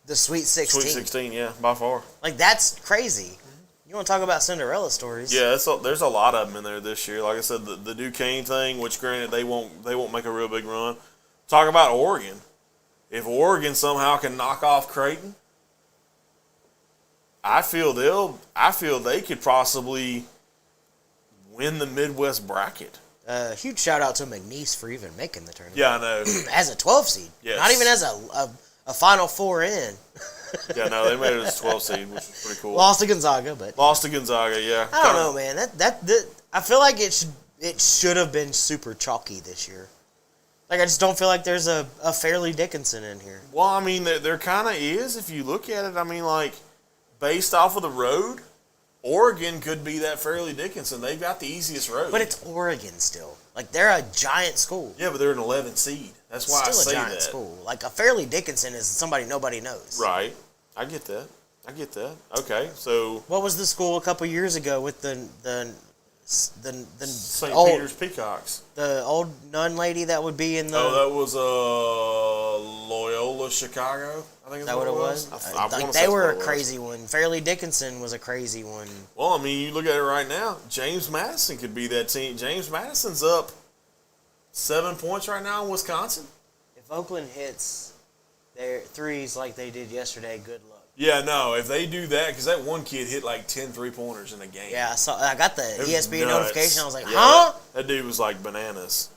the Sweet 16. Sweet 16, yeah, by far. Like, that's crazy. You want to talk about Cinderella stories? Yeah, there's a lot of them in there this year. Like I said, the Duquesne thing, which granted they won't make a real big run. Talk about Oregon. If Oregon somehow can knock off Creighton, I feel they could possibly win the Midwest bracket. Huge shout out to McNeese for even making the tournament. Yeah, I know. As a 12 seed. Yes. Not even as a Final Four in. Yeah, no, they made it as a 12 seed, which is pretty cool. Lost to Gonzaga, but yeah. I don't know, man. That I feel like it should have been super chalky this year. Like, I just don't feel like there's a Fairleigh Dickinson in here. Well, I mean, there kind of is if you look at it. I mean, like, based off of the road, Oregon could be that Fairleigh Dickinson. They've got the easiest road. But it's Oregon still. Like, they're a giant school. Yeah, but they're an 11 seed. That's why I say that. Still a giant school. Like, a Fairleigh Dickinson is somebody nobody knows. Right. I get that. Okay, so what was the school a couple years ago with the St. old, Peter's Peacocks? The old nun lady that would be in the. Oh, that was Loyola Chicago. I think is that what it was. Like they were a crazy one. Fairleigh Dickinson was a crazy one. Well, I mean, you look at it right now. James Madison could be that team. James Madison's up 7 points right now in Wisconsin. If Oakland hits their threes like they did yesterday, good luck. Yeah, no, if they do that, because that one kid hit like 10 3-pointers in a game. Yeah, I got the ESPN notification. I was like, yeah, huh? That dude was like bananas.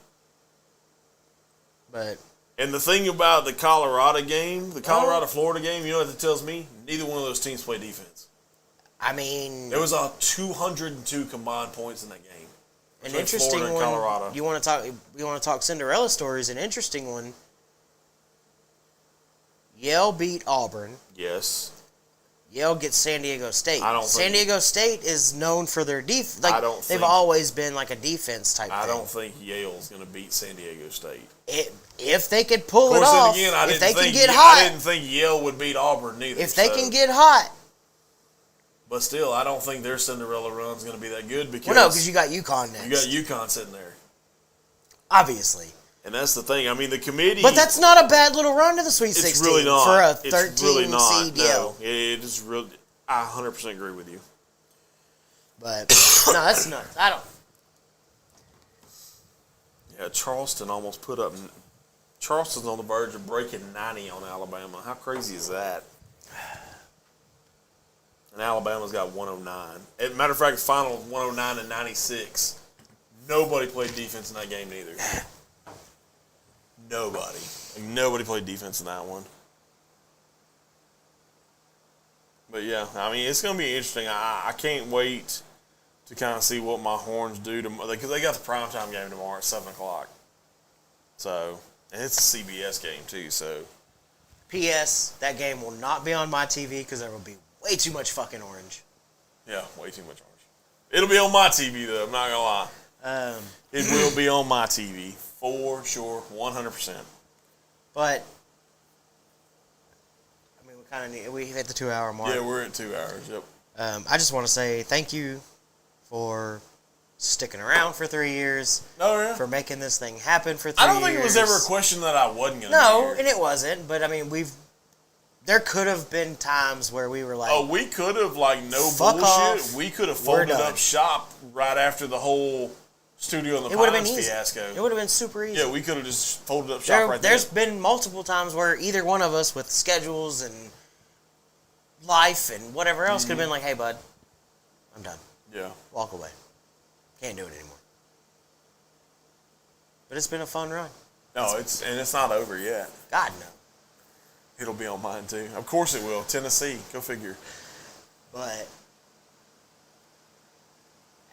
But. And the thing about the Colorado game, the Colorado-Florida game, you know what that tells me? Neither one of those teams play defense. I mean. There was 202 combined points in that game. An interesting one. Colorado. You want to talk Cinderella stories? An interesting one. Yale beat Auburn. Yes. Yale gets San Diego State. San Diego State is known for their defense. Like, they've always been like a defense type thing. I don't think Yale's going to beat San Diego State. If they could pull it off, again, if they can get hot. I didn't think Yale would beat Auburn neither. If they can get hot. But still, I don't think their Cinderella run is going to be that good because... Well, no, because you got UConn next. You got UConn sitting there. Obviously. And that's the thing. I mean, the committee... But that's not a bad little run to the Sweet 16 it's really not. For a It's really 13 not. seed No, Yale. it is really... I 100% agree with you. But, no, that's nuts. I don't... Yeah, Charleston almost put up. Charleston's on the verge of breaking 90 on Alabama. How crazy is that? And Alabama's got 109. As a matter of fact, the final 109 and 96. Nobody played defense in that game neither. Nobody. Like, nobody played defense in that one. But yeah, I mean, it's going to be interesting. I can't wait to kind of see what my Horns do tomorrow, because they got the primetime game tomorrow at 7 o'clock. So, and it's a CBS game too. So, P.S. That game will not be on my TV because there will be way too much fucking orange. Yeah, way too much orange. It'll be on my TV though. I'm not gonna lie. It will be on my TV for sure, 100%. But I mean, we hit the 2 hour mark. Yeah, we're at 2 hours. Yep. I just want to say thank you for sticking around for 3 years. Oh yeah. For making this thing happen for 3 years. I don't think it was ever a question that I wasn't gonna. No, be here. and it wasn't. But I mean, there could have been times where we were like, oh, we could have, like, no fuck bullshit. off. We could have folded up shop right after the whole Studio in the Pines fiasco. It would have been super easy. Yeah, we could have just folded up shop right there. There's been multiple times where either one of us with schedules and life and whatever else could have been like, hey, bud, I'm done. Yeah. Walk away. Can't do it anymore. But it's been a fun run. No, it's not over yet. God, no. It'll be on mine too. Of course it will. Tennessee. Go figure. But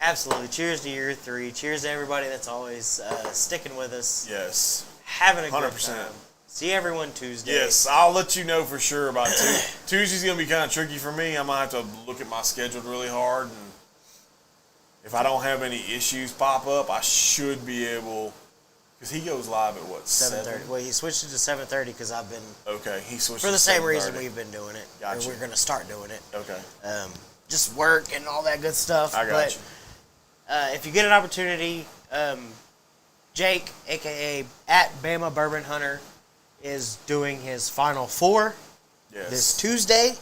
absolutely. Cheers to year 3. Cheers to everybody that's always sticking with us. Yes. Having a 100%. good time. See everyone Tuesday. Yes, I'll let you know for sure about Tuesday's going to be kind of tricky for me. I might have to look at my schedule really hard. And if I don't have any issues pop up, I should be able... Because he goes live at what, 7:30? Well, he switched it to 7:30 because I've been... Okay, he switched for to the same 7:30. reason we've been doing it. Gotcha. Or we're going to start doing it. Okay. Just work and all that good stuff. I got you. If you get an opportunity, Jake, a.k.a. at Bama Bourbon Hunter, is doing his Final Four this Tuesday.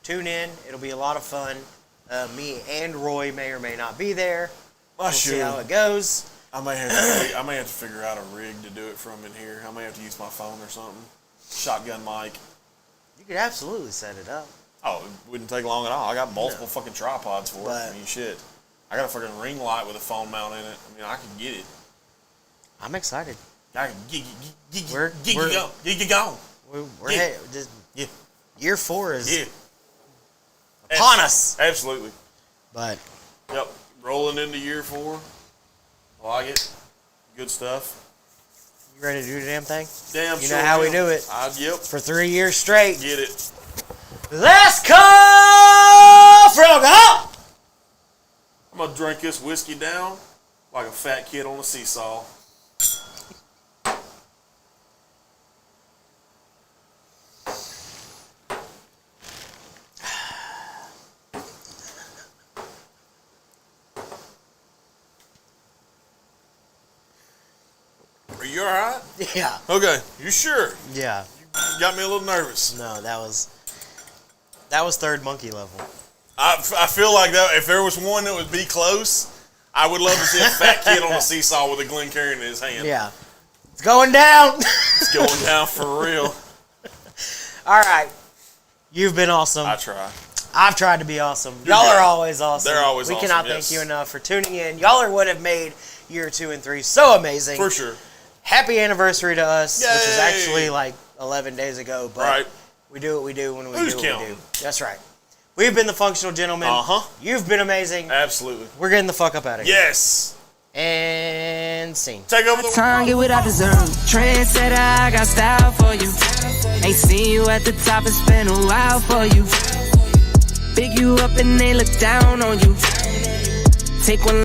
Tune in. It'll be a lot of fun. Me and Roy may or may not be there. We'll see how it goes. I may have to figure out a rig to do it from in here. I may have to use my phone or something. Shotgun mic. You could absolutely set it up. Oh, it wouldn't take long at all. I got multiple fucking tripods for it. I mean, shit. I got a fucking ring light with a phone mount in it. I mean, I can get it. I'm excited. I can get We're gone. Year 4 is upon upon us. Absolutely. But yep, rolling into year 4. I like it. Good stuff. you ready to do the damn thing? Damn you sure. know how we do it. Yep. For 3 years straight. Get it. Let's go, frog up. I'm gonna drink this whiskey down like a fat kid on a seesaw. Are you all right? Yeah. Okay. You sure? Yeah. You got me a little nervous. No, that was third monkey level. I feel like that if there was one that would be close, I would love to see a fat kid on a seesaw with a Glencairn in his hand. Yeah. It's going down. It's going down for real. All right. You've been awesome. I try. I've tried to be awesome. You're Y'all good. are always awesome. They're always we awesome, cannot yes. thank you enough for tuning in. Y'all are what have made year 2 and 3 so amazing. For sure. Happy anniversary to us, Yay! which is actually like 11 days ago. But right. we do what we do when we Who's do what counting? we do. That's right. We've been the Functional Gentlemen. Uh-huh. You've been amazing. Absolutely. We're getting the fuck up out of here. Yes. And scene. Take over the Tongue, get what I deserve. Trendsetter, I got style for you. Ain't seen you at the top, it's been a while for you. Big you up and they look down on you. Take one